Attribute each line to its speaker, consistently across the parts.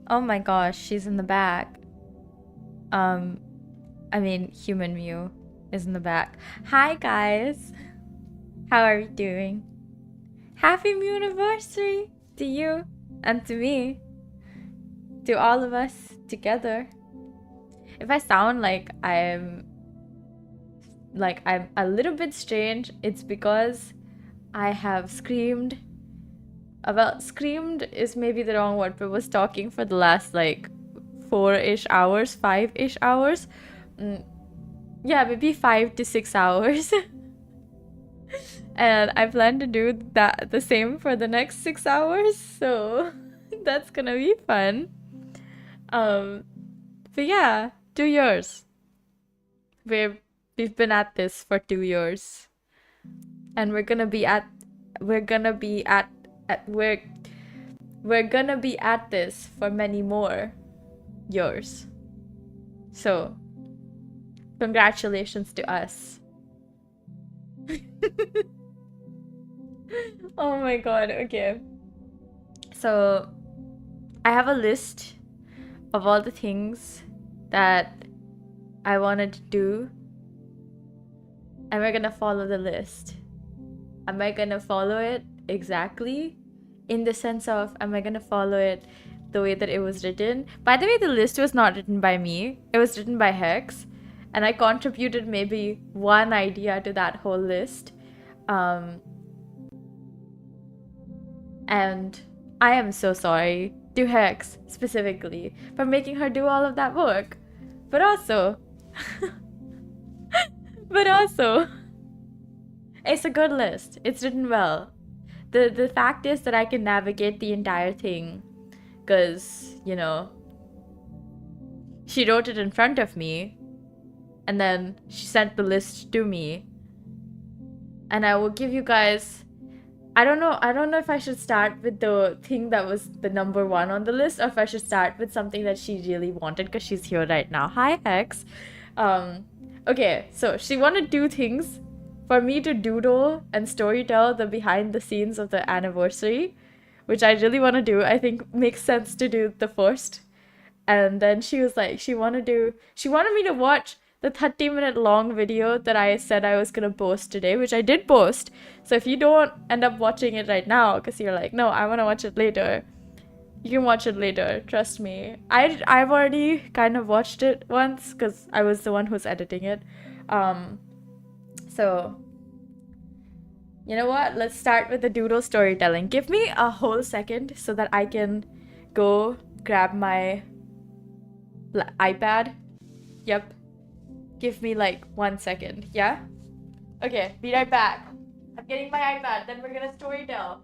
Speaker 1: Oh my gosh, she's in the back. I mean, human Mew is in the back. Hi guys, how are you doing? Happy Mewniversary to you and to me, to all of us together. If I sound like I'm a little bit strange, it's because I have screamed. Well, screamed is maybe the wrong word, but was talking for the last like 4-ish hours, 5-ish hours. Yeah, maybe 5 to 6 hours. And I plan to do that the same for the next 6 hours, so that's gonna be fun. But yeah, 2 years. We've been at this for 2 years. And we're gonna be at this for many more years. So, congratulations to us. Oh my god, okay. So, I have a list of all the things that I wanted to do. And we're gonna follow the list. Am I gonna follow it exactly? In the sense of, am I gonna follow it the way that it was written? By the way, the list was not written by me. It was written by Hex. And I contributed maybe one idea to that whole list. And I am so sorry to Hex, specifically, for making her do all of that work. But also... it's a good list. It's written well. The fact is that I can navigate the entire thing because, you know, she wrote it in front of me and then she sent the list to me. And I will give you guys I don't know. I don't know if I should start with the thing that was the number one on the list, or if I should start with something that she really wanted because she's here right now. Hi, Hex. Okay, so she wanted two things for me to doodle and storytell the behind the scenes of the anniversary, which I really want to do. I think makes sense to do the first. And then she was like, she wanted me to watch the 30-minute long video that I said I was gonna post today, which I did post. So if you don't end up watching it right now because you're like, no, I want to watch it later, you can watch it later. Trust me. I've already kind of watched it once because I was the one who's editing it. So you know what? Let's start with the doodle storytelling. Give me a whole second so that I can go grab my iPad. Yep. Give me like 1 second, yeah? Okay, be right back. I'm getting my iPad, then we're gonna storytell.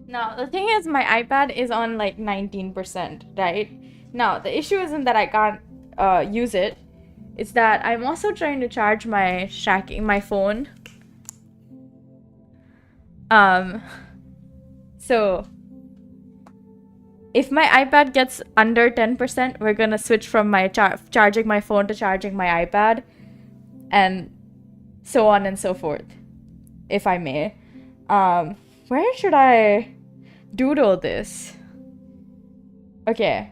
Speaker 1: Now, the thing is, my iPad is on like 19%, right? Now, the issue isn't that I can't use it. It's that I'm also trying to charge my phone. So if my iPad gets under 10%, we're gonna switch from my charging my phone to charging my iPad, and so on and so forth, if I may. Where should I doodle this? Okay,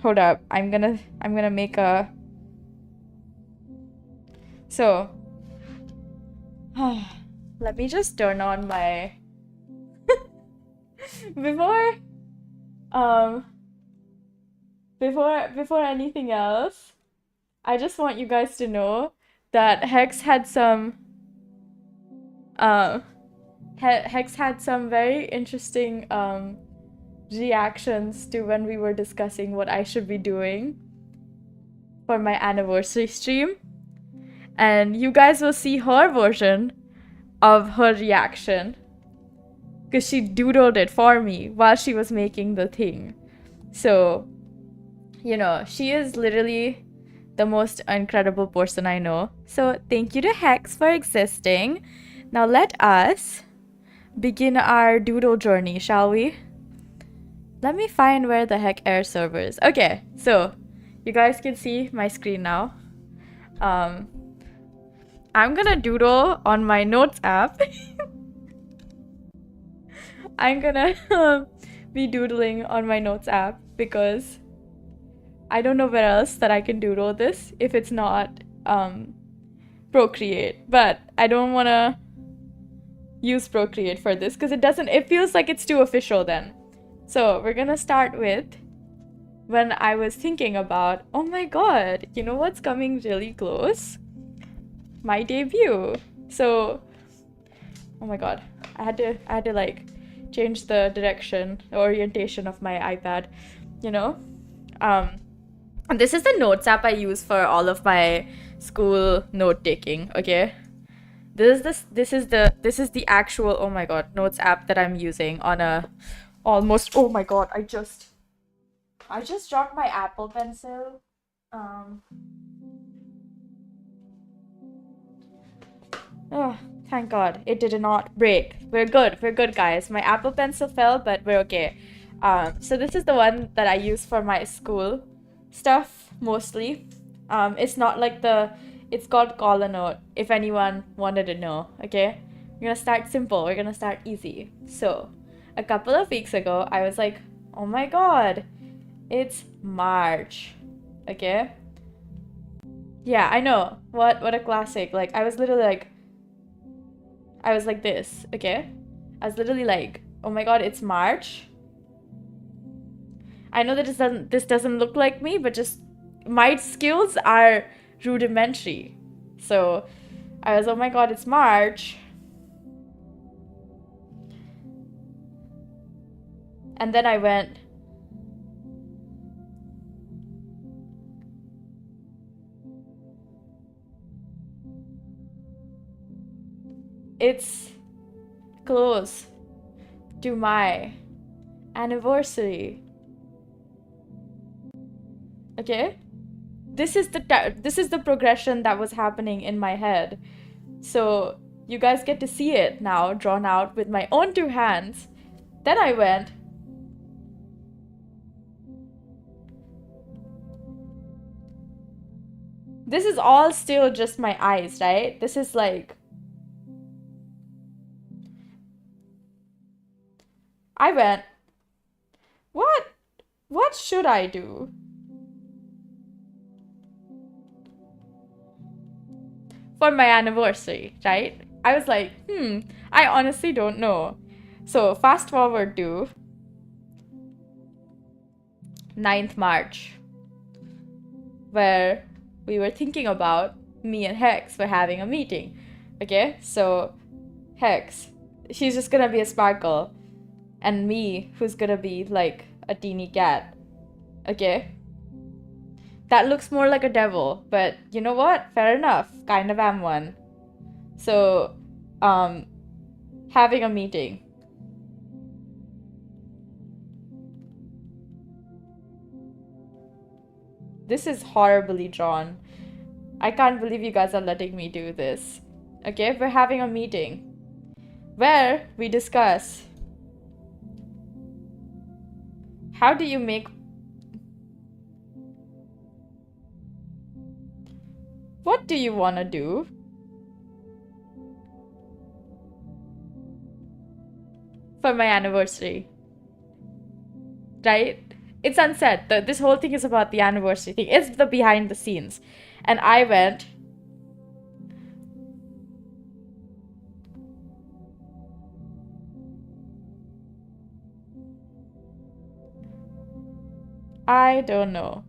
Speaker 1: hold up. I'm gonna make a. So, let me just turn on my. Before anything else, I just want you guys to know that Hex had some very interesting reactions to when we were discussing what I should be doing for my anniversary stream, and you guys will see her version of her reaction because she doodled it for me while she was making the thing. So, you know, she is literally the most incredible person I know. So thank you to Hex for existing. Now let us begin our doodle journey, shall we? Let me find where the heck air server is. Okay, so you guys can see my screen now. I'm gonna doodle on my notes app. I'm gonna be doodling on my notes app because I don't know where else that I can doodle this if it's not Procreate. But I don't wanna use Procreate for this because it feels like it's too official then. So we're gonna start with when I was thinking about, oh my god, you know what's coming really close? My debut. So, oh my god, I had to like change the orientation of my iPad, you know? And this is the notes app I use for all of my school note taking, okay? This is the actual, oh my god, notes app that I'm using on a almost, oh my god, I just dropped my Apple Pencil. Oh, thank god, it did not break. We're good guys. My Apple Pencil fell, but we're okay. So this is the one that I use for my school stuff mostly. It's not like it's called Call a Note, if anyone wanted to know, okay? We're gonna start simple, we're gonna start easy. So, a couple of weeks ago, I was like, oh my god, it's March, okay? Yeah, I know, what a classic. Like, I was like this, okay? I was literally like, oh my god, it's March. I know that this doesn't look like me, but just my skills are rudimentary. So I was, oh my god, it's March. And then I went, it's close to my Anniversary. Okay? This is the progression that was happening in my head. So you guys get to see it now, drawn out with my own two hands. Then I went, this is all still just my eyes, right? This is like, I went, what should I do? For my anniversary, right? I was like, I honestly don't know. So fast forward to 9th March, where we were thinking about, me and Hex were having a meeting. Okay, so Hex, she's just gonna be a sparkle, and me, who's gonna be like a teeny cat. Okay, that looks more like a devil, but you know what? Fair enough, kind of am one. So, having a meeting. This is horribly drawn. I can't believe you guys are letting me do this. Okay, we're having a meeting where we discuss how do you make... What do you want to do? For my anniversary. Right? It's unsaid. This whole thing is about the anniversary thing. It's the behind the scenes. And I went... I don't know.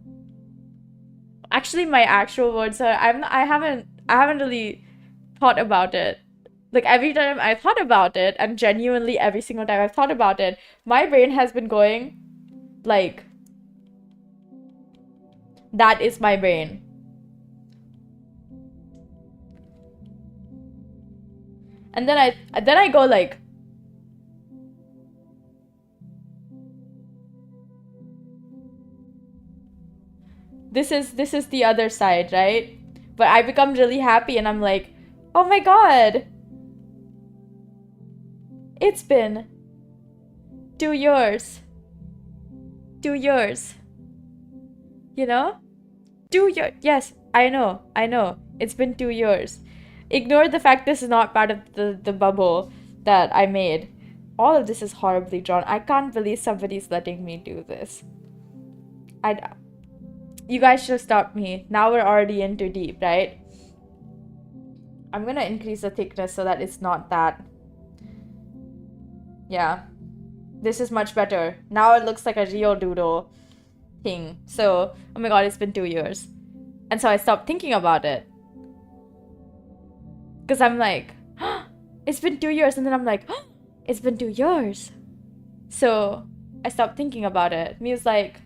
Speaker 1: Actually, my actual words are I haven't really thought about it. Like every time I thought about it, and genuinely every single time I've thought about it, my brain has been going like, that is my brain. And then I go like, this is the other side, right? But I become really happy and I'm like, oh my god, it's been 2 years. 2 years. You know? 2 years. Yes, I know. It's been 2 years. Ignore the fact this is not part of the bubble that I made. All of this is horribly drawn. I can't believe somebody's letting me do this. You guys should have stopped me. Now we're already in too deep, right? I'm gonna increase the thickness so that it's not that. Yeah. This is much better. Now it looks like a real doodle thing. So, oh my god, it's been 2 years. And so I stopped thinking about it. Because I'm like, it's been 2 years. And then I'm like, it's been 2 years. So I stopped thinking about it. Mew's like,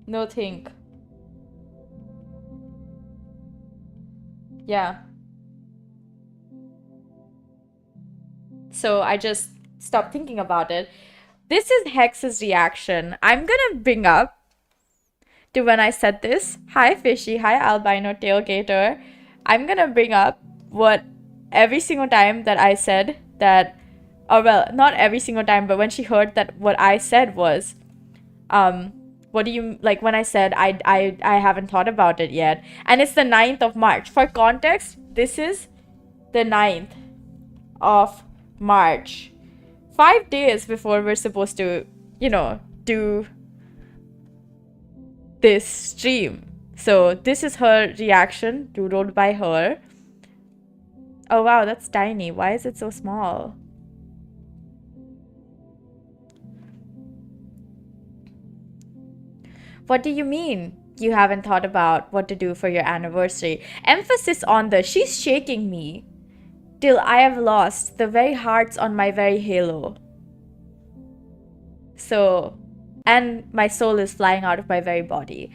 Speaker 1: no think. Yeah. So I just stopped thinking about it. This is Hex's reaction. I'm gonna bring up to when I said this. Hi Fishy, hi Albino Tailgater. I'm gonna bring up what every single time that I said that, or well, not every single time, but when she heard that what I said was, what do you, like when I said I haven't thought about it yet. And it's the 9th of March. For context, this is the 9th of March. 5 days before we're supposed to, you know, do this stream. So this is her reaction, doodled by her. Oh wow, that's tiny. Why is it so small? What do you mean you haven't thought about what to do for your anniversary? Emphasis on the she's shaking me till I have lost the very hearts on my very halo. So, and my soul is flying out of my very body.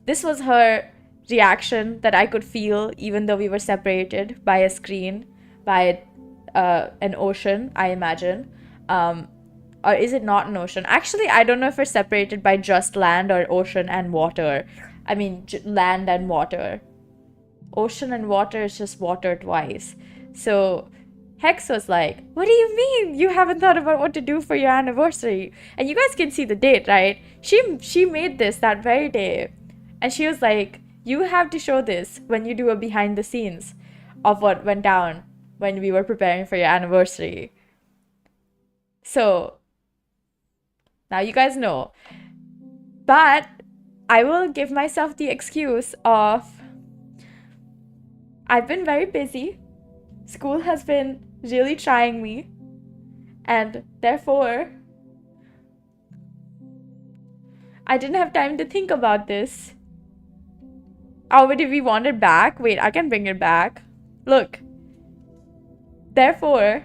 Speaker 1: This was her reaction that I could feel even though we were separated by a screen, by an ocean, I imagine. Or is it not an ocean? Actually, I don't know if we're separated by just land or ocean and water. I mean, land and water. Ocean and water is just water twice. So Hex was like, what do you mean you haven't thought about what to do for your anniversary? And you guys can see the date, right? She made this that very day. And she was like, you have to show this when you do a behind the scenes of what went down when we were preparing for your anniversary. So now you guys know. But I will give myself the excuse of I've been very busy. School has been really trying me. And therefore, I didn't have time to think about this. Oh, but if we want it back, wait, I can bring it back. Look. Therefore,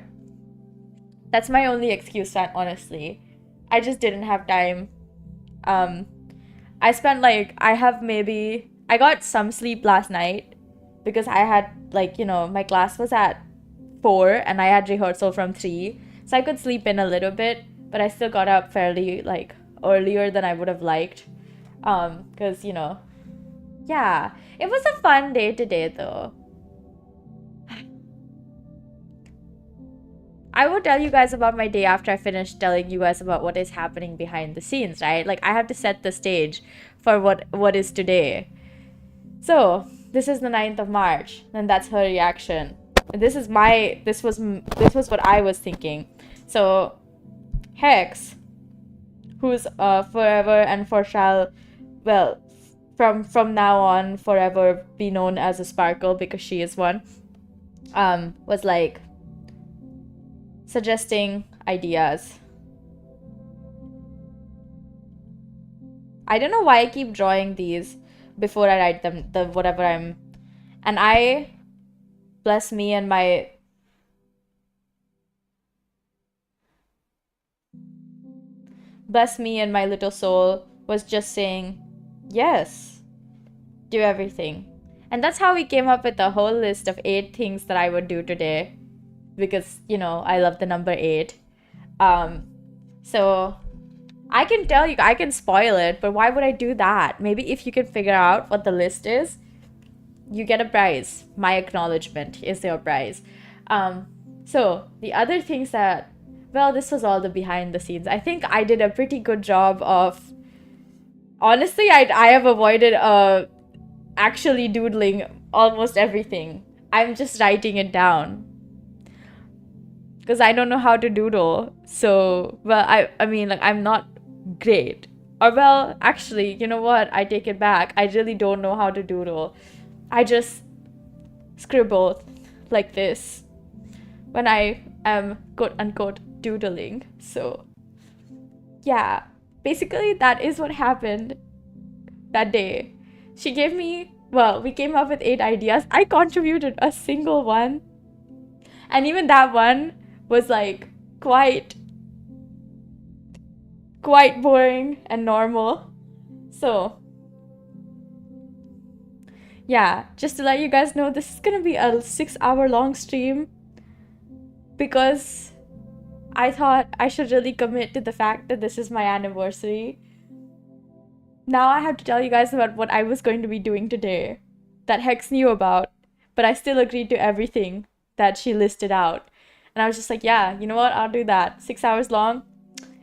Speaker 1: that's my only excuse, honestly. I just didn't have time. I spent I got some sleep last night because I had my class was at 4 and I had rehearsal from 3. So I could sleep in a little bit, but I still got up fairly earlier than I would have liked. Because, yeah, it was a fun day today though. I will tell you guys about my day after I finish telling you guys about what is happening behind the scenes, right? Like, I have to set the stage for what is today. So, this is the 9th of March, and that's her reaction. And this was what I was thinking. So, Hex, who's forever and from now on forever be known as a Sparkle because she is one, was like suggesting ideas. I don't know why I keep drawing these before I write them, and I, bless me and my little soul, was just saying, yes, do everything. And that's how we came up with a whole list of 8 things that I would do today. Because, I love the number 8. So I can tell you, I can spoil it, but why would I do that? Maybe if you can figure out what the list is, you get a prize. My acknowledgement is your prize. So the other things that, this was all the behind the scenes. I think I did a pretty good job of, honestly, I have avoided actually doodling almost everything. I'm just writing it down. Because I don't know how to doodle. So, I mean, I'm not great. Or, actually, you know what? I take it back. I really don't know how to doodle. I just scribble like this when I am quote-unquote doodling. So, yeah. Basically, that is what happened that day. She gave me, we came up with 8 ideas. I contributed a single one. And even that one was quite boring and normal. So yeah, just to let you guys know, this is gonna be a 6-hour long stream because I thought I should really commit to the fact that this is my anniversary. Now I have to tell you guys about what I was going to be doing today that Hex knew about, but I still agreed to everything that she listed out. And I was just like, yeah, you know what? I'll do that. 6 hours long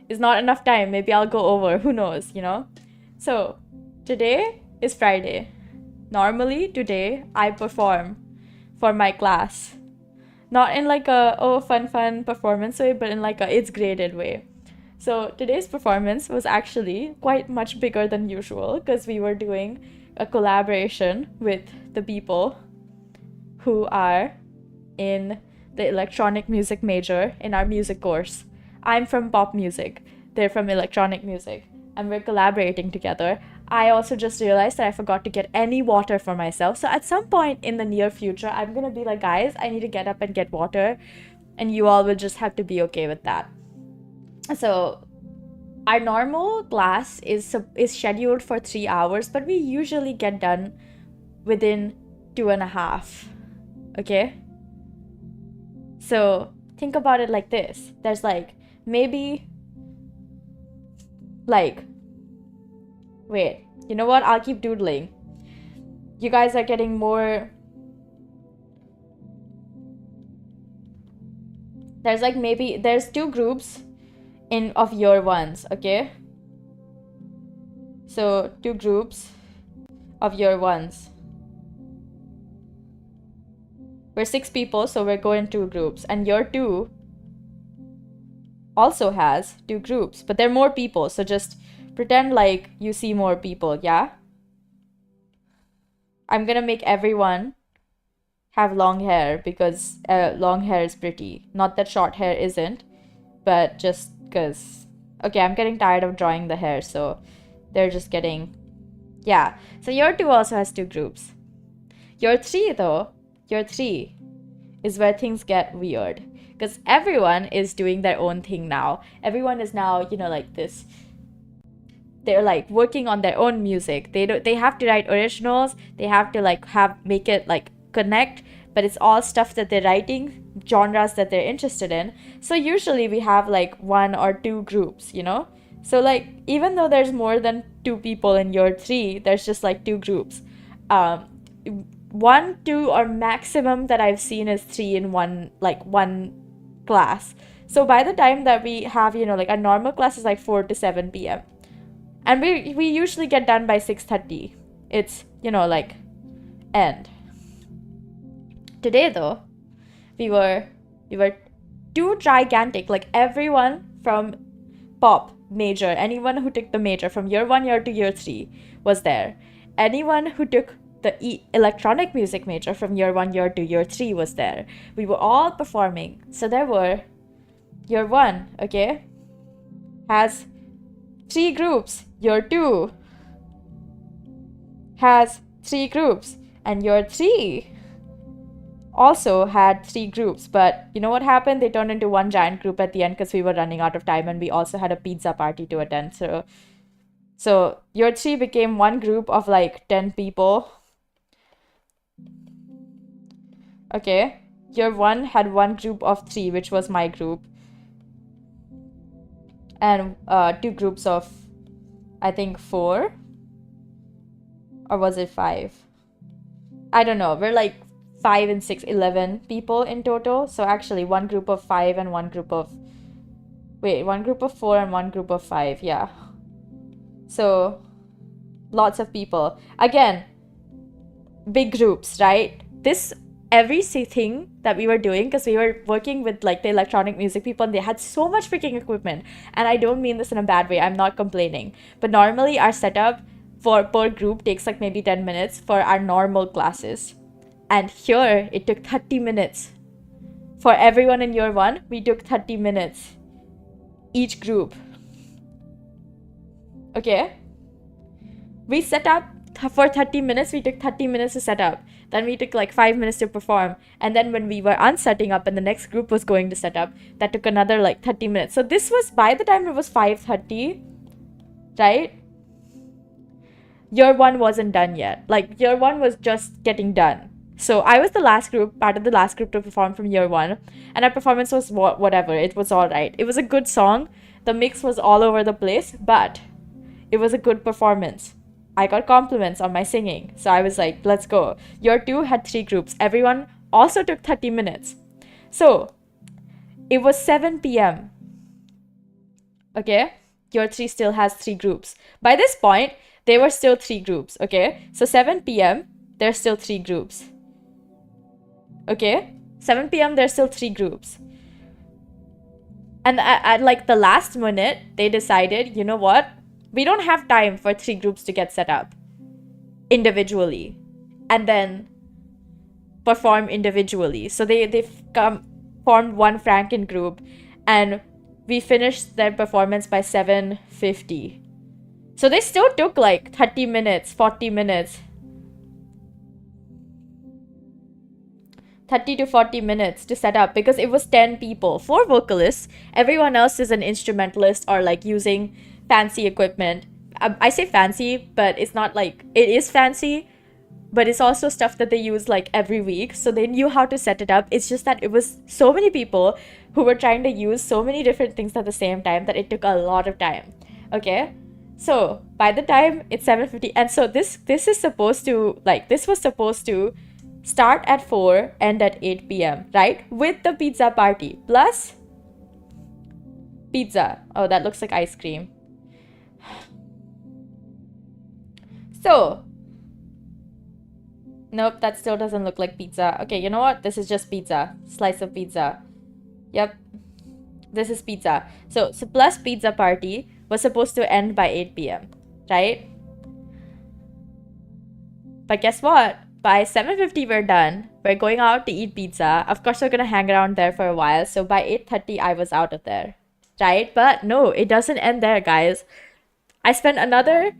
Speaker 1: is not enough time. Maybe I'll go over. Who knows, So, today is Friday. Normally, today, I perform for my class. Not in a, fun performance way, but in a, it's graded way. So, today's performance was actually quite much bigger than usual because we were doing a collaboration with the people who are in the electronic music major in our music course. I'm from pop music. They're from electronic music. And we're collaborating together. I also just realized that I forgot to get any water for myself. So at some point in the near future, I'm going to be like, guys, I need to get up and get water. And you all will just have to be okay with that. So our normal class is scheduled for 3 hours, but we usually get done within 2.5. Okay? So think about it like this. There's like maybe like, wait, you know what? I'll keep doodling. You guys are getting more. There's like maybe there's 2 groups of year 1s, okay? So 2 groups of year 1s. We're 6 people, so we're going 2 groups. And year 2 also has 2 groups, but they're more people, so just pretend like you see more people, yeah? I'm gonna make everyone have long hair because long hair is pretty. Not that short hair isn't, but just because. Okay, I'm getting tired of drawing the hair, so they're just getting. Yeah, so year 2 also has 2 groups. Year 3 though, year 3 is where things get weird because everyone is doing their own thing now. Everyone is now, you know, like this. They're like working on their own music. They have to write originals. They have to like make it like connect, but it's all stuff that they're writing, genres that they're interested in. So usually we have like 1 or 2 groups, you know? So like even though there's more than 2 people in year 3, there's just like 2 groups. 1, 2 or maximum that I've seen is 3 in one class. So by the time that we have, you know, like a normal class is like 4 to 7 p.m. And we usually get done by 6:30. It's, you know, like end. Today though, we were too gigantic. Like everyone from pop major, anyone who took the major from year 1, year 2, year 3 was there. Anyone who took the electronic music major from year 1, year 2, year 3 was there. We were all performing. So there were year 1, okay, has 3 groups. Year 2 has 3 groups. And year 3 also had 3 groups. But you know what happened? They turned into one giant group at the end because we were running out of time and we also had a pizza party to attend. So year 3 became one group of like 10 people. Okay. Year 1 had one group of 3, which was my group. And 2 groups of, I think 4, or was it 5? I don't know. We're like 5 and 6, 11 people in total. So actually one group of 5 and one group of 4 and one group of 5. Yeah. So lots of people. Again, big groups, right? Every thing that we were doing, because we were working with like the electronic music people and they had so much freaking equipment, and I don't mean this in a bad way, I'm not complaining, but normally our setup per group takes like maybe 10 minutes for our normal classes, and here it took 30 minutes for everyone in year 1. We took 30 minutes each group. Okay, we set up for 30 minutes. We took 30 minutes to set up. Then we took like 5 minutes to perform. And then when we were unsetting up and the next group was going to set up, that took another like 30 minutes. So this was, by the time it was 5:30, right? Year 1 wasn't done yet. Like year 1 was just getting done. So I was part of the last group to perform from year 1. And our performance was whatever. It was all right. It was a good song. The mix was all over the place, but it was a good performance. I got compliments on my singing. So I was like, let's go. Year 2 had 3 groups. Everyone also took 30 minutes. So it was 7 p.m. Okay? Year 3 still has 3 groups. By this point, there were still 3 groups. Okay? So 7 p.m., there's still 3 groups. Okay? 7 p.m., there's still 3 groups. And at like the last minute, they decided, you know what? We don't have time for 3 groups to get set up individually and then perform individually. So they formed one Franken group and we finished their performance by 7:50. So they still took like 30 minutes, 40 minutes, 30 to 40 minutes to set up because it was 10 people, 4 vocalists. Everyone else is an instrumentalist or like using fancy equipment. I say fancy, but it's not like, it is fancy, but it's also stuff that they use like every week, so they knew how to set it up. It's just that it was so many people who were trying to use so many different things at the same time that it took a lot of time. Okay, so by the time it's 7:50, and so this is supposed to, like, this was supposed to start at 4, end at 8 p.m, right, with the pizza party plus pizza. Oh, that looks like ice cream. So nope, that still doesn't look like pizza. Okay, you know what? This is just pizza. Slice of pizza. Yep. This is pizza. So plus pizza party was supposed to end by 8 p.m. Right? But guess what? By 7:50 we're done. We're going out to eat pizza. Of course we're gonna hang around there for a while. So by 8:30 I was out of there. Right? But no, it doesn't end there, guys. I spent another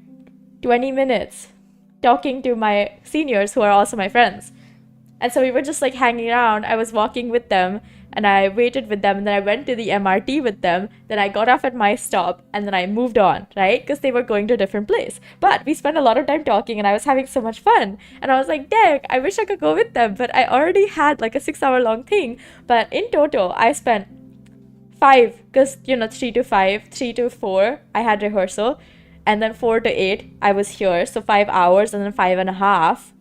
Speaker 1: 20 minutes talking to my seniors who are also my friends. And so we were just like hanging around. I was walking with them and I waited with them, and then I went to the MRT with them. Then I got off at my stop and then I moved on, right? Because they were going to a different place. But we spent a lot of time talking and I was having so much fun. And I was like, dang, I wish I could go with them. But I already had like a 6-hour long thing. But in total, I spent 5, because, you know, 3 to 5, 3 to 4, I had rehearsal. And then 4 to 8, I was here. So 5 hours, and then 5.5,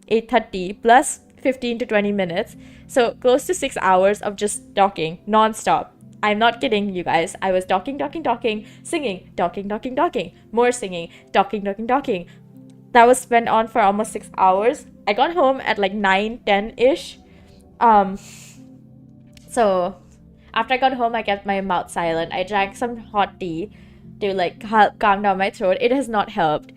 Speaker 1: 8:30 plus 15 to 20 minutes. So close to 6 hours of just talking non-stop. I'm not kidding, you guys. I was talking, singing, talking, more singing, talking. That was spent on for almost 6 hours. I got home at like 9, 10-ish. So after I got home, I kept my mouth silent. I drank some hot tea to like help calm down my throat. It has not helped.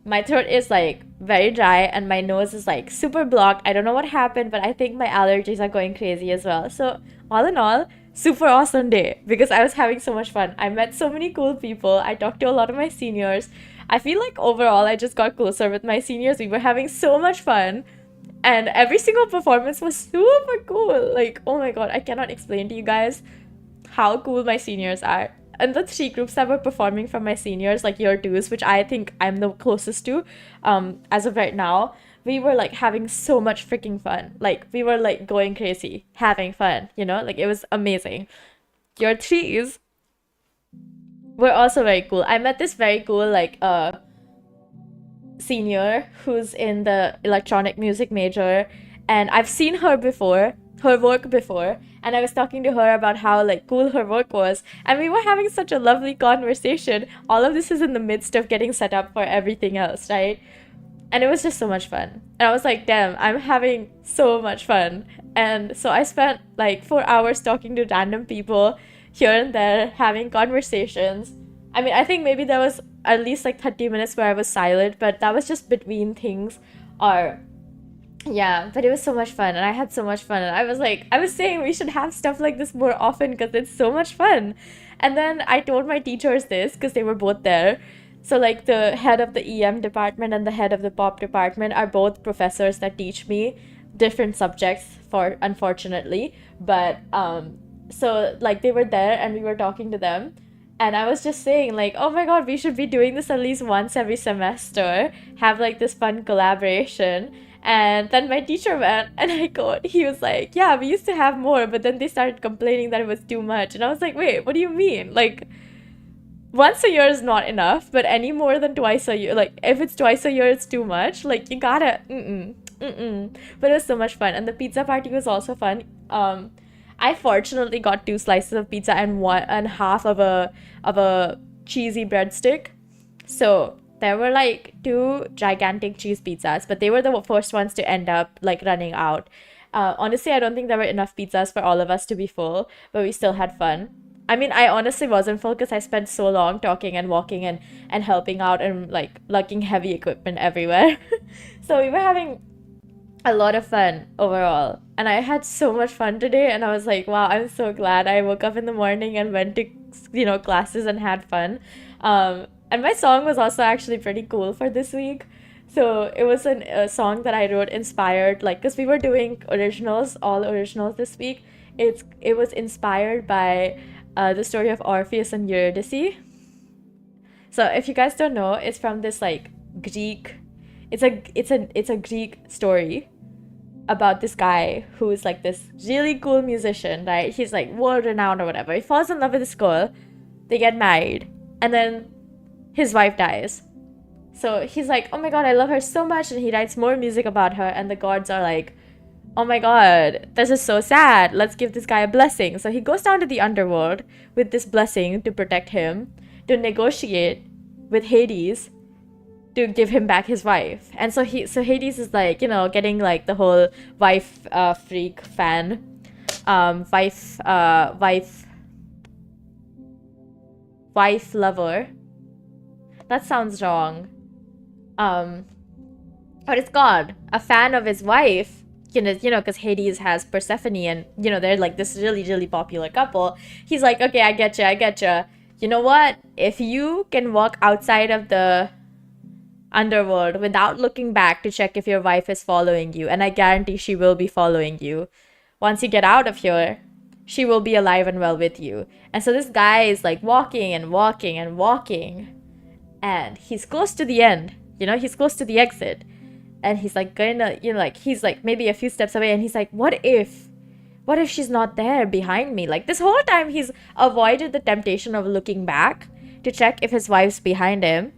Speaker 1: My throat is like very dry and my nose is like super blocked. I don't know what happened, but I think my allergies are going crazy as well. So all in all, super awesome day because I was having so much fun. I met so many cool people. I talked to a lot of my seniors. I feel like overall I just got closer with my seniors. We were having so much fun. And every single performance was super cool. Like, oh my god, I cannot explain to you guys how cool my seniors are. And the 3 groups that were performing from my seniors, like year 2s, which I think I'm the closest to as of right now, we were like having so much freaking fun. Like, we were like going crazy, having fun, you know? Like, it was amazing. Year 3s were also very cool. I met this very cool, like, senior who's in the electronic music major, and I've seen her work before, and I was talking to her about how like cool her work was, and we were having such a lovely conversation. All of this is in the midst of getting set up for everything else, right? And it was just so much fun, and I was like, damn, I'm having so much fun. And so I spent like 4 hours talking to random people here and there, having conversations. I mean, I think maybe there was at least like 30 minutes where I was silent, but that was just between things. Or yeah, but it was so much fun, and I had so much fun, and I was saying we should have stuff like this more often because it's so much fun. And then I told my teachers this because they were both there. So like the head of the EM department and the head of the pop department are both professors that teach me different subjects, for unfortunately. But so like they were there and we were talking to them. And I was just saying, like, oh my god, we should be doing this at least once every semester, have like this fun collaboration. And then my teacher went and he was like, yeah, we used to have more, but then they started complaining that it was too much. And I was like, wait, what do you mean? Like, once a year is not enough, but any more than twice a year, like, if it's twice a year, it's too much. Like, you gotta, But it was so much fun. And the pizza party was also fun. I fortunately got 2 slices of pizza and half of a cheesy breadstick. So there were like 2 gigantic cheese pizzas, but they were the first ones to end up like running out. Honestly, I don't think there were enough pizzas for all of us to be full, but we still had fun. I mean, I honestly wasn't full because I spent so long talking and walking and helping out and like lugging heavy equipment everywhere. So we were having a lot of fun overall, and I had so much fun today, and I was like, wow, I'm so glad I woke up in the morning and went to, you know, classes and had fun. And my song was also actually pretty cool for this week. So it was a song that I wrote inspired, like, because we were doing all originals this week. It was inspired by the story of Orpheus and Eurydice. So if you guys don't know, it's from this like Greek it's a Greek story about this guy who is like this really cool musician, right? He's like world renowned or whatever. He falls in love with this girl, they get married, and then his wife dies. So he's like, oh my god, I love her so much, and he writes more music about her, and the gods are like, oh my god, this is so sad, let's give this guy a blessing. So he goes down to the underworld with this blessing to protect him, to negotiate with Hades to give him back his wife. And so Hades is like, you know, getting like the whole wife freak fan, wife lover. That sounds wrong. But it's God, a fan of his wife, you know, because Hades has Persephone, and you know they're like this really, really popular couple. He's like, okay, I getcha. You know what? If you can walk outside of the underworld without looking back to check if your wife is following you, and I guarantee she will be following you, once you get out of here, she will be alive and well with you. And so this guy is like walking, and he's close to the end, you know, he's close to the exit, and he's like gonna, you know, like he's like maybe a few steps away, and he's like, what if she's not there behind me? Like this whole time he's avoided the temptation of looking back to check if his wife's behind him.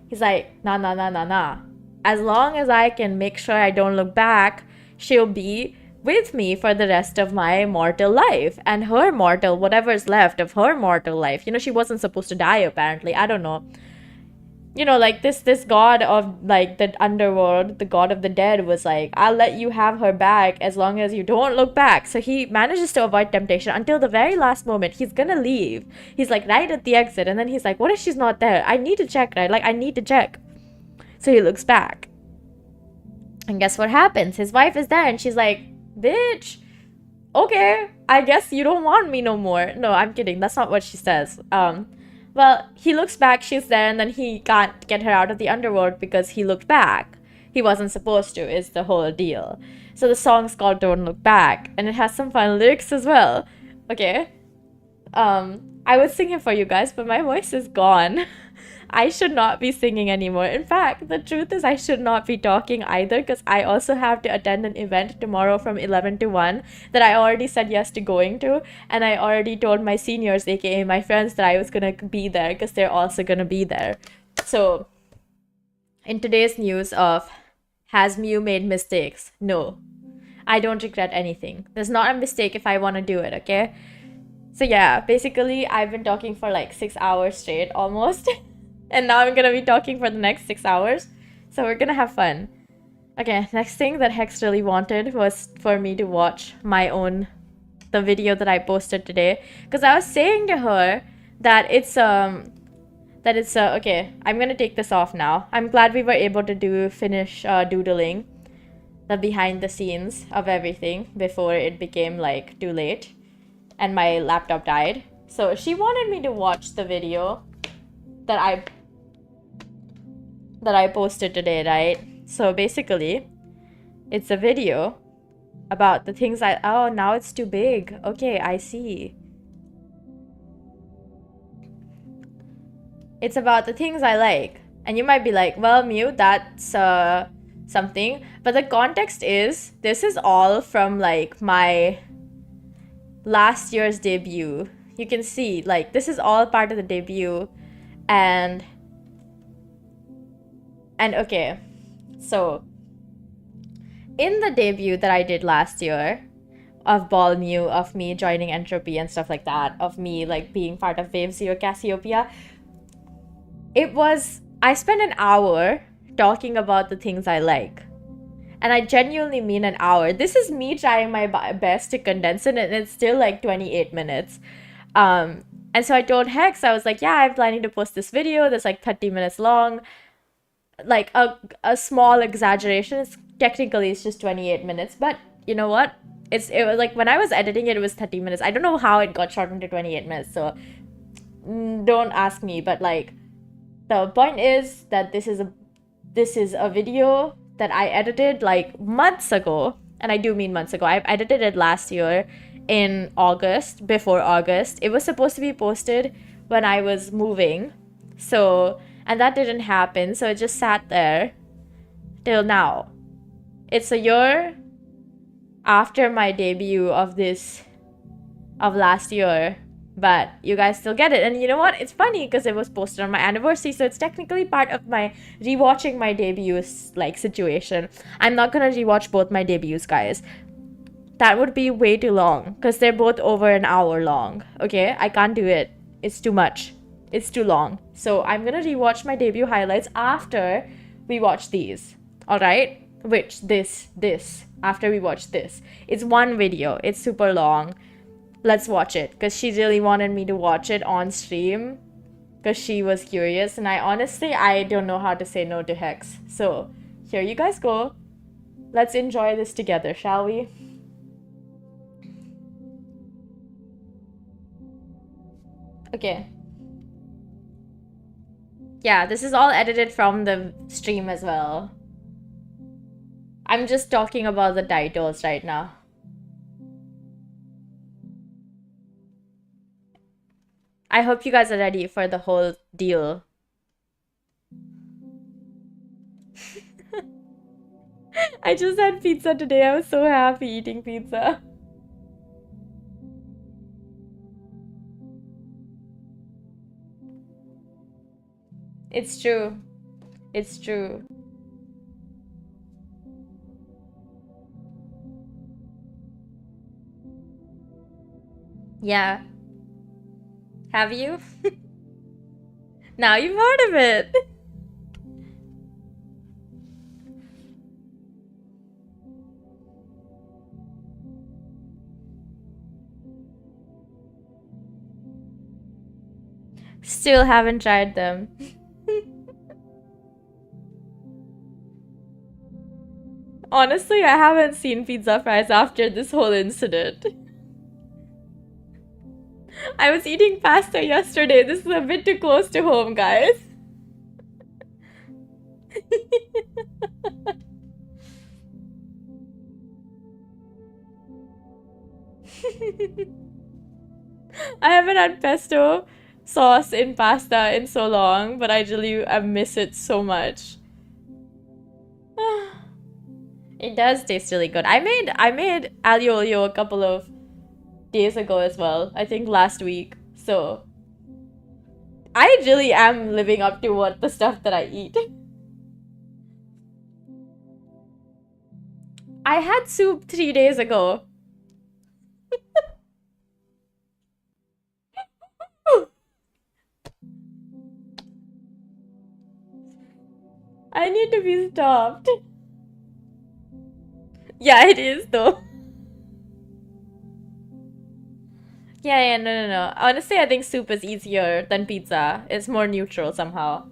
Speaker 1: He's like, nah. As long as I can make sure I don't look back, she'll be with me for the rest of my mortal life. And her mortal, whatever's left of her mortal life. You know, she wasn't supposed to die, apparently. I don't know. You know, like this god of like the underworld, the god of the dead, was like, I'll let you have her back as long as you don't look back. So he manages to avoid temptation until the very last moment. He's gonna leave. He's like right at the exit, and then he's like, what if she's not there? I need to check, right? Like I need to check. So he looks back, and guess what happens? His wife is there, and she's like, bitch, okay, I guess you don't want me no more. No, I'm kidding, that's not what she says. Well, he looks back, she's there, and then he can't get her out of the underworld because he looked back. He wasn't supposed to, is the whole deal. So the song's called Don't Look Back, and it has some fun lyrics as well. Okay. I would sing it for you guys, but my voice is gone. I should not be singing anymore. In fact, the truth is I should not be talking either, because I also have to attend an event tomorrow from 11 to 1 that I already said yes to going to, and I already told my seniors, aka my friends, that I was gonna be there because they're also gonna be there. So, in today's news of, has Mew made mistakes? No. I don't regret anything. There's not a mistake if I want to do it, okay? So yeah, basically I've been talking for like 6 hours straight almost. And now I'm gonna be talking for the next 6 hours. So we're gonna have fun. Okay, next thing that Hex really wanted was for me to watch the video that I posted today. Because I was saying to her that it's okay, I'm gonna take this off now. I'm glad we were able to finish doodling the behind the scenes of everything before it became like too late and my laptop died. So she wanted me to watch the video that I posted today, right? So basically, it's a video about the things oh, now it's too big. Okay, I see. It's about the things I like. And you might be like, well, Mew, that's something. But the context is, this is all from like my last year's debut. You can see, like, this is all part of the debut. And okay, so in the debut that I did last year of Ball Mew, of me joining Entropy and stuff like that, of me like being part of Wave Zero Cassiopeia, I spent an hour talking about the things I like. And I genuinely mean an hour. This is me trying my best to condense it, and it's still like 28 minutes. And so I told Hex, I was like, yeah, I'm planning to post this video that's like 30 minutes long. Like a small exaggeration. Technically it's just 28 minutes, but you know what? It was like when I was editing it, it was 30 minutes. I don't know how it got shortened to 28 minutes, so don't ask me. But like, the point is that this is a video that I edited like months ago, and I do mean months ago. I edited it last year in August, before August. It was supposed to be posted when I was moving, and that didn't happen, so it just sat there till now. It's a year after my debut of last year, but you guys still get it. And you know what? It's funny because it was posted on my anniversary, so it's technically part of my rewatching my debuts like situation. I'm not gonna rewatch both my debuts, guys. That would be way too long because they're both over an hour long. Okay, I can't do it. It's too much. It's too long. So I'm gonna rewatch my debut highlights after we watch these. All right? Which this after we watch this. It's one video. It's super long. Let's watch it because she really wanted me to watch it on stream because she was curious, and I don't know how to say no to Hex. So here you guys go. Let's enjoy this together, shall we? Okay. Yeah, this is all edited from the stream as well. I'm just talking about the titles right now. I hope you guys are ready for the whole deal. I just had pizza today. I was so happy eating pizza. It's true. It's true. Yeah. Have you? Now you've heard of it. Still haven't tried them. Honestly, I haven't seen pizza fries after this whole incident. I was eating pasta yesterday. This is a bit too close to home, guys. I haven't had pesto sauce in pasta in so long, but I miss it so much. It does taste really good. I made aglio olio a couple of days ago as well. I think last week. So I really am living up to what the stuff that I eat. I had soup 3 days ago. I need to be stopped. Yeah, it is though. Yeah, no. Honestly, I think soup is easier than pizza. It's more neutral somehow.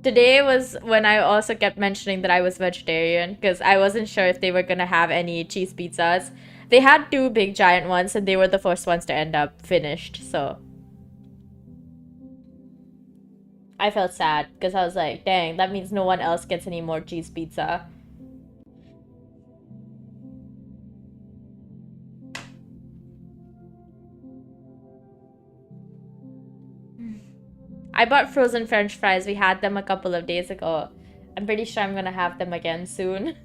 Speaker 1: Today was when I also kept mentioning that I was vegetarian because I wasn't sure if they were gonna have any cheese pizzas. They had 2 big giant ones and they were the first ones to end up finished, so I felt sad because I was like, dang, that means no one else gets any more cheese pizza. I bought frozen french fries. We had them a couple of days ago. I'm pretty sure I'm gonna have them again soon.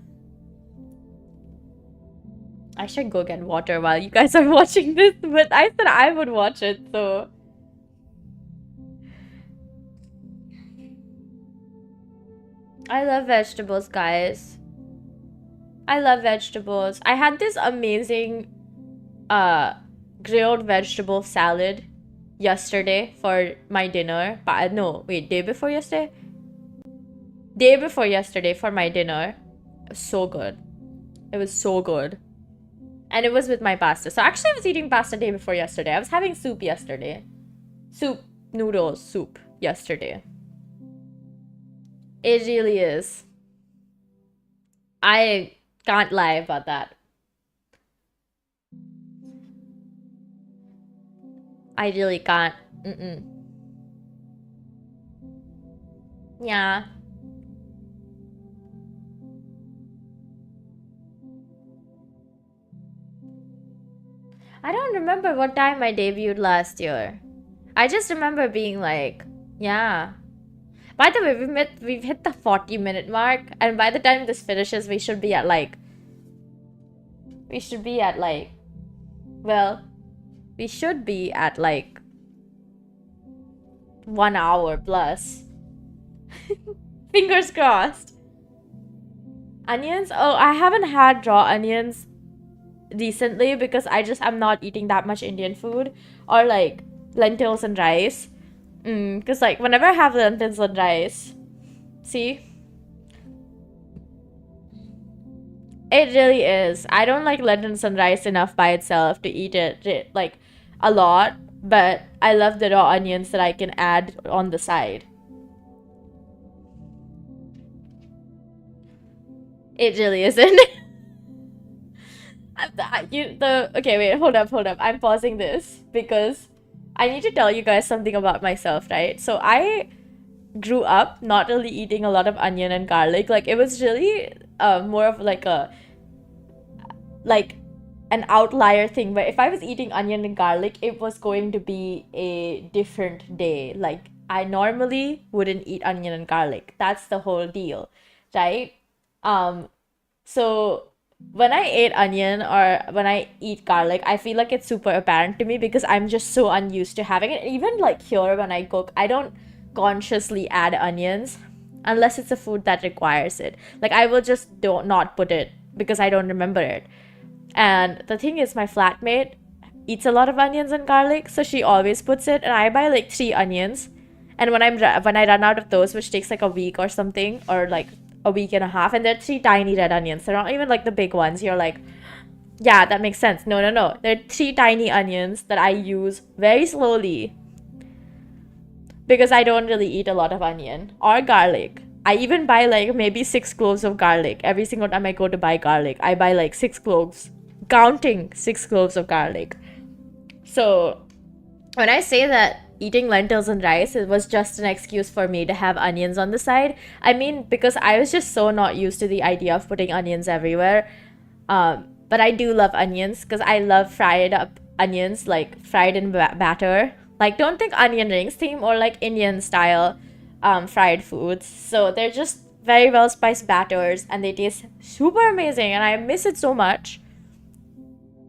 Speaker 1: I should go get water while you guys are watching this, but I said I would watch it, so... I love vegetables, guys. I love vegetables. I had this amazing grilled vegetable salad yesterday for my dinner. But no, wait, day before yesterday? Day before yesterday for my dinner. It was so good. It was so good. And it was with my pasta. So actually I was eating pasta day before yesterday. I was having soup yesterday. Noodles, soup yesterday. It really is. I can't lie about that. I really can't. Yeah. I don't remember what time I debuted last year. I just remember being like, yeah. By the way, we've hit the 40-minute mark, and by the time this finishes, we should be at like, well, we should be at like 1 hour plus. Fingers crossed. Onions? Oh, I haven't had raw onions recently because I'm not eating that much Indian food or like lentils and rice. Because like whenever I have lentils and rice, see? It really is. I don't like lentils and rice enough by itself to eat it like a lot, but I love the raw onions that I can add on the side. It really isn't. Okay, wait, hold up. I'm pausing this because I need to tell you guys something about myself, right? So I grew up not really eating a lot of onion and garlic. Like it was really more of like an outlier thing where if I was eating onion and garlic, it was going to be a different day. Like I normally wouldn't eat onion and garlic. That's the whole deal, right? So when I ate onion or when I eat garlic, I feel like it's super apparent to me because I'm just so unused to having it. Even like here when I cook, I don't consciously add onions unless it's a food that requires it. Like I will just not put it because I don't remember it. And the thing is, my flatmate eats a lot of onions and garlic, so she always puts it, and I buy like 3 onions. And when I run out of those, which takes like a week or something, or like a week and a half, and they're 3 tiny red onions. They're not even like the big ones. You're like, yeah, that makes sense. No. They're 3 tiny onions that I use very slowly because I don't really eat a lot of onion or garlic. I even buy like maybe 6 cloves of garlic. Every single time I go to buy garlic, I buy like 6 cloves, counting 6 cloves of garlic. So when I say that eating lentils and rice, it was just an excuse for me to have onions on the side. I mean, because I was just so not used to the idea of putting onions everywhere. But I do love onions because I love fried up onions, like fried in batter. Like, don't think onion rings theme or like Indian style fried foods. So they're just very well spiced batters and they taste super amazing and I miss it so much.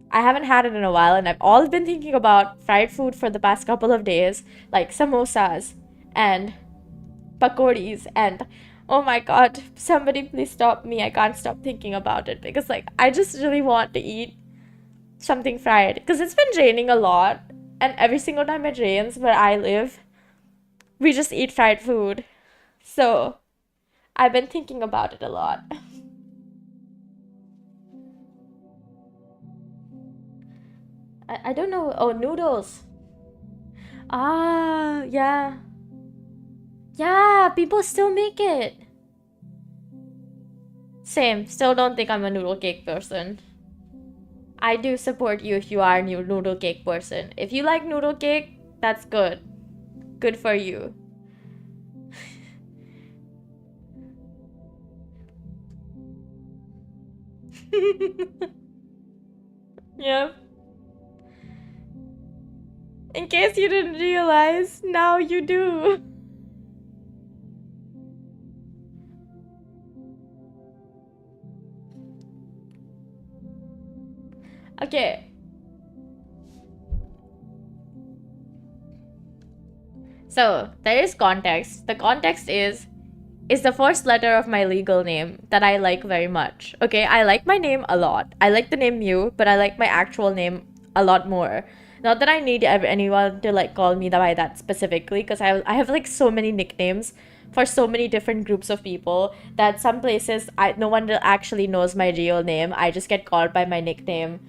Speaker 1: I haven't had it in a while and I've all been thinking about fried food for the past couple of days, like samosas and pakoris, and oh my god, somebody please stop me. I can't stop thinking about it because like I just really want to eat something fried because it's been raining a lot and every single time it rains where I live, we just eat fried food. So I've been thinking about it a lot. I don't know. Oh, noodles. Ah, yeah. Yeah, people still make it. Same. Still don't think I'm a noodle cake person. I do support you if you are a noodle cake person. If you like noodle cake, that's good. Good for you. Yep. In case you didn't realize, now you do. Okay. So, there is context. The context is the first letter of my legal name that I like very much. Okay, I like my name a lot. I like the name Mew, but I like my actual name a lot more. Not that I need anyone to like call me by that specifically, because I have like so many nicknames for so many different groups of people that some places no one actually knows my real name. I just get called by my nickname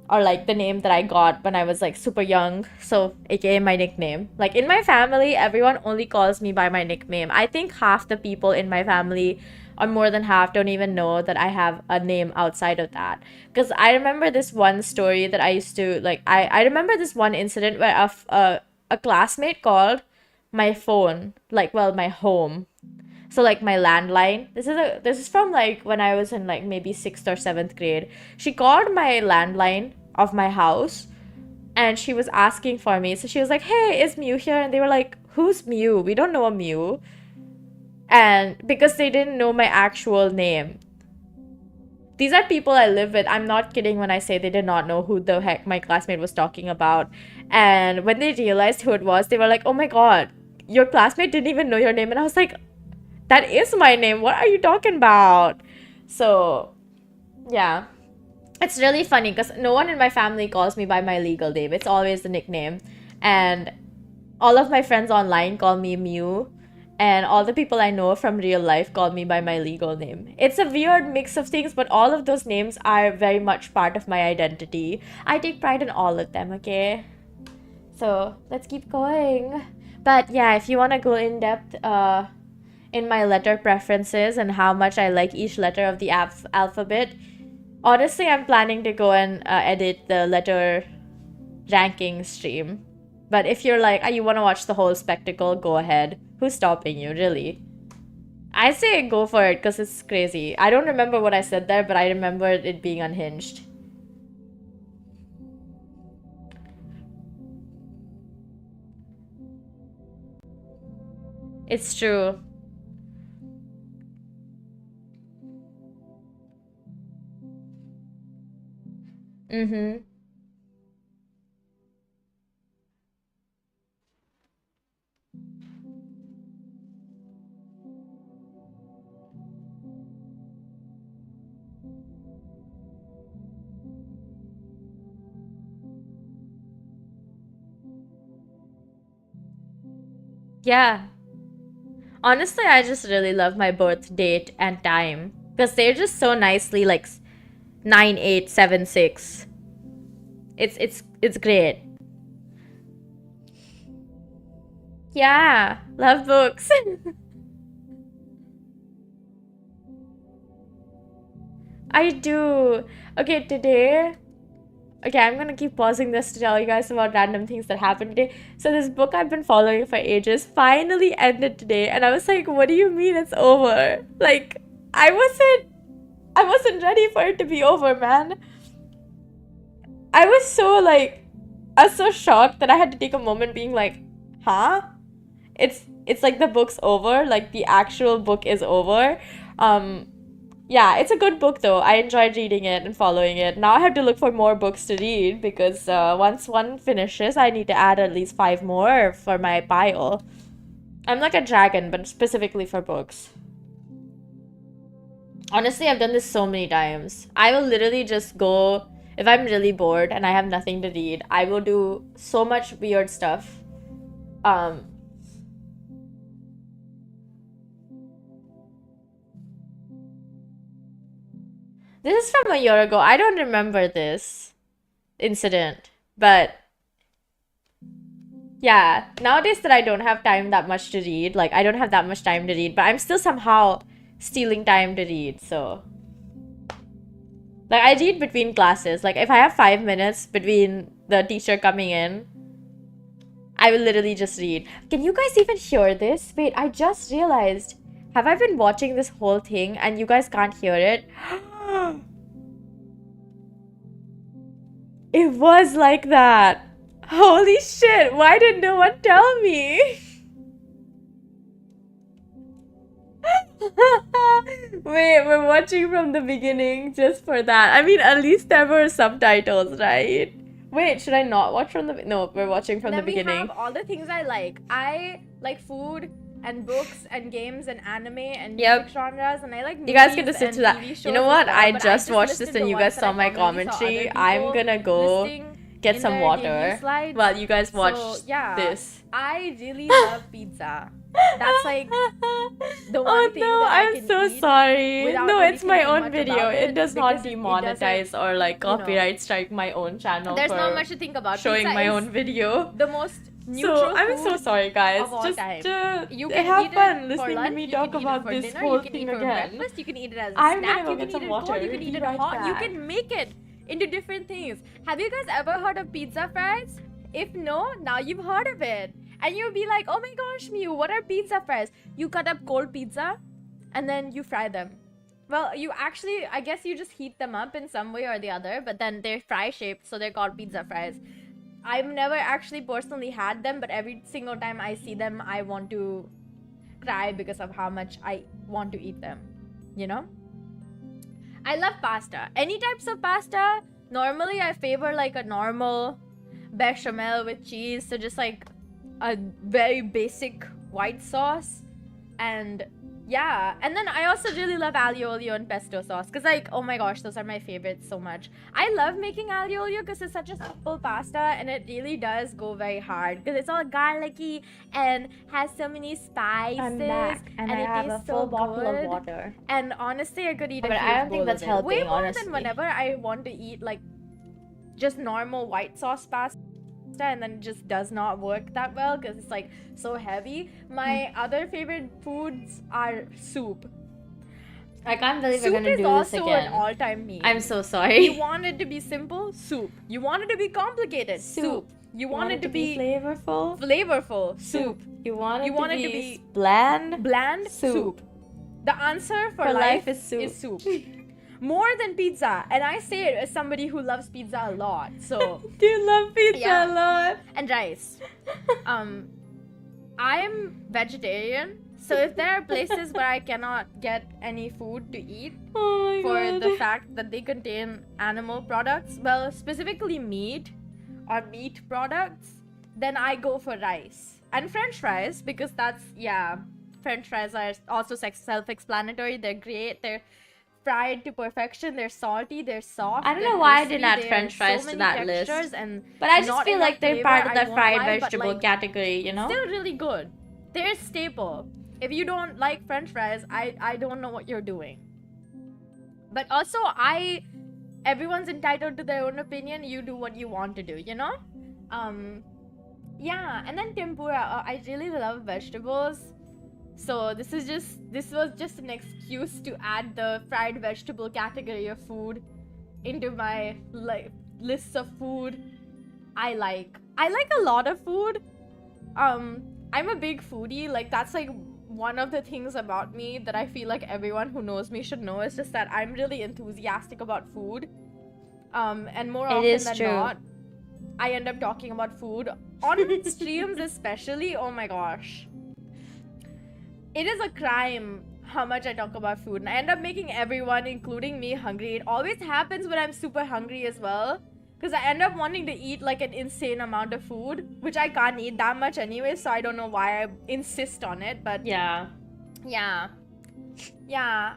Speaker 1: or like the name that I got when I was like super young, so aka my nickname. Like in my family, everyone only calls me by my nickname. I think half the people in my family, or more than half, don't even know that I have a name outside of that. Because I remember this one story that I used to like. I remember this one incident where a classmate called my phone, like, well, my home. So like my landline. This is from like when I was in like maybe 6th or 7th grade. She called my landline of my house and she was asking for me. So she was like, "Hey, is Mew here?" And they were like, "Who's Mew? We don't know a Mew." And because they didn't know my actual name. These are people I live with. I'm not kidding when I say they did not know who the heck my classmate was talking about. And when they realized who it was, they were like, oh my god, your classmate didn't even know your name. And I was like, that is my name. What are you talking about? So, yeah. It's really funny because no one in my family calls me by my legal name. It's always the nickname. And all of my friends online call me Mew. And all the people I know from real life call me by my legal name. It's a weird mix of things, but all of those names are very much part of my identity. I take pride in all of them, okay? So, let's keep going. But yeah, if you want to go in depth in my letter preferences and how much I like each letter of the alphabet, honestly, I'm planning to go and edit the letter ranking stream. But if you're like, you want to watch the whole spectacle, go ahead. Who's stopping you, really? I say go for it because it's crazy. I don't remember what I said there, but I remember it being unhinged. It's true. Mm-hmm. Yeah. Honestly, I just really love my birth date and time because they're just so nicely like 9876. It's great. Yeah, love books. I do. Okay, today. Okay, I'm gonna keep pausing this to tell you guys about random things that happened today. So this book I've been following for ages finally ended today, and I was like, "What do you mean it's over?" Like, I wasn't ready for it to be over, man. I was so like, I was so shocked that I had to take a moment, being like, "Huh?" It's like the book's over, like the actual book is over. Um, Yeah, it's a good book though. I enjoyed reading it and following it. Now I have to look for more books to read because once one finishes, I need to add at least 5 more for my pile. I'm like a dragon, but specifically for books. Honestly, I've done this so many times. I will literally just go, if I'm really bored and I have nothing to read, I will do so much weird stuff. Um, this is from a year ago. I don't remember this incident, but yeah, nowadays that I don't have time that much to read, like I don't have that much time to read, but I'm still somehow stealing time to read, so. Like I read between classes. Like if I have 5 minutes between the teacher coming in, I will literally just read. Can you guys even hear this? Wait, I just realized. Have I been watching this whole thing and you guys can't hear it? It was like that. Holy shit, why did no one tell me? Wait, we're watching from the beginning just for that. I mean, at least there were subtitles, right? Wait, should I not watch from the... No, we're watching from the beginning. Then we have all the things I like. I like food and books and games and anime and music genres, and I like movies. You guys get to sit to that. You know what? I just watched this and you guys saw my commentary. I'm gonna go get some water while you guys watch this. I really love pizza. That's like the one thing that I can I'm so sorry. No, it's my own video. It does not demonetize or like copyright strike my own channel. There's not much to think about. Showing my own video. The most neutral I'm so sorry, guys. Just you can have fun listening to me talk about this whole thing again. You can eat it as a snack. You can eat it cold. You can eat it hot. You can make it into different things. Have you guys ever heard of pizza fries? If no, now you've heard of it. And you'll be like, oh my gosh, Mew, what are pizza fries? You cut up cold pizza and then you fry them. Well, you actually, I guess you just heat them up in some way or the other, but then they're fry shaped, so they're called pizza fries. I've never actually personally had them, but every single time I see them, I want to cry because of how much I want to eat them, you know? I love pasta. Any types of pasta. Normally, I favor like a normal bechamel with cheese. So just like a very basic white sauce. And yeah, and then I also really love aglio olio and pesto sauce because like, oh my gosh, those are my favorites so much. I love making aglio olio because it's such a simple pasta and it really does go very hard because it's all garlicky and has so many spices.
Speaker 2: I'm back and I
Speaker 1: it
Speaker 2: have a
Speaker 1: tastes
Speaker 2: full
Speaker 1: so
Speaker 2: bottle
Speaker 1: good.
Speaker 2: of water.
Speaker 1: And honestly, I could eat a
Speaker 2: But
Speaker 1: huge
Speaker 2: I don't think
Speaker 1: bowl
Speaker 2: that's
Speaker 1: of it.
Speaker 2: helping,
Speaker 1: Way more
Speaker 2: honestly.
Speaker 1: than whenever I want to eat like just normal white sauce pasta, and then it just does not work that well because it's like so heavy. My other favorite foods are soup.
Speaker 2: I can't believe
Speaker 1: Soup
Speaker 2: we're gonna
Speaker 1: is
Speaker 2: do this
Speaker 1: also
Speaker 2: again.
Speaker 1: an all-time meme.
Speaker 2: I'm so sorry.
Speaker 1: You want it to be simple? Soup. You want it to be complicated? Soup. You want it to be
Speaker 2: flavorful?
Speaker 1: flavorful? Soup.
Speaker 2: You want it,
Speaker 1: want
Speaker 2: to,
Speaker 1: it to
Speaker 2: be
Speaker 1: be
Speaker 2: bland?
Speaker 1: Bland?
Speaker 2: Soup.
Speaker 1: The answer for
Speaker 2: life
Speaker 1: life
Speaker 2: is soup.
Speaker 1: More than pizza. And I say it as somebody who loves pizza a lot. So
Speaker 2: Do you love pizza
Speaker 1: Yeah.
Speaker 2: a lot?
Speaker 1: and rice. I'm vegetarian, so if there are places where I cannot get any food to eat
Speaker 2: Oh my
Speaker 1: for
Speaker 2: god.
Speaker 1: the fact that they contain animal products, well, specifically meat or meat products, then I go for rice and French fries because that's French fries are also self-explanatory. They're great. They're fried to perfection. They're salty. They're soft.
Speaker 2: I don't
Speaker 1: they're
Speaker 2: know why I
Speaker 1: crispy,
Speaker 2: didn't add
Speaker 1: they
Speaker 2: French
Speaker 1: are
Speaker 2: fries
Speaker 1: so
Speaker 2: to
Speaker 1: many
Speaker 2: that list.
Speaker 1: textures and
Speaker 2: But I just
Speaker 1: not
Speaker 2: feel
Speaker 1: enough
Speaker 2: like they're
Speaker 1: flavor,
Speaker 2: part of
Speaker 1: I
Speaker 2: the
Speaker 1: won't
Speaker 2: fried
Speaker 1: lie, but,
Speaker 2: vegetable
Speaker 1: like,
Speaker 2: category, you know?
Speaker 1: Still really good. They're staple. If you don't like French fries, I don't know what you're doing. But also, everyone's entitled to their own opinion. You do what you want to do, you know? Yeah, and then tempura. I really love vegetables. So this was just an excuse to add the fried vegetable category of food into my lists of food I like. I like a lot of food. I'm a big foodie. Like that's like one of the things about me that I feel like everyone who knows me should know. Is just that I'm really enthusiastic about food. And more often than not, I end up talking about food on streams, especially. Oh my gosh, it is a crime how much I talk about food, and I end up making everyone, including me, hungry. It always happens when I'm super hungry as well, because I end up wanting to eat like an insane amount of food, which I can't eat that much anyway, so I don't know why I insist on it. But
Speaker 2: Yeah.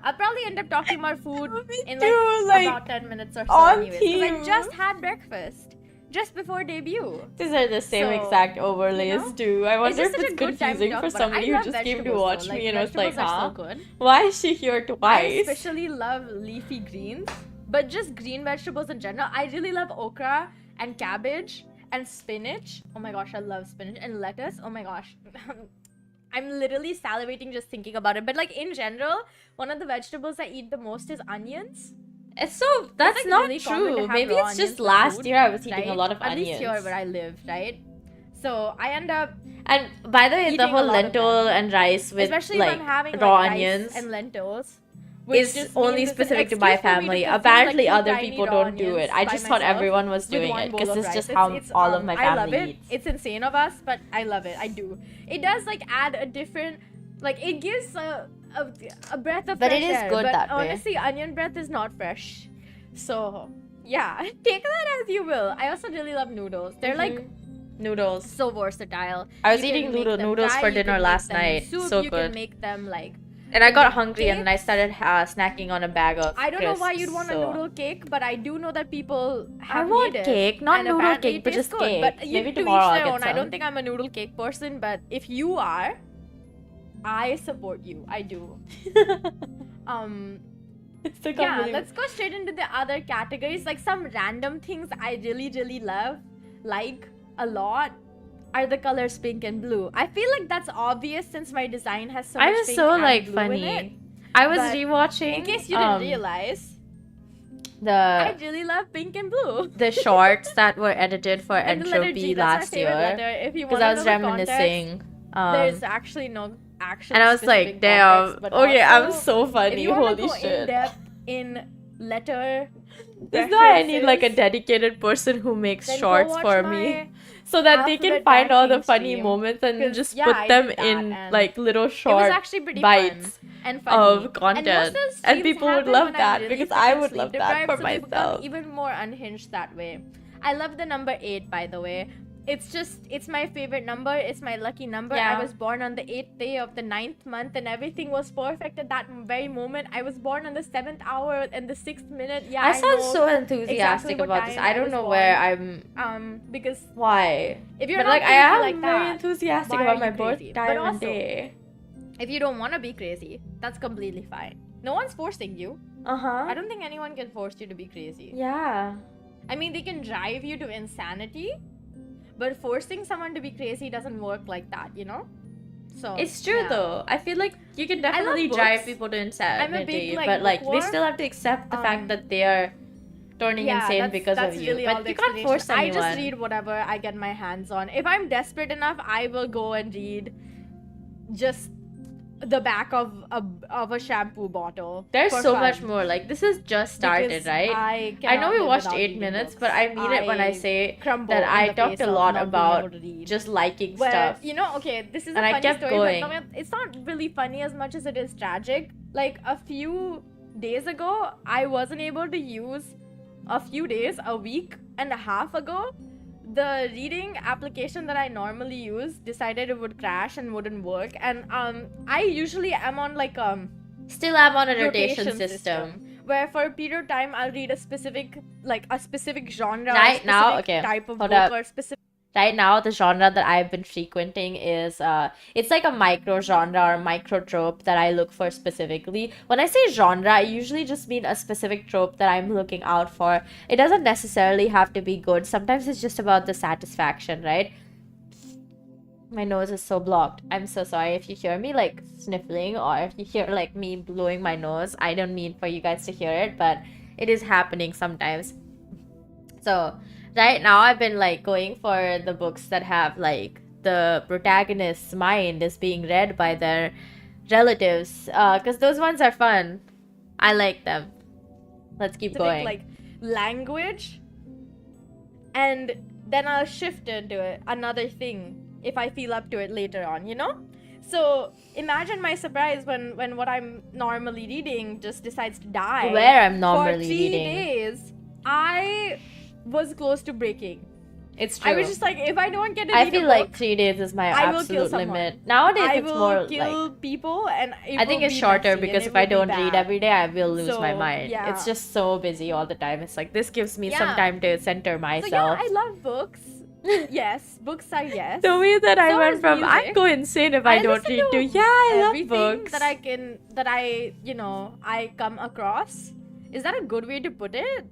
Speaker 1: I'll probably end up talking about food in
Speaker 2: like,
Speaker 1: about 10 minutes or so
Speaker 2: on
Speaker 1: anyways, because I
Speaker 2: theme.
Speaker 1: just had breakfast just before debut.
Speaker 2: These are the same
Speaker 1: So,
Speaker 2: exact overlays
Speaker 1: you know,
Speaker 2: too. I wonder
Speaker 1: just
Speaker 2: if
Speaker 1: such
Speaker 2: it's
Speaker 1: a good time to
Speaker 2: confusing
Speaker 1: talk
Speaker 2: for
Speaker 1: about it.
Speaker 2: somebody
Speaker 1: I
Speaker 2: who
Speaker 1: love
Speaker 2: just came to
Speaker 1: vegetables,
Speaker 2: watch
Speaker 1: though.
Speaker 2: me and was like,
Speaker 1: vegetables are
Speaker 2: huh?
Speaker 1: so good.
Speaker 2: Why is she here
Speaker 1: I
Speaker 2: twice?
Speaker 1: especially love leafy greens, but just green vegetables in general. I really love okra and cabbage and spinach. Oh my gosh, I love spinach and lettuce. Oh my gosh. I'm literally salivating just thinking about it. But like in general, one of the vegetables I eat the most is onions.
Speaker 2: It's so that's
Speaker 1: like,
Speaker 2: not
Speaker 1: really common to
Speaker 2: true.
Speaker 1: have
Speaker 2: Maybe
Speaker 1: raw
Speaker 2: it's just
Speaker 1: onions with
Speaker 2: last
Speaker 1: food,
Speaker 2: year I was eating
Speaker 1: right?
Speaker 2: a lot of
Speaker 1: At
Speaker 2: onions.
Speaker 1: least here where I live, right? So I end up
Speaker 2: And by the way, the
Speaker 1: eating a
Speaker 2: whole
Speaker 1: lot of
Speaker 2: lentil
Speaker 1: them.
Speaker 2: and rice with
Speaker 1: especially
Speaker 2: like
Speaker 1: if I'm having
Speaker 2: raw
Speaker 1: like,
Speaker 2: onions
Speaker 1: rice and lentils. Which
Speaker 2: is
Speaker 1: just
Speaker 2: only
Speaker 1: means it's an
Speaker 2: specific to
Speaker 1: excuse
Speaker 2: my
Speaker 1: for me to
Speaker 2: family.
Speaker 1: consume,
Speaker 2: Apparently,
Speaker 1: like, two
Speaker 2: other
Speaker 1: tiny
Speaker 2: people
Speaker 1: raw
Speaker 2: don't do
Speaker 1: onions
Speaker 2: it. I
Speaker 1: by
Speaker 2: just thought
Speaker 1: myself
Speaker 2: everyone was
Speaker 1: with
Speaker 2: doing
Speaker 1: one
Speaker 2: it
Speaker 1: bowl
Speaker 2: because
Speaker 1: of
Speaker 2: it's
Speaker 1: rice.
Speaker 2: just how all of my
Speaker 1: I love
Speaker 2: family
Speaker 1: it.
Speaker 2: eats.
Speaker 1: It's insane of us, but I love it. I do. It does like add a different, like it gives a breath of
Speaker 2: But
Speaker 1: fresh
Speaker 2: it is
Speaker 1: air.
Speaker 2: good
Speaker 1: But
Speaker 2: that way.
Speaker 1: honestly, onion breath is not fresh. So yeah, take that as you will. I also really love noodles. They're like
Speaker 2: Noodles.
Speaker 1: so versatile.
Speaker 2: I was
Speaker 1: You can
Speaker 2: eating
Speaker 1: make them
Speaker 2: noodles
Speaker 1: dry,
Speaker 2: for
Speaker 1: you can
Speaker 2: dinner
Speaker 1: make
Speaker 2: last
Speaker 1: them in
Speaker 2: night.
Speaker 1: Soup,
Speaker 2: So
Speaker 1: you
Speaker 2: good.
Speaker 1: can make them like.
Speaker 2: And I got
Speaker 1: make
Speaker 2: hungry and then I
Speaker 1: cakes.
Speaker 2: started snacking on a bag of
Speaker 1: I don't know why you'd want
Speaker 2: crisps,
Speaker 1: a
Speaker 2: so-
Speaker 1: noodle cake, but I do know that people have
Speaker 2: I want
Speaker 1: made it,
Speaker 2: cake, not
Speaker 1: and
Speaker 2: noodle
Speaker 1: apparently
Speaker 2: cake,
Speaker 1: it
Speaker 2: but
Speaker 1: tastes
Speaker 2: just
Speaker 1: good.
Speaker 2: cake.
Speaker 1: But you,
Speaker 2: Maybe
Speaker 1: to
Speaker 2: tomorrow
Speaker 1: each
Speaker 2: I'll
Speaker 1: their
Speaker 2: get
Speaker 1: own. I
Speaker 2: some.
Speaker 1: don't think I'm a noodle cake person, but if you are, I support you. I do. Yeah, let's go straight into the other categories. Like some random things I really, really love, like a lot, are the colors pink and blue. I feel like that's obvious since my design has so much
Speaker 2: I was
Speaker 1: pink
Speaker 2: so
Speaker 1: and
Speaker 2: like
Speaker 1: blue in it.
Speaker 2: funny. I was
Speaker 1: But
Speaker 2: rewatching.
Speaker 1: In case you didn't realize, I
Speaker 2: the
Speaker 1: really love pink and blue.
Speaker 2: the shorts that were edited for
Speaker 1: And the letter
Speaker 2: Entropy
Speaker 1: G, that's my
Speaker 2: last
Speaker 1: favorite
Speaker 2: year
Speaker 1: letter. If you
Speaker 2: because
Speaker 1: want
Speaker 2: I
Speaker 1: to
Speaker 2: was
Speaker 1: know the context,
Speaker 2: reminiscing.
Speaker 1: there's actually no actual.
Speaker 2: And I was like,
Speaker 1: specific
Speaker 2: damn.
Speaker 1: context, but
Speaker 2: Okay,
Speaker 1: also,
Speaker 2: I'm so
Speaker 1: if
Speaker 2: funny.
Speaker 1: you want to
Speaker 2: Holy
Speaker 1: go in
Speaker 2: shit.
Speaker 1: depth in letter
Speaker 2: This is why I need like a
Speaker 1: references,
Speaker 2: dedicated person who makes
Speaker 1: then go
Speaker 2: shorts
Speaker 1: watch
Speaker 2: for
Speaker 1: my
Speaker 2: me.
Speaker 1: so that they can find all the funny
Speaker 2: stream.
Speaker 1: moments and
Speaker 2: 'Cause,
Speaker 1: just
Speaker 2: yeah,
Speaker 1: put
Speaker 2: I
Speaker 1: them
Speaker 2: did that,
Speaker 1: in
Speaker 2: and
Speaker 1: like little
Speaker 2: It was
Speaker 1: short
Speaker 2: actually pretty
Speaker 1: bites
Speaker 2: fun and funny.
Speaker 1: of content,
Speaker 2: And, most of the
Speaker 1: and
Speaker 2: streams
Speaker 1: people would
Speaker 2: happen
Speaker 1: love
Speaker 2: when I'm
Speaker 1: that
Speaker 2: really
Speaker 1: because I
Speaker 2: freaking
Speaker 1: would love
Speaker 2: sleep
Speaker 1: that
Speaker 2: deprived,
Speaker 1: for
Speaker 2: so they become
Speaker 1: myself.
Speaker 2: even more unhinged that way. I love the number 8, by the way. It's my favorite number. It's my lucky number.
Speaker 1: Yeah.
Speaker 2: I was born on the 8th day of the 9th month, and everything was perfect at that very moment. I was born on the 7th hour and the 6th minute. Yeah,
Speaker 1: I sound
Speaker 2: know
Speaker 1: so enthusiastic
Speaker 2: exactly what
Speaker 1: about this.
Speaker 2: time
Speaker 1: I
Speaker 2: I
Speaker 1: don't
Speaker 2: was
Speaker 1: know where
Speaker 2: born.
Speaker 1: I'm.
Speaker 2: Because
Speaker 1: Why?
Speaker 2: if you're
Speaker 1: But
Speaker 2: not
Speaker 1: like I
Speaker 2: crazy
Speaker 1: am
Speaker 2: like
Speaker 1: very
Speaker 2: that,
Speaker 1: enthusiastic
Speaker 2: why
Speaker 1: about
Speaker 2: are
Speaker 1: my
Speaker 2: you crazy?
Speaker 1: birth
Speaker 2: But
Speaker 1: time and
Speaker 2: also,
Speaker 1: day.
Speaker 2: if you don't want to be crazy, that's completely fine. No one's forcing you.
Speaker 1: Uh-huh.
Speaker 2: I don't think anyone can force you to be crazy.
Speaker 1: Yeah.
Speaker 2: I mean, they can drive you to insanity, but forcing someone to be crazy doesn't work like that, you know? So
Speaker 1: It's true
Speaker 2: yeah.
Speaker 1: though. I feel like you can
Speaker 2: love
Speaker 1: definitely
Speaker 2: books.
Speaker 1: drive people to insanity,
Speaker 2: I'm a big, like,
Speaker 1: but like they
Speaker 2: bookworm.
Speaker 1: still have to accept the fact
Speaker 2: Um,
Speaker 1: that they are turning insane because
Speaker 2: that's
Speaker 1: of you.
Speaker 2: really all
Speaker 1: But
Speaker 2: the
Speaker 1: you can't
Speaker 2: explanation.
Speaker 1: force anyone.
Speaker 2: I just read whatever I get my hands on. If I'm desperate enough, I will go and read just the back of a shampoo bottle.
Speaker 1: There's
Speaker 2: for
Speaker 1: so
Speaker 2: fun.
Speaker 1: much more. Like this has just started,
Speaker 2: Because
Speaker 1: right?
Speaker 2: I
Speaker 1: I know
Speaker 2: cannot
Speaker 1: we
Speaker 2: live
Speaker 1: watched
Speaker 2: without
Speaker 1: 8
Speaker 2: reading
Speaker 1: minutes,
Speaker 2: books.
Speaker 1: but I mean it when I say
Speaker 2: crumble
Speaker 1: that
Speaker 2: in
Speaker 1: I
Speaker 2: the
Speaker 1: talked
Speaker 2: face
Speaker 1: a
Speaker 2: of
Speaker 1: lot
Speaker 2: not being
Speaker 1: about
Speaker 2: able to read.
Speaker 1: just liking
Speaker 2: Where,
Speaker 1: stuff.
Speaker 2: you know, okay, this is
Speaker 1: And
Speaker 2: a
Speaker 1: I
Speaker 2: funny
Speaker 1: kept
Speaker 2: story,
Speaker 1: going.
Speaker 2: but it's not really funny as much as it is tragic. Like a few days ago, I wasn't able to use a week and a half ago, the reading application that I normally use decided it would crash and wouldn't work. And I usually am on like
Speaker 1: Still am on a rotation system.
Speaker 2: where for a period of time I'll read a specific genre,
Speaker 1: Right
Speaker 2: or
Speaker 1: now,
Speaker 2: specific
Speaker 1: okay,
Speaker 2: type of
Speaker 1: hold
Speaker 2: book
Speaker 1: up.
Speaker 2: or specific.
Speaker 1: Right now, the genre that I've been frequenting is it's like a micro genre or micro trope that I look for specifically. When I say genre, I usually just mean a specific trope that I'm looking out for. It doesn't necessarily have to be good. Sometimes it's just about the satisfaction, right? My nose is so blocked. I'm so sorry if you hear me like sniffling or if you hear like me blowing my nose. I don't mean for you guys to hear it, but it is happening sometimes. So right now I've been like going for the books that have like the protagonist's mind is being read by their relatives, because those ones are fun. I like them. Let's keep going.
Speaker 2: Like language, and then I'll shift into another thing if I feel up to it later on, you know? So imagine my surprise when what I'm normally reading just decides to die.
Speaker 1: Where I'm normally
Speaker 2: for 3
Speaker 1: reading.
Speaker 2: days, I was close to breaking.
Speaker 1: It's true.
Speaker 2: I was just like, if I don't get to
Speaker 1: I
Speaker 2: read
Speaker 1: feel
Speaker 2: a
Speaker 1: like
Speaker 2: book,
Speaker 1: 3 days is my
Speaker 2: I will kill
Speaker 1: absolute
Speaker 2: someone.
Speaker 1: limit. Nowadays
Speaker 2: I
Speaker 1: it's
Speaker 2: will
Speaker 1: more
Speaker 2: kill
Speaker 1: like
Speaker 2: people, and
Speaker 1: I think it's shorter because if I don't read every day, I will lose my mind.
Speaker 2: yeah.
Speaker 1: It's just so busy all the time. It's like this gives me some
Speaker 2: Yeah.
Speaker 1: time to center
Speaker 2: So
Speaker 1: myself.
Speaker 2: yeah, I love books. Yes, books are yes.
Speaker 1: The way that I
Speaker 2: So
Speaker 1: went
Speaker 2: is
Speaker 1: from I
Speaker 2: music.
Speaker 1: go insane if I don't
Speaker 2: listen
Speaker 1: read
Speaker 2: to
Speaker 1: to yeah, I love
Speaker 2: everything
Speaker 1: books.
Speaker 2: that I come across. Is that a good way to put it?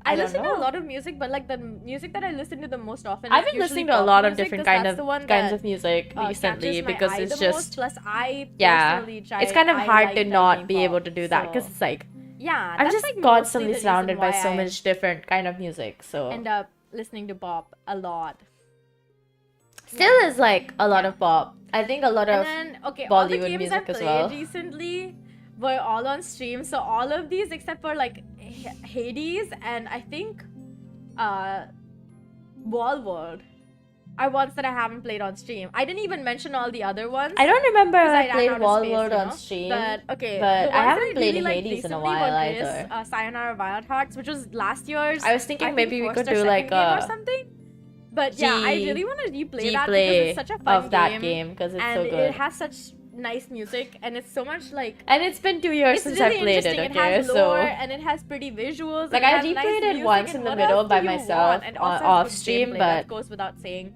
Speaker 1: I
Speaker 2: I
Speaker 1: don't
Speaker 2: listen to
Speaker 1: know.
Speaker 2: a lot of music, but like the music that I listen to the most often.
Speaker 1: I've
Speaker 2: is
Speaker 1: been listening
Speaker 2: usually
Speaker 1: to a
Speaker 2: pop
Speaker 1: lot of
Speaker 2: music,
Speaker 1: different
Speaker 2: 'cause that's the one
Speaker 1: kinds
Speaker 2: that,
Speaker 1: of music recently
Speaker 2: catches my
Speaker 1: because
Speaker 2: eye
Speaker 1: it's
Speaker 2: the most.
Speaker 1: just
Speaker 2: Plus, I
Speaker 1: yeah,
Speaker 2: personally
Speaker 1: it's kind of
Speaker 2: I
Speaker 1: hard
Speaker 2: like
Speaker 1: to
Speaker 2: that
Speaker 1: not
Speaker 2: being
Speaker 1: be
Speaker 2: pop,
Speaker 1: able to do that because
Speaker 2: so-
Speaker 1: it's like
Speaker 2: yeah,
Speaker 1: I'm
Speaker 2: that's
Speaker 1: just
Speaker 2: like mostly
Speaker 1: constantly
Speaker 2: the reason
Speaker 1: surrounded by
Speaker 2: why
Speaker 1: so
Speaker 2: I
Speaker 1: much different kind of music. So
Speaker 2: end up listening to pop a lot.
Speaker 1: still is like a lot of pop. I think a lot
Speaker 2: And
Speaker 1: of
Speaker 2: then, all the
Speaker 1: Bollywood
Speaker 2: games
Speaker 1: music
Speaker 2: I
Speaker 1: as
Speaker 2: played
Speaker 1: well.
Speaker 2: recently were all on stream. So all of these except for like Hades and I think Wall World are ones that I haven't played on stream. I didn't even mention all the other ones.
Speaker 1: I don't remember if
Speaker 2: because
Speaker 1: I
Speaker 2: ran
Speaker 1: played
Speaker 2: out of
Speaker 1: Wall
Speaker 2: space,
Speaker 1: World
Speaker 2: you
Speaker 1: on
Speaker 2: know?
Speaker 1: stream.
Speaker 2: But okay,
Speaker 1: but
Speaker 2: the
Speaker 1: I
Speaker 2: ones
Speaker 1: haven't
Speaker 2: that I
Speaker 1: played
Speaker 2: really liked
Speaker 1: Hades in a
Speaker 2: recently
Speaker 1: while
Speaker 2: were Gris,
Speaker 1: either.
Speaker 2: Sayonara Wild Hearts, which was last year's.
Speaker 1: I was thinking
Speaker 2: I
Speaker 1: maybe we
Speaker 2: first
Speaker 1: could
Speaker 2: or
Speaker 1: do
Speaker 2: second
Speaker 1: like
Speaker 2: game or
Speaker 1: a
Speaker 2: something. But yeah, I really want to replay that because
Speaker 1: G-play
Speaker 2: it's such a fun
Speaker 1: of that game because it's
Speaker 2: and
Speaker 1: so good.
Speaker 2: it has such nice music and it's so much like
Speaker 1: And it's been 2 years
Speaker 2: it's
Speaker 1: since
Speaker 2: really
Speaker 1: I played it.
Speaker 2: interesting.
Speaker 1: Okay,
Speaker 2: It has
Speaker 1: so
Speaker 2: lore and it has pretty visuals.
Speaker 1: like
Speaker 2: and
Speaker 1: I
Speaker 2: has nice
Speaker 1: replayed it
Speaker 2: music,
Speaker 1: once
Speaker 2: and
Speaker 1: in the
Speaker 2: what
Speaker 1: middle
Speaker 2: else
Speaker 1: by
Speaker 2: do you
Speaker 1: myself
Speaker 2: want? And also has
Speaker 1: off
Speaker 2: good
Speaker 1: stream,
Speaker 2: gameplay,
Speaker 1: but
Speaker 2: that goes without saying.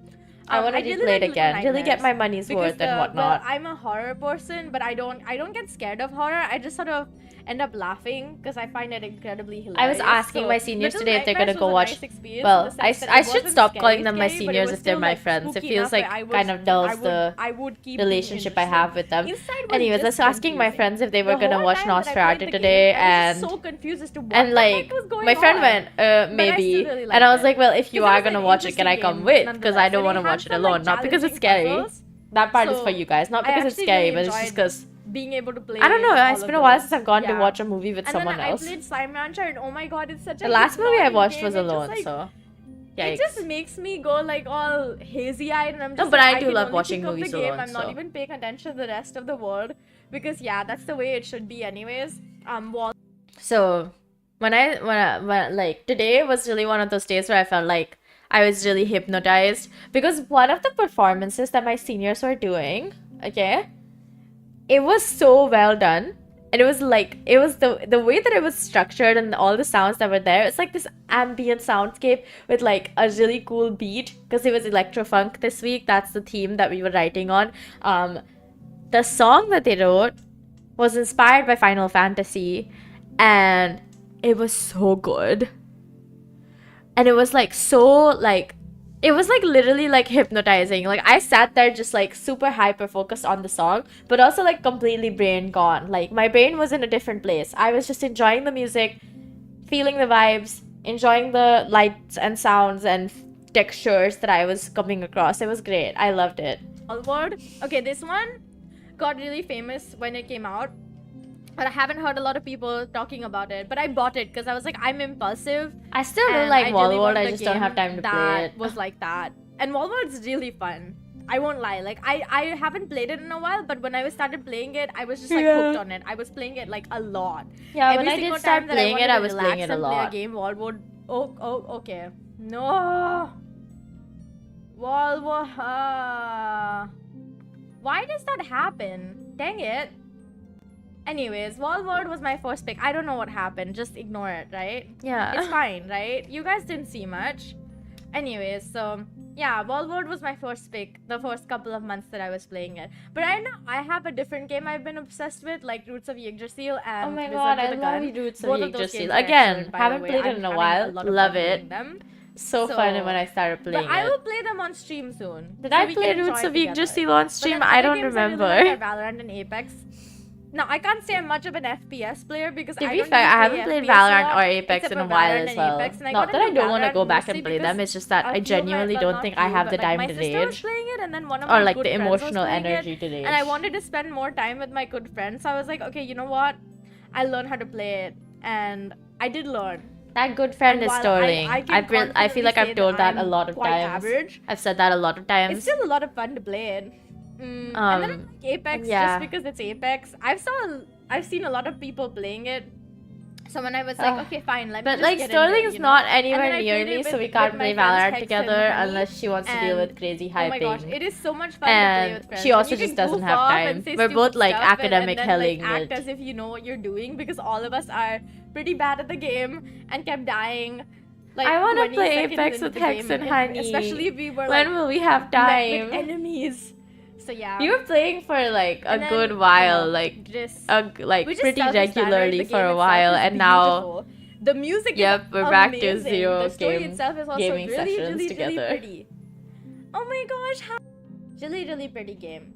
Speaker 1: I want to
Speaker 2: really
Speaker 1: replay it
Speaker 2: like
Speaker 1: again.
Speaker 2: Little
Speaker 1: Really get my money's
Speaker 2: Nightmares
Speaker 1: worth and
Speaker 2: well,
Speaker 1: whatnot.
Speaker 2: I'm a horror person, but I don't get scared of horror. I just sort of end up laughing because I find it incredibly hilarious.
Speaker 1: I was asking my seniors
Speaker 2: Little
Speaker 1: today if they're gonna
Speaker 2: Nightmares
Speaker 1: go
Speaker 2: was a
Speaker 1: watch.
Speaker 2: nice experience
Speaker 1: Well,
Speaker 2: in the sense that
Speaker 1: I
Speaker 2: it
Speaker 1: should
Speaker 2: wasn't
Speaker 1: stop
Speaker 2: scary,
Speaker 1: calling them my
Speaker 2: scary, but it
Speaker 1: seniors
Speaker 2: was
Speaker 1: if they're
Speaker 2: still,
Speaker 1: my
Speaker 2: like,
Speaker 1: friends. It
Speaker 2: spooky
Speaker 1: feels
Speaker 2: enough
Speaker 1: like
Speaker 2: that I would-
Speaker 1: kind of dulls the
Speaker 2: I would keep
Speaker 1: relationship I
Speaker 2: being
Speaker 1: have with them.
Speaker 2: Inside was
Speaker 1: Anyways, I
Speaker 2: just
Speaker 1: was asking my
Speaker 2: confusing.
Speaker 1: friends if they were
Speaker 2: The
Speaker 1: gonna
Speaker 2: whole
Speaker 1: watch
Speaker 2: time that I played
Speaker 1: Nosferatu
Speaker 2: the
Speaker 1: today,
Speaker 2: game, I was
Speaker 1: and
Speaker 2: just so confused as to what
Speaker 1: and
Speaker 2: the
Speaker 1: like
Speaker 2: heck was going
Speaker 1: my friend
Speaker 2: on.
Speaker 1: went
Speaker 2: But I
Speaker 1: maybe,
Speaker 2: still really
Speaker 1: and
Speaker 2: liked
Speaker 1: I was
Speaker 2: it.
Speaker 1: like, well, if you
Speaker 2: 'Cause it
Speaker 1: are
Speaker 2: was
Speaker 1: gonna
Speaker 2: an
Speaker 1: watch it, can I
Speaker 2: interesting
Speaker 1: come
Speaker 2: game,
Speaker 1: with? Because I
Speaker 2: nonetheless.
Speaker 1: don't
Speaker 2: And
Speaker 1: want to
Speaker 2: it had
Speaker 1: watch it
Speaker 2: some,
Speaker 1: alone.
Speaker 2: like,
Speaker 1: Not because it's
Speaker 2: challenging
Speaker 1: scary.
Speaker 2: puzzles.
Speaker 1: That part is
Speaker 2: So,
Speaker 1: for you guys. Not
Speaker 2: I
Speaker 1: because it's
Speaker 2: actually
Speaker 1: scary,
Speaker 2: really
Speaker 1: but it's just
Speaker 2: enjoyed
Speaker 1: because
Speaker 2: being able to play.
Speaker 1: I don't know.
Speaker 2: all
Speaker 1: It's
Speaker 2: of
Speaker 1: been a while
Speaker 2: those.
Speaker 1: since I've gone to
Speaker 2: Yeah.
Speaker 1: watch a movie with
Speaker 2: And
Speaker 1: someone
Speaker 2: then
Speaker 1: else.
Speaker 2: I played Slime Rancher, and oh my god, it's such a
Speaker 1: The last movie I
Speaker 2: hypnotic
Speaker 1: watched
Speaker 2: game.
Speaker 1: was
Speaker 2: It just,
Speaker 1: alone,
Speaker 2: like,
Speaker 1: so Yikes.
Speaker 2: It just makes me go like all hazy-eyed, and I'm just
Speaker 1: but
Speaker 2: like,
Speaker 1: I do
Speaker 2: can
Speaker 1: love
Speaker 2: only
Speaker 1: watching
Speaker 2: think of
Speaker 1: movies
Speaker 2: the game.
Speaker 1: alone,
Speaker 2: I'm not
Speaker 1: so.
Speaker 2: even paying attention to the rest of the world because yeah, that's the way it should be anyways.
Speaker 1: So when like today was really one of those days where I felt like I was really hypnotized because one of the performances that my seniors were doing, okay, it was so well done. And it was like, it was the way that it was structured and all the sounds that were there. It's like this ambient soundscape with like a really cool beat because it was electro-funk this week. That's the theme that we were writing on. The song that they wrote was inspired by Final Fantasy and it was so good. And it was like so like it was like literally like hypnotizing. Like I sat there just like super hyper focused on the song, but also like completely brain gone. Like my brain was in a different place. I was just enjoying the music, feeling the vibes, enjoying the lights and sounds and textures that I was coming across. It was great. I loved it.
Speaker 2: Word. Okay, this one got really famous when it came out, but I haven't heard a lot of people talking about it. But I bought it because I was like, I'm impulsive.
Speaker 1: I still do like Wallworld. I just don't have time to play it.
Speaker 2: Was like that, and Wallworld's really fun. I won't lie. Like I haven't played it in a while, but when I started playing it, I was just like hooked on it. I was playing it like a lot.
Speaker 1: Yeah, when I did start playing it, I was playing it a lot.
Speaker 2: Play a game, Wallworld. Oh, okay. No. Wallworld. Why does that happen? Dang it. Anyways, Wallworld was my first pick. I don't know what happened. Just ignore it, right?
Speaker 1: Yeah.
Speaker 2: It's fine, right? You guys didn't see much. Anyways, so yeah, Wallworld was my first pick the first couple of months that I was playing it. But right now, I have a different game I've been obsessed with, like Roots of Yggdrasil and
Speaker 1: oh my
Speaker 2: Wizard
Speaker 1: god,
Speaker 2: with
Speaker 1: I
Speaker 2: a
Speaker 1: love Roots of
Speaker 2: Both of those
Speaker 1: Yggdrasil.
Speaker 2: games are
Speaker 1: Again,
Speaker 2: excellent, by
Speaker 1: haven't
Speaker 2: the way.
Speaker 1: played it
Speaker 2: I'm
Speaker 1: in a
Speaker 2: having
Speaker 1: while.
Speaker 2: lot of
Speaker 1: Love
Speaker 2: fun
Speaker 1: it.
Speaker 2: playing them.
Speaker 1: So fun when I started playing
Speaker 2: But I
Speaker 1: it.
Speaker 2: will play them on stream soon.
Speaker 1: Did
Speaker 2: so
Speaker 1: I
Speaker 2: we
Speaker 1: play
Speaker 2: can enjoy
Speaker 1: Roots
Speaker 2: it
Speaker 1: of
Speaker 2: together.
Speaker 1: Yggdrasil on stream?
Speaker 2: But
Speaker 1: I don't
Speaker 2: games
Speaker 1: remember.
Speaker 2: I really like are Valorant and Apex. Now, I can't say I'm much of an FPS player because
Speaker 1: To
Speaker 2: I
Speaker 1: be
Speaker 2: don't
Speaker 1: fair,
Speaker 2: really
Speaker 1: I haven't
Speaker 2: play
Speaker 1: played
Speaker 2: FPS
Speaker 1: Valorant
Speaker 2: a
Speaker 1: or
Speaker 2: lot,
Speaker 1: Apex
Speaker 2: except
Speaker 1: in a
Speaker 2: for
Speaker 1: while
Speaker 2: Valorant
Speaker 1: as
Speaker 2: and
Speaker 1: well.
Speaker 2: Apex, and I
Speaker 1: Not
Speaker 2: got
Speaker 1: that I
Speaker 2: into
Speaker 1: don't want to
Speaker 2: Valorant
Speaker 1: go back and
Speaker 2: mostly
Speaker 1: play them,
Speaker 2: because
Speaker 1: it's just that
Speaker 2: a
Speaker 1: I
Speaker 2: few of
Speaker 1: genuinely
Speaker 2: well,
Speaker 1: don't
Speaker 2: not
Speaker 1: think
Speaker 2: few,
Speaker 1: I have the
Speaker 2: but, like,
Speaker 1: time
Speaker 2: my
Speaker 1: to
Speaker 2: sister was
Speaker 1: rage.
Speaker 2: playing it, and then one of
Speaker 1: Or
Speaker 2: my
Speaker 1: like
Speaker 2: good
Speaker 1: the
Speaker 2: friends was
Speaker 1: emotional
Speaker 2: playing
Speaker 1: energy
Speaker 2: it,
Speaker 1: to rage.
Speaker 2: and I wanted to spend more time with my good friends, so I was like, okay, you know what? I'll learn how to play it, and I did learn.
Speaker 1: That good friend
Speaker 2: And
Speaker 1: is
Speaker 2: while
Speaker 1: Sterling. I feel like I've told that a
Speaker 2: I'm
Speaker 1: lot of
Speaker 2: quite
Speaker 1: times.
Speaker 2: average,
Speaker 1: I've said that a lot of times.
Speaker 2: it's still a lot of fun to play it. And then I like Apex just because it's Apex. I've seen a lot of people playing it. So when I was like, okay, fine, let me just
Speaker 1: like
Speaker 2: get
Speaker 1: Sterling
Speaker 2: in
Speaker 1: is
Speaker 2: there,
Speaker 1: not
Speaker 2: And
Speaker 1: anywhere
Speaker 2: then I
Speaker 1: near
Speaker 2: played
Speaker 1: me,
Speaker 2: it
Speaker 1: so we
Speaker 2: with
Speaker 1: can't
Speaker 2: my
Speaker 1: play
Speaker 2: friends
Speaker 1: Valorant
Speaker 2: Hex
Speaker 1: together
Speaker 2: and Honey,
Speaker 1: unless she wants to deal with crazy hyping.
Speaker 2: Oh my gosh, it is so much fun to play
Speaker 1: And
Speaker 2: with friends.
Speaker 1: she also
Speaker 2: You can
Speaker 1: just doesn't
Speaker 2: goof
Speaker 1: have
Speaker 2: off
Speaker 1: time.
Speaker 2: and say
Speaker 1: We're both
Speaker 2: stupid
Speaker 1: like
Speaker 2: stuff
Speaker 1: academic
Speaker 2: and then,
Speaker 1: helling
Speaker 2: like, act
Speaker 1: it.
Speaker 2: as if you know what you're doing because all of us are pretty bad at the game and kept dying. Like,
Speaker 1: I want to
Speaker 2: 20
Speaker 1: play
Speaker 2: seconds
Speaker 1: Apex
Speaker 2: into
Speaker 1: with
Speaker 2: the
Speaker 1: Hex
Speaker 2: game,
Speaker 1: and Honey.
Speaker 2: especially if we were
Speaker 1: When
Speaker 2: like
Speaker 1: will we have
Speaker 2: met
Speaker 1: time?
Speaker 2: with enemies. So yeah.
Speaker 1: You were playing for like a
Speaker 2: And then,
Speaker 1: good while,
Speaker 2: you know,
Speaker 1: like
Speaker 2: just,
Speaker 1: like
Speaker 2: which is
Speaker 1: pretty
Speaker 2: self-explanatory.
Speaker 1: regularly
Speaker 2: The
Speaker 1: for
Speaker 2: game
Speaker 1: a
Speaker 2: itself
Speaker 1: while,
Speaker 2: is
Speaker 1: and now
Speaker 2: beautiful. The music
Speaker 1: Yep,
Speaker 2: is
Speaker 1: we're back to
Speaker 2: amazing.
Speaker 1: zero
Speaker 2: The story
Speaker 1: game-
Speaker 2: itself is also
Speaker 1: gaming
Speaker 2: really,
Speaker 1: sessions
Speaker 2: really,
Speaker 1: together.
Speaker 2: really pretty. Oh my gosh, really, really pretty game.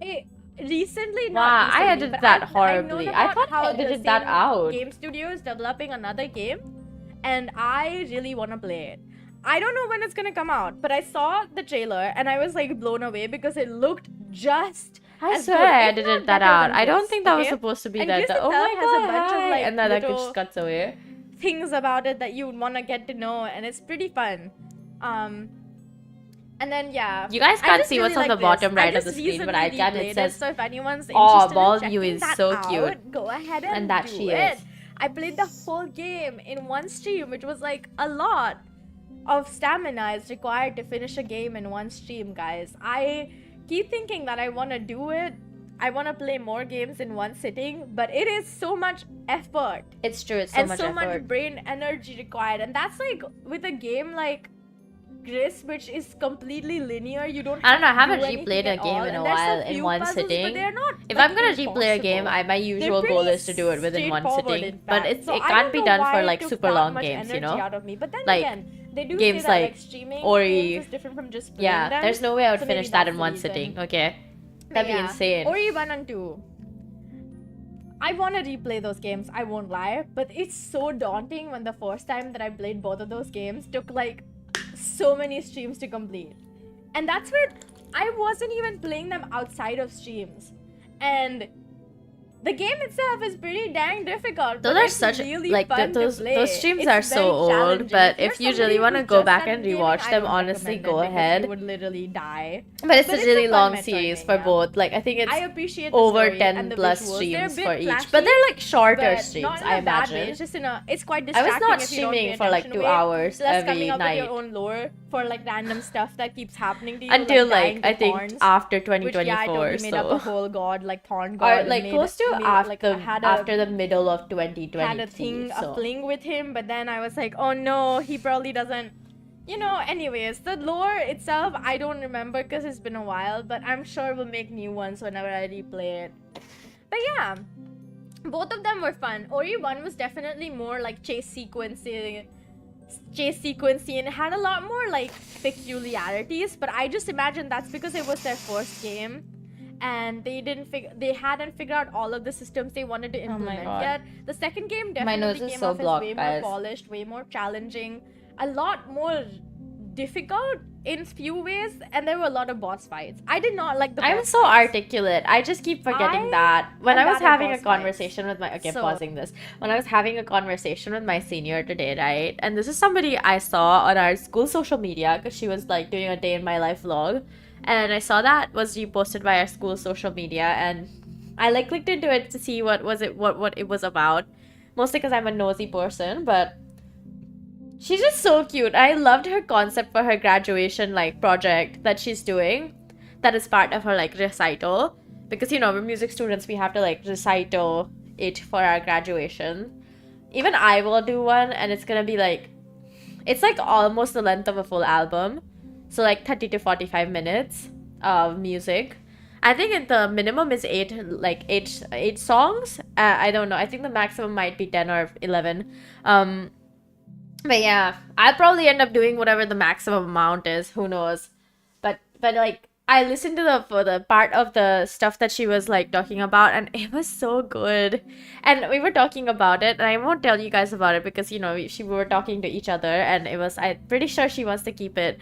Speaker 2: I recently, not
Speaker 1: Wow,
Speaker 2: recently,
Speaker 1: I edited
Speaker 2: but
Speaker 1: that
Speaker 2: I've
Speaker 1: horribly.
Speaker 2: known
Speaker 1: I
Speaker 2: about
Speaker 1: thought
Speaker 2: how
Speaker 1: I
Speaker 2: the
Speaker 1: edited that
Speaker 2: same
Speaker 1: out.
Speaker 2: Game studio is developing another game, and I really want to play it. I don't know when it's gonna come out, but I saw the trailer and I was like blown away because it looked just.
Speaker 1: I
Speaker 2: as
Speaker 1: swear
Speaker 2: good,
Speaker 1: I
Speaker 2: if not
Speaker 1: edited that
Speaker 2: better
Speaker 1: out.
Speaker 2: than
Speaker 1: I don't
Speaker 2: this,
Speaker 1: think that was
Speaker 2: okay?
Speaker 1: supposed to be
Speaker 2: And
Speaker 1: that.
Speaker 2: Chris
Speaker 1: Oh my
Speaker 2: itself has a
Speaker 1: god,
Speaker 2: bunch of,
Speaker 1: hi.
Speaker 2: like,
Speaker 1: And then that
Speaker 2: little-
Speaker 1: just cuts away.
Speaker 2: things about it that you would want to get to know, and it's pretty fun. And then yeah,
Speaker 1: You guys
Speaker 2: I
Speaker 1: can't
Speaker 2: just
Speaker 1: see
Speaker 2: really
Speaker 1: what's on
Speaker 2: like
Speaker 1: the bottom
Speaker 2: this.
Speaker 1: right
Speaker 2: I
Speaker 1: of the
Speaker 2: just
Speaker 1: screen, but I can.
Speaker 2: recently
Speaker 1: It
Speaker 2: replayed
Speaker 1: says,
Speaker 2: so if anyone's
Speaker 1: "Aw,
Speaker 2: interested in
Speaker 1: Ball View
Speaker 2: checking
Speaker 1: is
Speaker 2: that
Speaker 1: so
Speaker 2: out,
Speaker 1: cute."
Speaker 2: go ahead and
Speaker 1: that
Speaker 2: do
Speaker 1: she
Speaker 2: it.
Speaker 1: is.
Speaker 2: I played the whole game in one stream, which was like a lot of stamina is required to finish a game in one stream, guys. I keep thinking that I want to do it. I want to play more games in one sitting, but it is so much effort.
Speaker 1: It's true. It's so
Speaker 2: and
Speaker 1: much
Speaker 2: so
Speaker 1: effort.
Speaker 2: much brain energy required, and that's like with a game like Gris, which is completely linear. You don't.
Speaker 1: I don't know. I
Speaker 2: have to
Speaker 1: haven't
Speaker 2: do
Speaker 1: replayed
Speaker 2: anything
Speaker 1: a
Speaker 2: at
Speaker 1: game
Speaker 2: all,
Speaker 1: in a
Speaker 2: and there's
Speaker 1: while in
Speaker 2: few
Speaker 1: one
Speaker 2: puzzles,
Speaker 1: sitting.
Speaker 2: But they're not,
Speaker 1: If
Speaker 2: like,
Speaker 1: I'm gonna replay a game,
Speaker 2: impossible.
Speaker 1: my usual goal is to do it within one
Speaker 2: straightforward,
Speaker 1: sitting.
Speaker 2: in
Speaker 1: But
Speaker 2: fact.
Speaker 1: it
Speaker 2: So I
Speaker 1: can't
Speaker 2: don't
Speaker 1: be
Speaker 2: know
Speaker 1: done
Speaker 2: why
Speaker 1: for
Speaker 2: it
Speaker 1: like
Speaker 2: took
Speaker 1: super
Speaker 2: that
Speaker 1: long
Speaker 2: much
Speaker 1: games, you
Speaker 2: energy
Speaker 1: know?
Speaker 2: out of me. But then
Speaker 1: Like,
Speaker 2: again, they do
Speaker 1: games
Speaker 2: say that,
Speaker 1: like
Speaker 2: streaming
Speaker 1: Ori.
Speaker 2: games is different from just playing
Speaker 1: Yeah,
Speaker 2: them.
Speaker 1: there's no way I would
Speaker 2: So
Speaker 1: finish
Speaker 2: maybe
Speaker 1: that
Speaker 2: that's
Speaker 1: in
Speaker 2: the
Speaker 1: one
Speaker 2: reason.
Speaker 1: sitting. Okay,
Speaker 2: But
Speaker 1: that'd be
Speaker 2: yeah,
Speaker 1: insane.
Speaker 2: Ori 1 and 2. I want to replay those games, I won't lie, but it's so daunting when the first time that I played both of those games took like so many streams to complete. And that's where I wasn't even playing them outside of streams. And The game itself is pretty dang difficult.
Speaker 1: Those
Speaker 2: but
Speaker 1: are
Speaker 2: it's
Speaker 1: such
Speaker 2: really
Speaker 1: like
Speaker 2: fun
Speaker 1: those
Speaker 2: to play.
Speaker 1: those streams
Speaker 2: It's
Speaker 1: are so
Speaker 2: very
Speaker 1: old,
Speaker 2: challenging.
Speaker 1: but
Speaker 2: you're
Speaker 1: if you
Speaker 2: somebody
Speaker 1: really want to
Speaker 2: who's
Speaker 1: go
Speaker 2: just
Speaker 1: back
Speaker 2: started
Speaker 1: and
Speaker 2: gaming,
Speaker 1: rewatch
Speaker 2: I
Speaker 1: them,
Speaker 2: don't
Speaker 1: honestly,
Speaker 2: recommend
Speaker 1: go
Speaker 2: it because
Speaker 1: ahead.
Speaker 2: You would literally die.
Speaker 1: But it's a
Speaker 2: a
Speaker 1: really
Speaker 2: fun
Speaker 1: long
Speaker 2: Metroid
Speaker 1: series
Speaker 2: game,
Speaker 1: for
Speaker 2: yeah.
Speaker 1: both. Like I think it's
Speaker 2: I appreciate the
Speaker 1: over
Speaker 2: story
Speaker 1: 10
Speaker 2: and the
Speaker 1: plus
Speaker 2: visuals.
Speaker 1: streams
Speaker 2: They're a
Speaker 1: for
Speaker 2: bit
Speaker 1: each,
Speaker 2: flashy,
Speaker 1: but they're like shorter
Speaker 2: but
Speaker 1: streams,
Speaker 2: not in
Speaker 1: I
Speaker 2: a bad way.
Speaker 1: imagine.
Speaker 2: It's just it's quite
Speaker 1: I
Speaker 2: distracting.
Speaker 1: was not
Speaker 2: if you don't
Speaker 1: streaming
Speaker 2: pay
Speaker 1: for like
Speaker 2: attention
Speaker 1: 2
Speaker 2: away.
Speaker 1: hours
Speaker 2: Plus
Speaker 1: every
Speaker 2: coming up with
Speaker 1: night
Speaker 2: your own lore for like random stuff that keeps happening to you.
Speaker 1: until
Speaker 2: dying
Speaker 1: like I
Speaker 2: to
Speaker 1: think
Speaker 2: thorns,
Speaker 1: after
Speaker 2: which,
Speaker 1: 2024.
Speaker 2: yeah, I totally made up a
Speaker 1: So
Speaker 2: whole god like Thorn
Speaker 1: or
Speaker 2: God.
Speaker 1: like
Speaker 2: made,
Speaker 1: close to
Speaker 2: made,
Speaker 1: after
Speaker 2: had
Speaker 1: after the middle of 2023.
Speaker 2: had a thing,
Speaker 1: so.
Speaker 2: a fling with him, but then I was like, oh no, he probably doesn't. Anyways, the lore itself, I don't remember because it's been a while, but I'm sure we'll make new ones whenever I replay it. But yeah, both of them were fun. Ori 1 was definitely more like chase sequencing, and it had a lot more like peculiarities, but I just imagine that's because it was their first game. And they hadn't figured out all of the systems they wanted to implement yet. The second game definitely came off as way more polished, way more challenging, a lot more difficult in few ways, and there were a lot of boss fights. I did not like the boss
Speaker 1: I'm so
Speaker 2: fights.
Speaker 1: articulate. I just keep forgetting that. When I was having a conversation with my pausing this. When I was having a conversation with my senior today, right? And this is somebody I saw on our school social media because she was like doing a day in my life vlog. And I saw that was reposted by our school social media, and I like clicked into it to see what it was about. Mostly because I'm a nosy person, but she's just so cute. I loved her concept for her graduation like project that she's doing. That is part of her like recital. Because we're music students, we have to like recital it for our graduation. Even I will do one, and it's gonna be like, it's like almost the length of a full album. So like 30 to 45 minutes of music. I think the minimum is eight songs. I don't know. I think the maximum might be 10 or 11. But yeah, I'll probably end up doing whatever the maximum amount is. Who knows? But like I listened to the part of the stuff that she was like talking about, and it was so good. And we were talking about it, and I won't tell you guys about it because we were talking to each other, and I'm pretty sure she wants to keep it.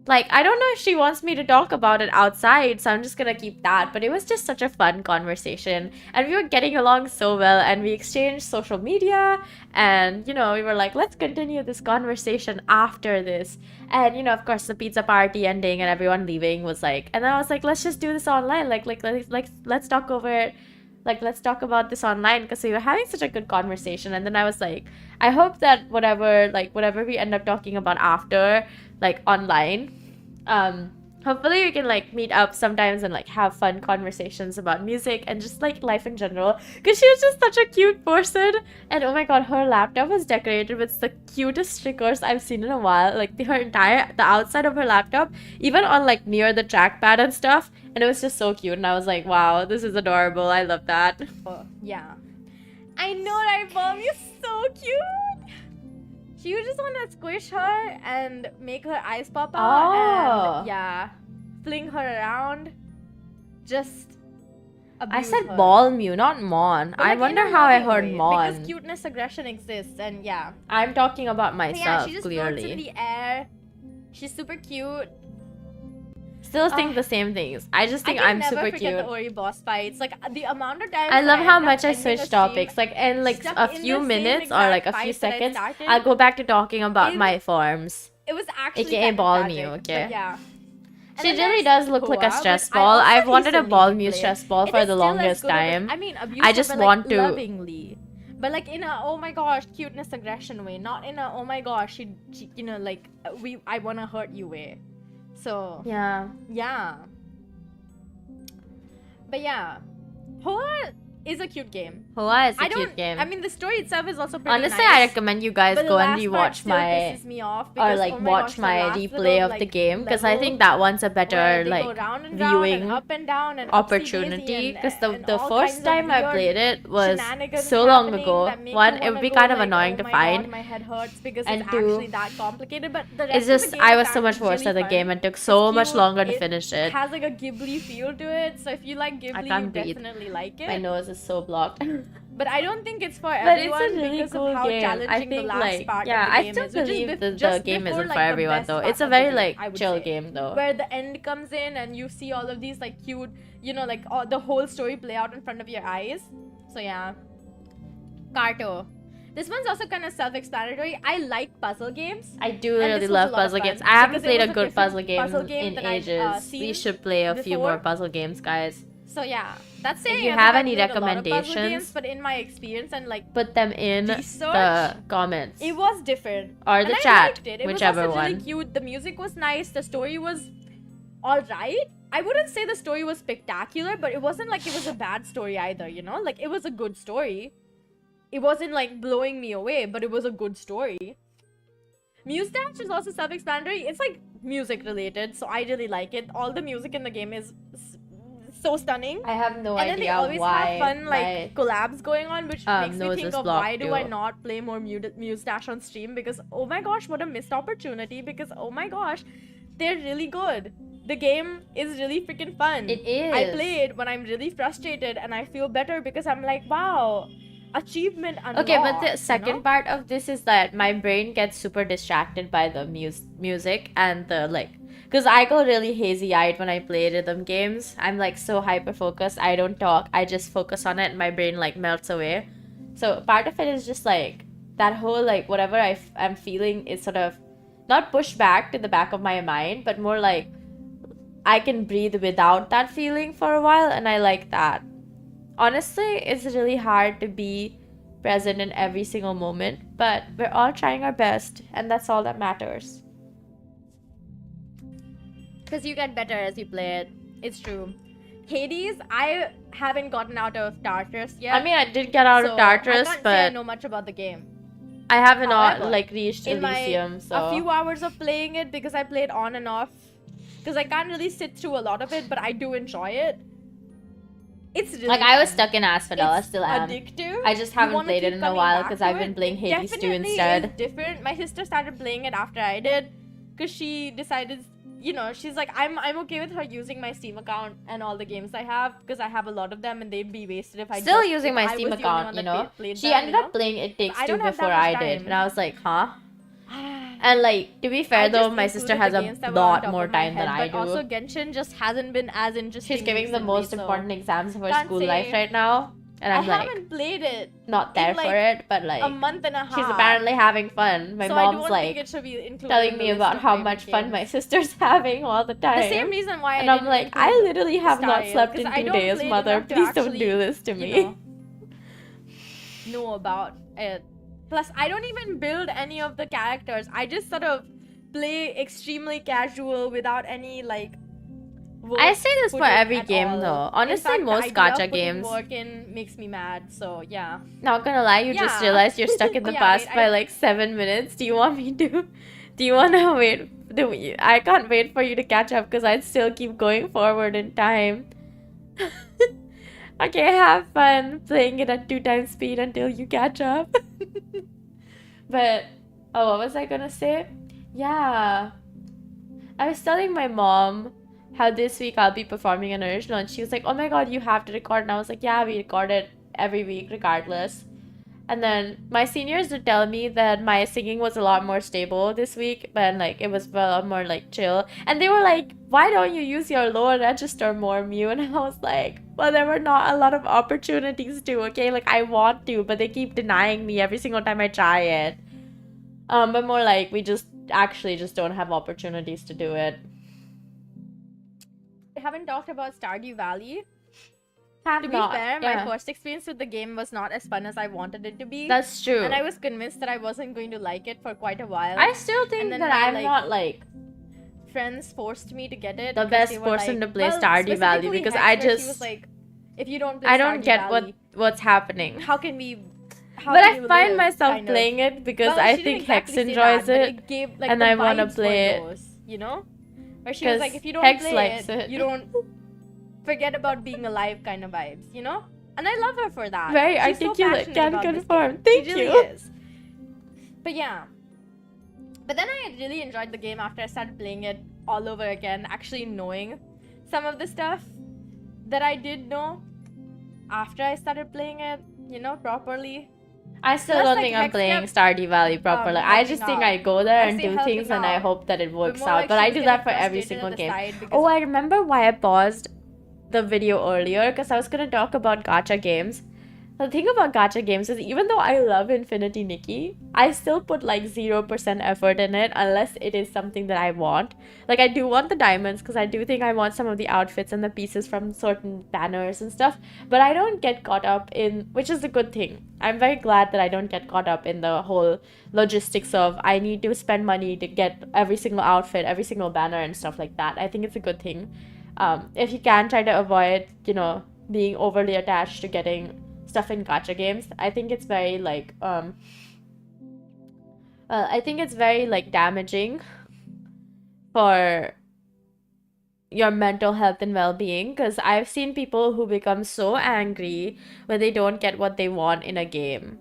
Speaker 1: Like, I don't know if she wants me to talk about it outside, so I'm just gonna keep that. But it was just such a fun conversation, and we were getting along so well, and we exchanged social media, and we were like, let's continue this conversation after this. And of course, the pizza party ending and everyone leaving was like, and then I was like, let's just do this online. Let's talk over it. Like, let's talk about this online, because we were having such a good conversation. And then I was like, I hope that whatever we end up talking about after, like online, hopefully we can like meet up sometimes and like have fun conversations about music and just like life in general, because she was just such a cute person. And oh my god, her laptop was decorated with the cutest stickers I've seen in a while. Like the outside of her laptop, even on like near the trackpad and stuff, and it was just so cute. And I was like, wow, this is adorable. I love that.
Speaker 2: Yeah, I know, right, Mom? You're so cute. You just want to squish her and make her eyes pop out and fling her around. Just
Speaker 1: I said
Speaker 2: her.
Speaker 1: ball mew, not mon.
Speaker 2: But
Speaker 1: I wonder how I heard mon.
Speaker 2: Because cuteness aggression exists, and
Speaker 1: I'm talking about myself,
Speaker 2: she just
Speaker 1: clearly.
Speaker 2: floats in the air. She's super cute.
Speaker 1: Still think the same things. I just think I'm super cute. I
Speaker 2: never forget the Ori boss fights. Like, the amount of times
Speaker 1: I love how much I switch topics. Like, in like a few minutes or like a few seconds, I'll go back to talking about my forms.
Speaker 2: It was actually
Speaker 1: AKA ball mew, okay?
Speaker 2: Yeah.
Speaker 1: She really does look like a stress ball. I've wanted a ball mew stress ball for the longest time. I just want to.
Speaker 2: Lovingly. But like in a oh my gosh cuteness aggression way, not in a oh my gosh she like I wanna hurt you way. So yeah. But yeah, Hoa is a cute game.
Speaker 1: Hoa is a cute game.
Speaker 2: I mean, the story itself is also pretty
Speaker 1: Honestly,
Speaker 2: nice.
Speaker 1: I recommend you guys go and rewatch my
Speaker 2: because,
Speaker 1: watch my replay of the game, because I think that one's a better like viewing
Speaker 2: up and down and
Speaker 1: opportunity. Because the first time I played it was so long ago. One, it would be kind of annoying to find,
Speaker 2: my head hurts because
Speaker 1: and
Speaker 2: it's
Speaker 1: two,
Speaker 2: actually that complicated. But the rest
Speaker 1: it's just
Speaker 2: of the game
Speaker 1: I was so much worse at the game and took so much longer to finish it.
Speaker 2: It has like a Ghibli feel to it, so if you like Ghibli, you definitely like it.
Speaker 1: My nose is so blocked.
Speaker 2: But I don't think it's for
Speaker 1: But it's
Speaker 2: everyone
Speaker 1: a really
Speaker 2: because
Speaker 1: cool
Speaker 2: of how
Speaker 1: game.
Speaker 2: challenging
Speaker 1: I
Speaker 2: the
Speaker 1: think
Speaker 2: last
Speaker 1: like
Speaker 2: part
Speaker 1: yeah,
Speaker 2: of the
Speaker 1: I
Speaker 2: game
Speaker 1: still
Speaker 2: is. Which
Speaker 1: believe
Speaker 2: is
Speaker 1: the
Speaker 2: just
Speaker 1: game
Speaker 2: before,
Speaker 1: isn't
Speaker 2: like,
Speaker 1: for
Speaker 2: the
Speaker 1: everyone
Speaker 2: best
Speaker 1: though.
Speaker 2: part
Speaker 1: It's a
Speaker 2: of the
Speaker 1: very
Speaker 2: game,
Speaker 1: like
Speaker 2: I would
Speaker 1: chill
Speaker 2: say.
Speaker 1: game though.
Speaker 2: Where the end comes in and you see all of these like cute, you know, like the whole story play out in front of your eyes. So yeah. Carto. This one's also kind of self-explanatory. I like puzzle games.
Speaker 1: I do
Speaker 2: And
Speaker 1: really
Speaker 2: this was
Speaker 1: love
Speaker 2: a lot of
Speaker 1: puzzle games.
Speaker 2: fun
Speaker 1: I haven't
Speaker 2: because it
Speaker 1: played
Speaker 2: was
Speaker 1: a
Speaker 2: a
Speaker 1: good
Speaker 2: different
Speaker 1: puzzle game
Speaker 2: puzzle game
Speaker 1: in
Speaker 2: than I've,
Speaker 1: ages. We
Speaker 2: seen
Speaker 1: should play a few
Speaker 2: before.
Speaker 1: more puzzle games, guys.
Speaker 2: So yeah, that's saying
Speaker 1: If you
Speaker 2: I
Speaker 1: have
Speaker 2: think
Speaker 1: any
Speaker 2: I've played a lot of puzzle
Speaker 1: recommendations,
Speaker 2: games, but in my experience and like
Speaker 1: put them in
Speaker 2: research,
Speaker 1: the comments
Speaker 2: it was different.
Speaker 1: or
Speaker 2: And
Speaker 1: the
Speaker 2: I
Speaker 1: chat,
Speaker 2: liked it. It
Speaker 1: whichever
Speaker 2: was also really
Speaker 1: one.
Speaker 2: cute. The music was nice. The story was alright. I wouldn't say the story was spectacular, but it wasn't like it was a bad story either, you know? Like, it was a good story. It wasn't like blowing me away, but it was a good story. Mewstache is also self-explanatory. It's like music related, so I really like it. All the music in the game is so stunning.
Speaker 1: I have no
Speaker 2: And then they
Speaker 1: idea
Speaker 2: always
Speaker 1: why
Speaker 2: have fun like collabs going on, which makes me
Speaker 1: nose
Speaker 2: think
Speaker 1: is
Speaker 2: of why
Speaker 1: blocked
Speaker 2: do I
Speaker 1: too.
Speaker 2: not play more Mewstache on stream, because oh my gosh, what a missed opportunity, because oh my gosh, they're really good. The game is really freaking fun.
Speaker 1: It is.
Speaker 2: I play it when I'm really frustrated and I feel better because I'm like, wow, achievement unlocked.
Speaker 1: Okay, but the
Speaker 2: you
Speaker 1: second
Speaker 2: know?
Speaker 1: part of this is that my brain gets super distracted by the music and the like, because I go really hazy-eyed when I play rhythm games. I'm like so hyper-focused. I don't talk. I just focus on it and my brain like melts away. So part of it is just like that whole like whatever I'm feeling is sort of not pushed back to the back of my mind, but more like I can breathe without that feeling for a while, and I like that. Honestly, it's really hard to be present in every single moment, but we're all trying our best, and that's all that matters.
Speaker 2: Because you get better as you play it. It's true. Hades, I haven't gotten out of Tartarus yet.
Speaker 1: I mean, I did get out of Tartarus,
Speaker 2: I can't say I
Speaker 1: but
Speaker 2: know much about the game.
Speaker 1: I haven't
Speaker 2: However,
Speaker 1: like reached
Speaker 2: in
Speaker 1: Elysium, so
Speaker 2: a few hours of playing it, because I played on and off, because I can't really sit through a lot of it, but I do enjoy it. It's really
Speaker 1: like I was
Speaker 2: fun.
Speaker 1: stuck in Asphodel. I
Speaker 2: It's
Speaker 1: still am.
Speaker 2: addictive.
Speaker 1: I just
Speaker 2: You
Speaker 1: haven't
Speaker 2: wanna
Speaker 1: played it
Speaker 2: keep
Speaker 1: in a
Speaker 2: coming
Speaker 1: while
Speaker 2: back
Speaker 1: because
Speaker 2: to
Speaker 1: I've been
Speaker 2: it.
Speaker 1: playing
Speaker 2: It
Speaker 1: Hades 2
Speaker 2: definitely
Speaker 1: instead.
Speaker 2: is different. My sister started playing it after I did, because she decided, you know, she's like, I'm okay with her using my Steam account and all the games I have, because I have a lot of them and they'd be wasted if I
Speaker 1: Still
Speaker 2: just,
Speaker 1: using
Speaker 2: if
Speaker 1: my
Speaker 2: I
Speaker 1: Steam
Speaker 2: was the only
Speaker 1: account,
Speaker 2: one
Speaker 1: you
Speaker 2: that
Speaker 1: know.
Speaker 2: played
Speaker 1: She
Speaker 2: them,
Speaker 1: ended
Speaker 2: you know?
Speaker 1: up playing It Takes
Speaker 2: I
Speaker 1: Two
Speaker 2: don't have that
Speaker 1: before
Speaker 2: much
Speaker 1: I did,
Speaker 2: time.
Speaker 1: and I was like, huh? And like, to be fair
Speaker 2: I
Speaker 1: though,
Speaker 2: just
Speaker 1: my sister
Speaker 2: included
Speaker 1: has
Speaker 2: the
Speaker 1: a
Speaker 2: games that were on
Speaker 1: lot
Speaker 2: top
Speaker 1: more
Speaker 2: of my
Speaker 1: time than
Speaker 2: head,
Speaker 1: I do.
Speaker 2: But also Genshin just hasn't been as interesting.
Speaker 1: She's giving the
Speaker 2: recently,
Speaker 1: most
Speaker 2: so
Speaker 1: important exams of her
Speaker 2: can't
Speaker 1: school
Speaker 2: say-
Speaker 1: life right now, and I'm
Speaker 2: I
Speaker 1: like
Speaker 2: haven't played it
Speaker 1: not there
Speaker 2: in, like,
Speaker 1: for it, but like
Speaker 2: a month and a half.
Speaker 1: she's apparently having fun. My
Speaker 2: so I
Speaker 1: mom's
Speaker 2: don't
Speaker 1: like
Speaker 2: think it should be included
Speaker 1: telling
Speaker 2: in the
Speaker 1: me
Speaker 2: list
Speaker 1: about
Speaker 2: of
Speaker 1: how
Speaker 2: favorite
Speaker 1: much fun
Speaker 2: games.
Speaker 1: my sister's having all the time.
Speaker 2: The same reason why
Speaker 1: and
Speaker 2: I
Speaker 1: I'm
Speaker 2: didn't
Speaker 1: like, I
Speaker 2: include
Speaker 1: literally have not
Speaker 2: style,
Speaker 1: slept
Speaker 2: 'cause
Speaker 1: in
Speaker 2: I
Speaker 1: 2
Speaker 2: don't
Speaker 1: days,
Speaker 2: play it
Speaker 1: mother.
Speaker 2: enough to
Speaker 1: Please don't
Speaker 2: actually,
Speaker 1: do this to
Speaker 2: you
Speaker 1: me.
Speaker 2: know about it. Plus, I don't even build any of the characters. I just sort of play extremely casual without any like work
Speaker 1: I say this for
Speaker 2: put in
Speaker 1: every
Speaker 2: at
Speaker 1: game
Speaker 2: all.
Speaker 1: though.
Speaker 2: In
Speaker 1: Honestly,
Speaker 2: fact, the
Speaker 1: most
Speaker 2: idea of
Speaker 1: gacha
Speaker 2: putting
Speaker 1: games.
Speaker 2: work in makes me mad. So yeah.
Speaker 1: Not gonna lie, you just
Speaker 2: Yeah.
Speaker 1: realized you're stuck in
Speaker 2: Oh,
Speaker 1: the
Speaker 2: yeah,
Speaker 1: past
Speaker 2: wait,
Speaker 1: by
Speaker 2: I-
Speaker 1: like 7 minutes. Do you want me to? Do you want to wait? I can't wait for you to catch up because I'd still keep going forward in time. Okay, have fun playing it at 2 times speed until you catch up. But, oh, what was I gonna say? Yeah. I was telling my mom how this week I'll be performing an original, and she was like, oh my god, you have to record. And I was like, yeah, we record it every week regardless. And then my seniors did tell me that my singing was a lot more stable this week, but like it was a lot more like chill. And they were like, why don't you use your lower register more, Mew? And I was like, well, there were not a lot of opportunities to, okay? Like I want to, but they keep denying me every single time I try it. But more like we just actually just don't have opportunities to do it.
Speaker 2: I haven't talked about Stardew Valley.
Speaker 1: Have
Speaker 2: To be
Speaker 1: not,
Speaker 2: fair,
Speaker 1: yeah.
Speaker 2: my first experience with the game was not as fun as I wanted it to be.
Speaker 1: That's true.
Speaker 2: And I was convinced that I wasn't going to like it for quite a while.
Speaker 1: I still think
Speaker 2: And then
Speaker 1: that
Speaker 2: my,
Speaker 1: I'm
Speaker 2: like,
Speaker 1: not like
Speaker 2: friends forced me to get it.
Speaker 1: the
Speaker 2: because
Speaker 1: best
Speaker 2: they were
Speaker 1: person
Speaker 2: like,
Speaker 1: to play
Speaker 2: well,
Speaker 1: Stardew Valley
Speaker 2: specifically
Speaker 1: because
Speaker 2: Hex,
Speaker 1: I
Speaker 2: where she
Speaker 1: just
Speaker 2: was like, if you don't play
Speaker 1: I don't
Speaker 2: Stardew
Speaker 1: get
Speaker 2: Valley,
Speaker 1: what's happening.
Speaker 2: how can we? How
Speaker 1: But
Speaker 2: can
Speaker 1: I
Speaker 2: you
Speaker 1: find
Speaker 2: live,
Speaker 1: myself
Speaker 2: kind of.
Speaker 1: playing it because
Speaker 2: Well,
Speaker 1: I
Speaker 2: she
Speaker 1: think
Speaker 2: didn't
Speaker 1: Hex
Speaker 2: exactly say
Speaker 1: enjoys
Speaker 2: that, but
Speaker 1: it,
Speaker 2: it gave, like,
Speaker 1: and
Speaker 2: the
Speaker 1: I wanna
Speaker 2: vibes
Speaker 1: play
Speaker 2: were
Speaker 1: it.
Speaker 2: those, you know? Where she was like,
Speaker 1: 'Cause
Speaker 2: if you don't
Speaker 1: Hex
Speaker 2: play
Speaker 1: likes
Speaker 2: it,
Speaker 1: it.
Speaker 2: you don't forget about being alive kind of vibes, you know? And I love her for that.
Speaker 1: Very
Speaker 2: She's so
Speaker 1: articulate,
Speaker 2: passionate
Speaker 1: can
Speaker 2: about this
Speaker 1: confirm.
Speaker 2: game.
Speaker 1: Thank
Speaker 2: She really
Speaker 1: you.
Speaker 2: is. But yeah. But then I really enjoyed the game after I started playing it all over again, actually knowing some of the stuff that I did know after I started playing it. you know, properly.
Speaker 1: I still
Speaker 2: Plus,
Speaker 1: don't
Speaker 2: like,
Speaker 1: think I'm
Speaker 2: Hex
Speaker 1: playing
Speaker 2: kept,
Speaker 1: Stardew Valley properly. I
Speaker 2: helping
Speaker 1: just think
Speaker 2: out.
Speaker 1: I go there
Speaker 2: I
Speaker 1: and
Speaker 2: say
Speaker 1: do
Speaker 2: helping
Speaker 1: things and I
Speaker 2: out,
Speaker 1: hope that it
Speaker 2: but
Speaker 1: works
Speaker 2: more
Speaker 1: out.
Speaker 2: like
Speaker 1: But
Speaker 2: she
Speaker 1: I
Speaker 2: was
Speaker 1: do
Speaker 2: getting
Speaker 1: that for every
Speaker 2: frustrated
Speaker 1: single
Speaker 2: at the
Speaker 1: game.
Speaker 2: side because
Speaker 1: Oh, I remember why I paused the video earlier because I was gonna talk about gacha games. The thing about gacha games is even though I love Infinity Nikki, I still put like 0% effort in it unless it is something that I want. Like I do want the diamonds because I do think I want some of the outfits and the pieces from certain banners and stuff, but I don't get caught up in, which is a good thing. I'm very glad that I don't get caught up in the whole logistics of I need to spend money to get every single outfit, every single banner and stuff like that. I think it's a good thing. If you can try to avoid, you know, being overly attached to getting stuff in gacha games, I think it's very like I think it's very like damaging for your mental health and well-being because I've seen people who become so angry when they don't get what they want in a game.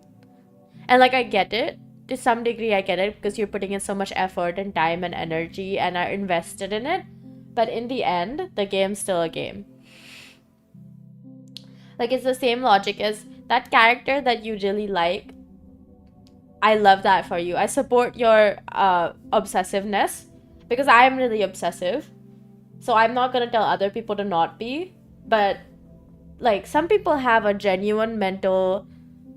Speaker 1: And like I get it to some degree, I get it because you're putting in so much effort and time and energy and are invested in it, but in the end the game's still a game. Like it's the same logic as that character that you really like. I love that for you. I support your obsessiveness because I am really obsessive. So I'm not gonna tell other people to not be. But like some people have a genuine mental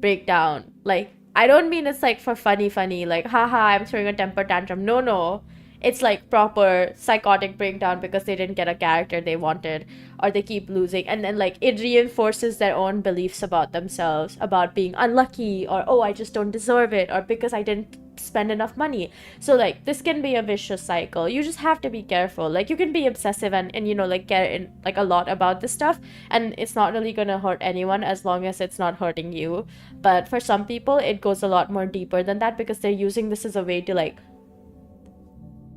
Speaker 1: breakdown. Like I don't mean it's like for funny, like haha, I'm throwing a temper tantrum. No. It's like proper psychotic breakdown because they didn't get a character they wanted or they keep losing, and then like it reinforces their own beliefs about themselves, about being unlucky or oh I just don't deserve it or because I didn't spend enough money. So like this can be a vicious cycle. You just have to be careful. Like you can be obsessive and you know like care in like a lot about this stuff and it's not really gonna hurt anyone as long as it's not hurting you. But for some people it goes a lot more deeper than that because they're using this as a way to like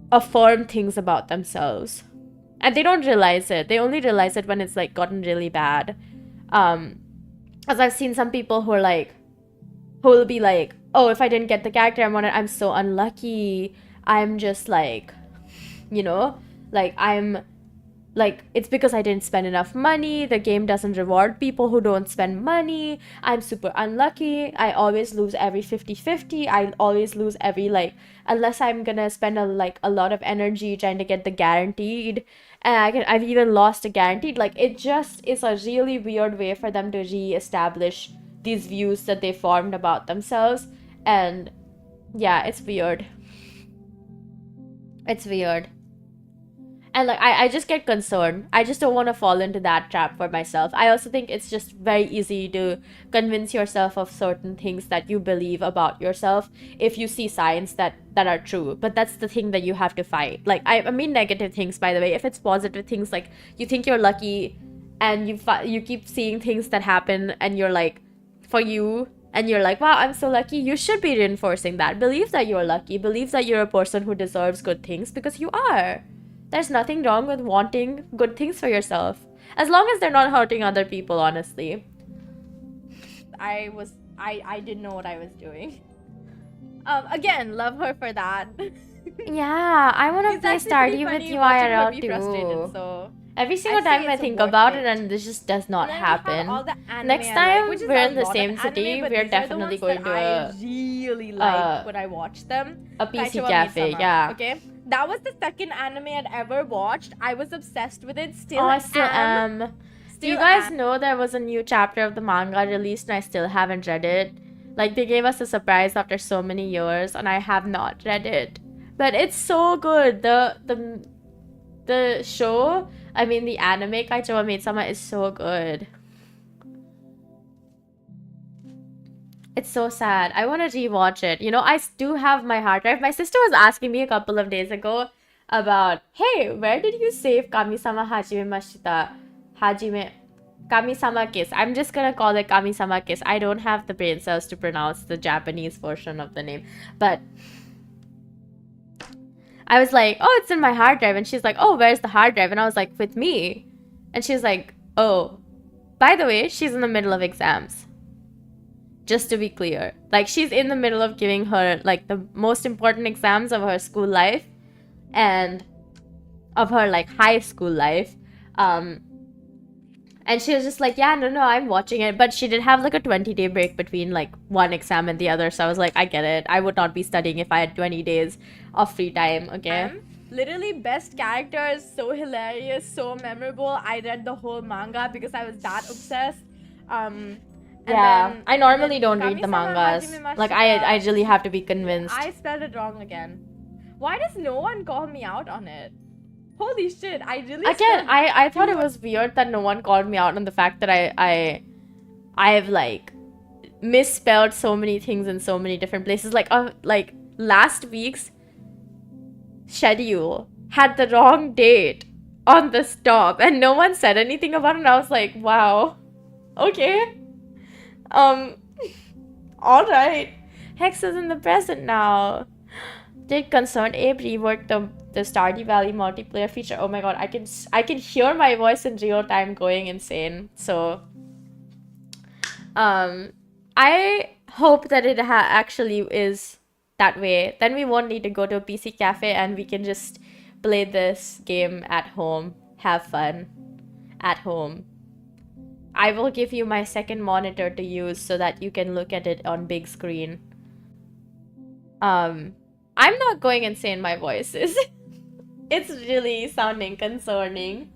Speaker 1: affirm things about themselves and they don't realize it. They only realize it when it's like gotten really bad. As I've seen some people who are like who will be like, oh, if I didn't get the character I wanted, I'm so unlucky. I'm just like, you know, like I'm like it's because I didn't spend enough money. The game doesn't reward people who don't spend money. I'm super unlucky. I always lose every 50-50. I always lose every like unless I'm gonna spend a lot of energy trying to get the guaranteed. And I've even lost a guaranteed. Like it just is a really weird way for them to re-establish these views that they formed about themselves. And yeah, it's weird. It's weird. And like I just get concerned. I just don't want to fall into that trap for myself. I also think it's just very easy to convince yourself of certain things that you believe about yourself if you see signs that are true. But that's the thing that you have to fight. Like I mean negative things, by the way. If it's positive things, like you think you're lucky and you keep seeing things that happen and you're like for you and you're like, wow, I'm so lucky. You should be reinforcing that. Believe that you're lucky. Believe that you're a person who deserves good things because you are. There's nothing wrong with wanting good things for yourself. As long as they're not hurting other people, honestly.
Speaker 2: I didn't know what I was doing. Again, love her for that.
Speaker 1: Yeah, I want to play Stardew with you IRL too.
Speaker 2: So
Speaker 1: every single time I think about it and this just does not happen. Next time we're in the same city, we're definitely going to
Speaker 2: I really like when I watch them.
Speaker 1: A PC cafe, yeah.
Speaker 2: Okay? That was the second anime I'd ever watched. I was obsessed with it. Still
Speaker 1: I still am. Do you guys know there was a new chapter of the manga released and I still haven't read it? Like they gave us a surprise after so many years and I have not read it. But it's so good. The show, I mean the anime Kaichou Maid-sama is so good. It's so sad. I want to rewatch it. You know, I do have my hard drive. My sister was asking me a couple of days ago about, hey, where did you save Kami-sama Hajime Mashita? Kami-sama Kiss. I'm just gonna call it Kami-sama Kiss. I don't have the brain cells to pronounce the Japanese version of the name. But I was like, oh, it's in my hard drive. And she's like, oh, where's the hard drive? And I was like, with me. And she's like, oh, by the way, she's in the middle of exams. Just to be clear. Like, she's in the middle of giving her, like, the most important exams of her school life. And of her, like, high school life. And And she was just like, yeah, no, I'm watching it. But she did have like a 20-day break between like one exam and the other. So I was like, I get it. I would not be studying if I had 20 days of free time, okay?
Speaker 2: Literally best characters, so hilarious, so memorable. I read the whole manga because I was that obsessed.
Speaker 1: I normally don't read the
Speaker 2: Kami-sama
Speaker 1: mangas.
Speaker 2: Hajime
Speaker 1: Like,
Speaker 2: Mashita.
Speaker 1: I really have to be convinced.
Speaker 2: I spelled it wrong again. Why does no one call me out on it? Holy shit, I really
Speaker 1: I thought it was weird that no one called me out on the fact that I've like misspelled so many things in so many different places. Like last week's schedule had the wrong date on the stop and no one said anything about it, and I was like, wow. Okay. Alright. Hex is in the present now. Did Concerned Abe rework the Stardew Valley multiplayer feature? Oh my god, I can hear my voice in real time going insane. So I hope that it actually is that way. Then we won't need to go to a PC cafe and we can just play this game at home. Have fun at home. I will give you my second monitor to use so that you can look at it on big screen. I'm not going insane, my voice is. It's really sounding concerning.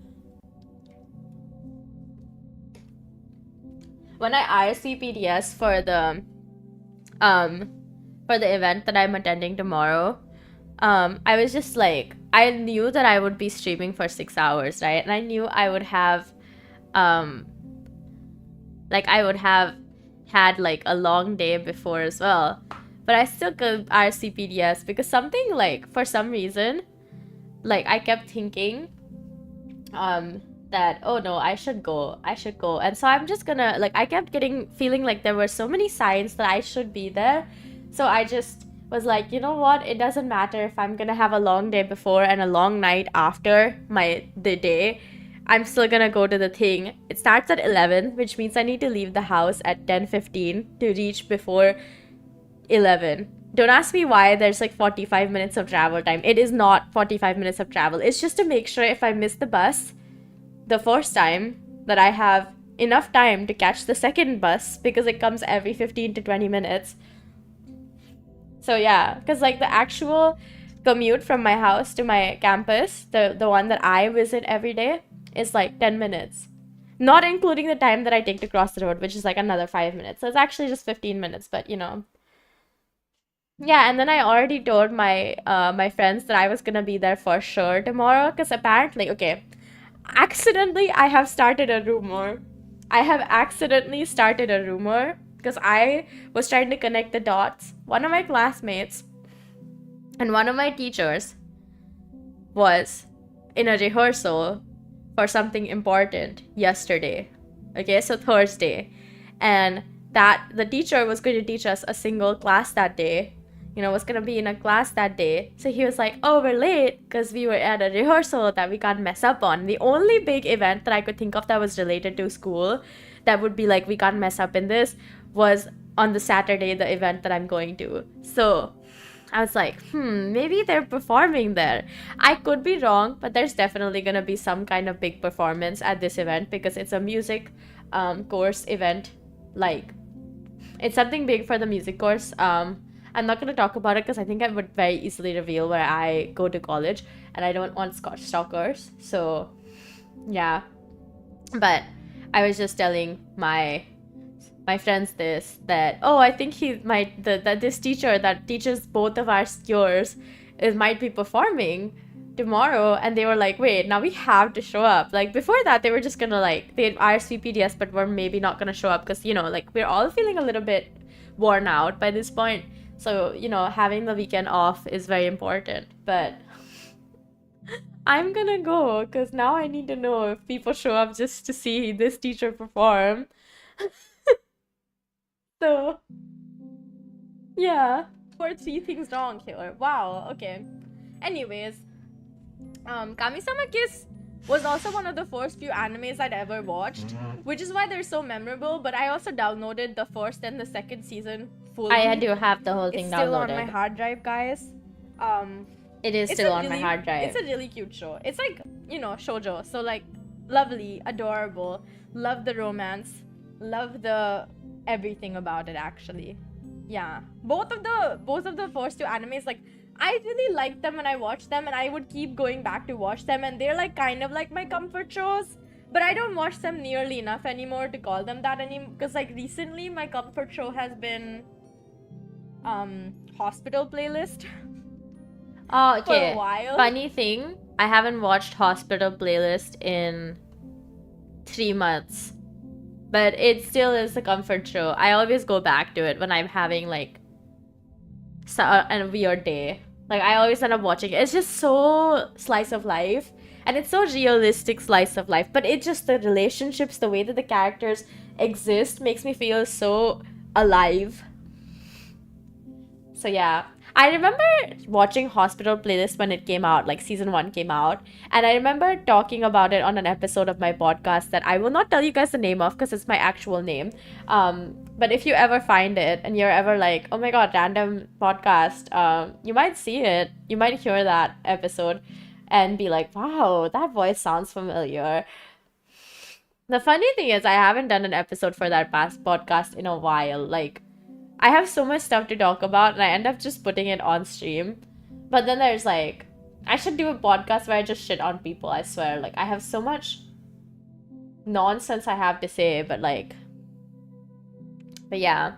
Speaker 1: When I RSVP'd for the event that I'm attending tomorrow, I was just like, I knew that I would be streaming for 6 hours, right? And I knew I would have had like a long day before as well. But I still could RCPDS because something like, for some reason, like I kept thinking that, oh no, I should go. And so I'm just gonna, like, I kept feeling like there were so many signs that I should be there. So I just was like, you know what? It doesn't matter if I'm gonna have a long day before and a long night after the day. I'm still gonna go to the thing. It starts at 11, which means I need to leave the house at 10:15 to reach before 11. Don't ask me why there's like 45 minutes of travel time. It is not 45 minutes of travel. It's just to make sure if I miss the bus the first time that I have enough time to catch the second bus because it comes every 15 to 20 minutes. So yeah, because like the actual commute from my house to my campus, the one that I visit every day, is like 10 minutes. Not including the time that I take to cross the road, which is like another 5 minutes. So it's actually just 15 minutes, but you know. Yeah, and then I already told my my friends that I was gonna be there for sure tomorrow, because apparently, okay, accidentally I have started a rumor. Because I was trying to connect the dots. One of my classmates and one of my teachers was in a rehearsal for something important yesterday. Okay, so Thursday. And that the teacher was going to teach us a single class that day. You know, was going to be in a class that day. So he was like, oh, we're late because we were at a rehearsal that we can't mess up on. The only big event that I could think of that was related to school that would be like, we can't mess up in this, was on the Saturday, the event that I'm going to. So I was like, maybe they're performing there. I could be wrong, but there's definitely going to be some kind of big performance at this event because it's a music course event. Like, it's something big for the music course. I'm not going to talk about it because I think I would very easily reveal where I go to college and I don't want stalkers. So, yeah. But I was just telling my friends this, that, oh, I think that this teacher that teaches both of our yours might be performing tomorrow. And they were like, wait, now we have to show up. Like, before that, they were just gonna, like, they'd RSVPDS, but were maybe not gonna show up because, you know, like, we're all feeling a little bit worn out by this point. So, you know, having the weekend off is very important. But I'm gonna go because now I need to know if people show up just to see this teacher perform. So, yeah.
Speaker 2: 3 things wrong here. Wow, okay. Anyways, Kami-sama Kiss was also one of the first few animes I'd ever watched, which is why they're so memorable, but I also downloaded the first and the second season fully.
Speaker 1: I do have the whole thing
Speaker 2: it's
Speaker 1: downloaded.
Speaker 2: still on my hard drive, guys.
Speaker 1: It is still on my hard drive.
Speaker 2: It's a really cute show. It's like, you know, shoujo, so like lovely, adorable. Love the romance. Love the everything about it, actually. Yeah. Both of the first two animes, like, I really liked them when I watched them, and I would keep going back to watch them, and they're like kind of like my comfort shows. But I don't watch them nearly enough anymore to call them that anymore. Because like recently my comfort show has been Hospital Playlist.
Speaker 1: Oh, okay.
Speaker 2: For a while.
Speaker 1: Funny thing, I haven't watched Hospital Playlist in 3 months. But it still is a comfort show. I always go back to it when I'm having like a weird day. Like I always end up watching it. It's just so slice of life. And it's so realistic slice of life. But it just, the relationships, the way that the characters exist makes me feel so alive. So yeah. I remember watching Hospital Playlist when it came out, like season 1 came out. And I remember talking about it on an episode of my podcast that I will not tell you guys the name of because it's my actual name. But if you ever find it and you're ever like, oh my god, random podcast, you might see it. You might hear that episode and be like, wow, that voice sounds familiar. The funny thing is I haven't done an episode for that past podcast in a while. Like, I have so much stuff to talk about and I end up just putting it on stream. But then there's like, I should do a podcast where I just shit on people, I swear. Like, I have so much nonsense I have to say, but yeah.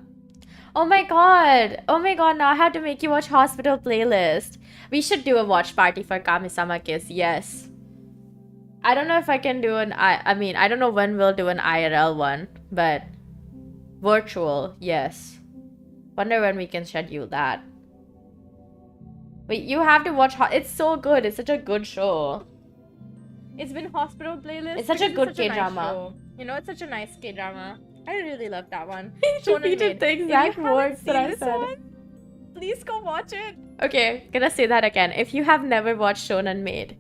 Speaker 1: Oh my god, now I have to make you watch Hospital Playlist. We should do a watch party for Kami-sama Kiss, yes. I don't know if I can do I mean, I don't know when we'll do an IRL one, but virtual, yes. Wonder when we can schedule that. Wait, you have to watch. It's so good. It's such a good show.
Speaker 2: It's been Hospital Playlist.
Speaker 1: It's such a good K-drama.
Speaker 2: Nice, you know, it's such a nice K-drama. I really love that one.
Speaker 1: You repeated the exact words that I said.
Speaker 2: One, please go watch it.
Speaker 1: Okay, gonna say that again. If you have never watched Shonen Maid,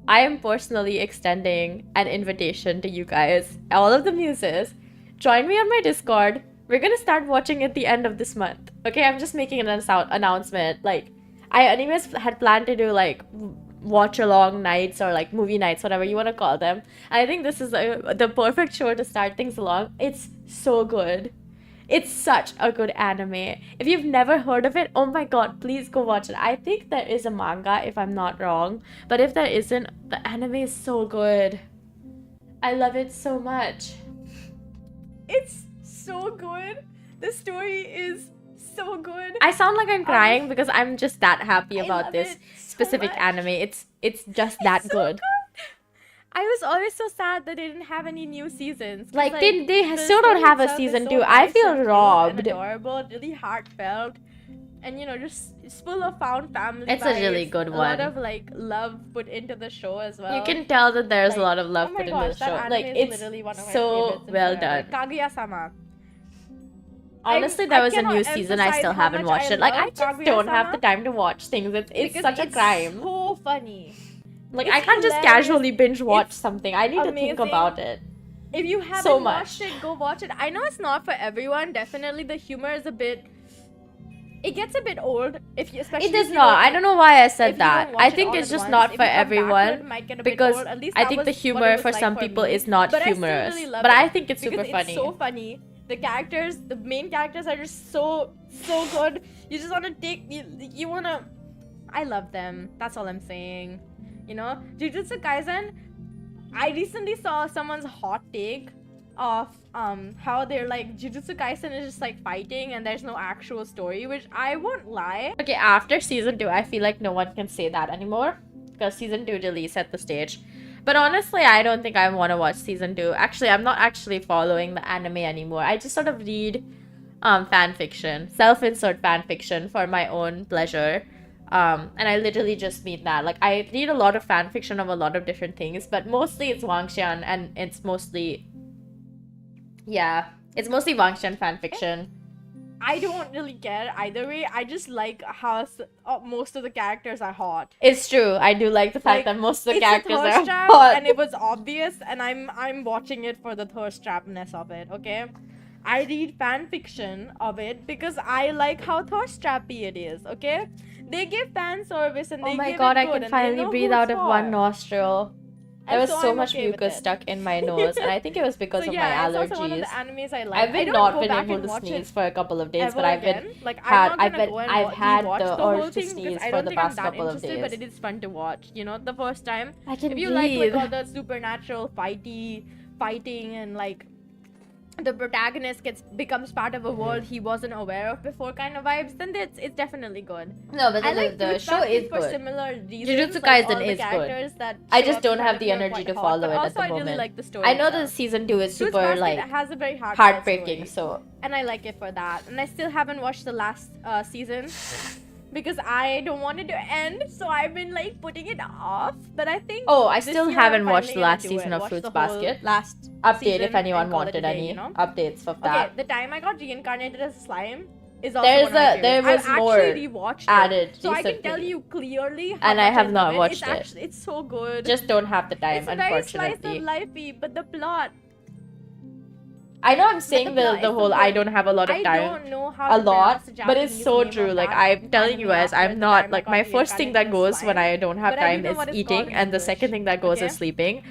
Speaker 1: I am personally extending an invitation to you guys, all of the muses. Join me on my Discord. We're gonna start watching at the end of this month. Okay, I'm just making an announcement. Like, I anyways had planned to do like watch along nights or like movie nights, whatever you want to call them. I think this is the perfect show to start things along. It's so good. It's such a good anime. If you've never heard of it, oh my god, please go watch it. I think there is a manga if I'm not wrong. But if there isn't, the anime is so good. I love it so much.
Speaker 2: It's so good. The story is so good.
Speaker 1: I sound like I'm crying because I'm just that happy about this specific anime. It's just that good.
Speaker 2: I was always so sad that they didn't have any new seasons.
Speaker 1: Like they still don't have a season 2. I feel robbed.
Speaker 2: Adorable, really heartfelt, and you know, just it's full of found family.
Speaker 1: It's
Speaker 2: vibes,
Speaker 1: a really good one.
Speaker 2: A lot of like love put into the show as well.
Speaker 1: You can tell that there's a lot of love put into the show. Like, it's so well done.
Speaker 2: Kaguya-sama.
Speaker 1: Honestly, there was a new season. I still haven't watched it. Like, I just don't have the time to watch things. It's such a crime.
Speaker 2: It's so funny.
Speaker 1: Like, I can't just casually binge watch something. I need to think about it.
Speaker 2: If you haven't watched it, go watch it. I know it's not for everyone. Definitely, the humor is a bit. It gets a bit old. Especially
Speaker 1: it does not. I don't know why I said that. I think it's just not for everyone. Because I think the humor for some people is not humorous. But I think it's super funny.
Speaker 2: It's so funny. The main characters are just so good. You just want to I love them. That's all I'm saying. You know, Jujutsu Kaisen, I recently saw someone's hot take of how they're like Jujutsu Kaisen is just like fighting and there's no actual story, which I won't lie. Okay, after season 2, I feel like no one can say that anymore because season 2 really set the stage. But honestly, I don't think I want to watch season 2. Actually, I'm not actually following the anime anymore. I just sort of read fanfiction, self-insert fanfiction for my own pleasure. And I literally just mean that. Like, I read a lot of fanfiction of a lot of different things, but mostly it's Wangxian, and it's mostly... Yeah, it's mostly Wangxian fanfiction. I don't really care either way. I just like how most of the characters are hot.
Speaker 1: It's true. I do like the fact that most of the characters are
Speaker 2: trap,
Speaker 1: hot.
Speaker 2: And it was obvious, and I'm watching it for the thirst trapness of it, okay? I read fan fiction of it because I like how thirst trappy it is, okay? They give fan service and they give it good.
Speaker 1: Oh my god, I can finally breathe out of one nostril. There
Speaker 2: And
Speaker 1: was so
Speaker 2: I'm
Speaker 1: much
Speaker 2: okay with
Speaker 1: mucus
Speaker 2: it.
Speaker 1: stuck in my nose, and I think it was because
Speaker 2: So
Speaker 1: of
Speaker 2: yeah,
Speaker 1: my
Speaker 2: it's also one of the
Speaker 1: allergies.
Speaker 2: animes I like.
Speaker 1: I've
Speaker 2: I
Speaker 1: been
Speaker 2: don't
Speaker 1: not
Speaker 2: go
Speaker 1: been
Speaker 2: back
Speaker 1: able
Speaker 2: and
Speaker 1: to
Speaker 2: watch
Speaker 1: sneeze
Speaker 2: it
Speaker 1: for a couple of days,
Speaker 2: ever
Speaker 1: but I've
Speaker 2: again.
Speaker 1: been
Speaker 2: Like
Speaker 1: had
Speaker 2: I'm not gonna go and
Speaker 1: I've had
Speaker 2: rewatch
Speaker 1: the
Speaker 2: the whole
Speaker 1: urge to
Speaker 2: thing because
Speaker 1: sneeze
Speaker 2: I
Speaker 1: for
Speaker 2: don't
Speaker 1: the
Speaker 2: think I'm
Speaker 1: past
Speaker 2: that
Speaker 1: couple of
Speaker 2: interested. But
Speaker 1: days.
Speaker 2: it is fun to watch. You know, the first time.
Speaker 1: I can
Speaker 2: If you
Speaker 1: breathe.
Speaker 2: like all the supernatural fighting and like the protagonist becomes part of a world he wasn't aware of before kind of vibes, then it's definitely good.
Speaker 1: No, but
Speaker 2: I like
Speaker 1: the
Speaker 2: Fruits
Speaker 1: show
Speaker 2: Basket
Speaker 1: is
Speaker 2: for
Speaker 1: good.
Speaker 2: similar reasons.
Speaker 1: Jujutsu
Speaker 2: like
Speaker 1: Kaisen
Speaker 2: all the
Speaker 1: is good.
Speaker 2: characters that
Speaker 1: I
Speaker 2: show
Speaker 1: just
Speaker 2: up
Speaker 1: don't
Speaker 2: in front
Speaker 1: have
Speaker 2: of
Speaker 1: the
Speaker 2: you are
Speaker 1: energy
Speaker 2: quite
Speaker 1: to
Speaker 2: hot,
Speaker 1: follow
Speaker 2: but
Speaker 1: it at
Speaker 2: also
Speaker 1: the
Speaker 2: I really
Speaker 1: moment.
Speaker 2: like the story.
Speaker 1: I know the
Speaker 2: itself.
Speaker 1: season 2 is
Speaker 2: Fruits
Speaker 1: super
Speaker 2: Basket
Speaker 1: like
Speaker 2: has a very
Speaker 1: heartbreaking,
Speaker 2: story,
Speaker 1: so
Speaker 2: and I like it for that. And I still haven't watched the last season because I don't want it to end, so I've been like putting it off. But I think
Speaker 1: I
Speaker 2: this
Speaker 1: still
Speaker 2: year
Speaker 1: haven't
Speaker 2: I'm
Speaker 1: watched
Speaker 2: finally
Speaker 1: the
Speaker 2: gonna
Speaker 1: last
Speaker 2: do
Speaker 1: season
Speaker 2: it.
Speaker 1: of
Speaker 2: Watch
Speaker 1: Fruits
Speaker 2: the whole
Speaker 1: Basket.
Speaker 2: last
Speaker 1: Update
Speaker 2: season
Speaker 1: if anyone
Speaker 2: and call it
Speaker 1: wanted
Speaker 2: a day,
Speaker 1: any
Speaker 2: you know?
Speaker 1: updates of
Speaker 2: Okay,
Speaker 1: that.
Speaker 2: the time I got reincarnated as slime is also one of my favorites.
Speaker 1: There was
Speaker 2: I've
Speaker 1: more
Speaker 2: actually rewatched
Speaker 1: added
Speaker 2: it, so I can tell
Speaker 1: recently.
Speaker 2: you clearly how
Speaker 1: And I
Speaker 2: much
Speaker 1: have not
Speaker 2: love
Speaker 1: watched
Speaker 2: It's
Speaker 1: it.
Speaker 2: actually it's so good.
Speaker 1: Just don't have the time,
Speaker 2: It's very slice
Speaker 1: unfortunately.
Speaker 2: of lifey, but the plot.
Speaker 1: I know I'm saying
Speaker 2: plot is
Speaker 1: the
Speaker 2: so
Speaker 1: whole I
Speaker 2: good.
Speaker 1: don't have a lot of
Speaker 2: I
Speaker 1: time.
Speaker 2: don't know how
Speaker 1: A
Speaker 2: to
Speaker 1: lot,
Speaker 2: pronounce the
Speaker 1: but it's
Speaker 2: Japanese
Speaker 1: so
Speaker 2: name
Speaker 1: true.
Speaker 2: of
Speaker 1: Like
Speaker 2: that
Speaker 1: I'm telling you
Speaker 2: anime
Speaker 1: guys,
Speaker 2: after
Speaker 1: I'm
Speaker 2: the
Speaker 1: not
Speaker 2: time I
Speaker 1: like
Speaker 2: got
Speaker 1: my first thing that
Speaker 2: reincarnated as
Speaker 1: goes when
Speaker 2: slime.
Speaker 1: I don't have
Speaker 2: But I do
Speaker 1: time
Speaker 2: know
Speaker 1: is
Speaker 2: what it's called
Speaker 1: eating,
Speaker 2: in
Speaker 1: and the
Speaker 2: English,
Speaker 1: second thing that goes
Speaker 2: okay?
Speaker 1: is sleeping.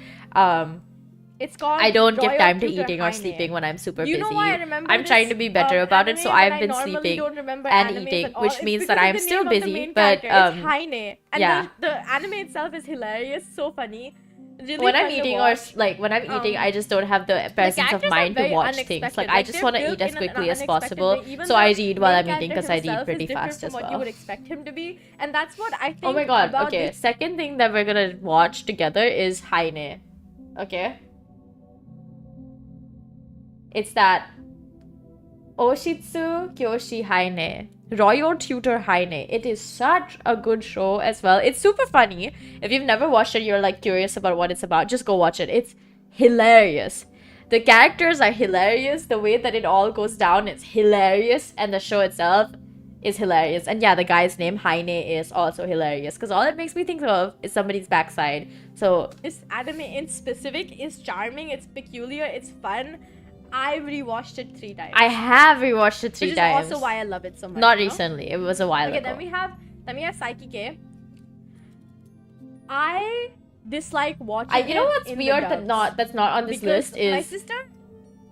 Speaker 2: It's called
Speaker 1: I don't give
Speaker 2: Royal
Speaker 1: time to
Speaker 2: Tutor
Speaker 1: eating or
Speaker 2: Haine.
Speaker 1: sleeping when I'm super
Speaker 2: You
Speaker 1: busy.
Speaker 2: know why I remember
Speaker 1: I'm trying
Speaker 2: this,
Speaker 1: to be better about it, so
Speaker 2: anime,
Speaker 1: I've
Speaker 2: but
Speaker 1: been
Speaker 2: I normally
Speaker 1: sleeping
Speaker 2: don't remember
Speaker 1: and
Speaker 2: animes
Speaker 1: eating,
Speaker 2: at all.
Speaker 1: which
Speaker 2: It's
Speaker 1: means
Speaker 2: because
Speaker 1: that
Speaker 2: of
Speaker 1: I'm
Speaker 2: the
Speaker 1: still
Speaker 2: name of the
Speaker 1: busy.
Speaker 2: main
Speaker 1: But
Speaker 2: character. It's Haine, and
Speaker 1: yeah.
Speaker 2: the anime itself is hilarious, so funny. Really
Speaker 1: when I'm
Speaker 2: fun to
Speaker 1: eating
Speaker 2: watch.
Speaker 1: when I'm eating, I just don't have the presence of
Speaker 2: characters are
Speaker 1: mind to
Speaker 2: very
Speaker 1: watch things.
Speaker 2: unexpected.
Speaker 1: Like I just
Speaker 2: they're
Speaker 1: want to
Speaker 2: built
Speaker 1: eat as
Speaker 2: in an
Speaker 1: quickly as
Speaker 2: unexpected
Speaker 1: possible.
Speaker 2: way. Even
Speaker 1: So
Speaker 2: the
Speaker 1: I read while
Speaker 2: main
Speaker 1: I'm eating
Speaker 2: character
Speaker 1: because I read
Speaker 2: himself
Speaker 1: pretty
Speaker 2: is different
Speaker 1: fast
Speaker 2: from
Speaker 1: as
Speaker 2: what you
Speaker 1: well.
Speaker 2: would expect him to be, and that's what I think.
Speaker 1: Oh my god,
Speaker 2: about
Speaker 1: okay.
Speaker 2: this.
Speaker 1: Second thing that we're gonna watch together is Haine. Okay? It's that Oshitsu Kyoshi Haine. Royal Tutor Haine. It is such a good show as well. It's super funny. If you've never watched it, you're like curious about what it's about, just go watch it. It's hilarious. The characters are hilarious. The way that it all goes down, it's hilarious. And the show itself is hilarious. And yeah, the guy's name, Haine, is also hilarious. Because all it makes me think of is somebody's backside. So
Speaker 2: this anime in specific is charming, it's peculiar, it's fun. I've rewatched it 3 times.
Speaker 1: I have rewatched it 3
Speaker 2: which
Speaker 1: times.
Speaker 2: is also why I love it so much.
Speaker 1: Not
Speaker 2: you know?
Speaker 1: recently. It was a while
Speaker 2: Okay,
Speaker 1: ago.
Speaker 2: then we have Psyche. I dislike watching
Speaker 1: you know what's
Speaker 2: in
Speaker 1: weird
Speaker 2: the
Speaker 1: that's not on this
Speaker 2: because
Speaker 1: list is
Speaker 2: my sister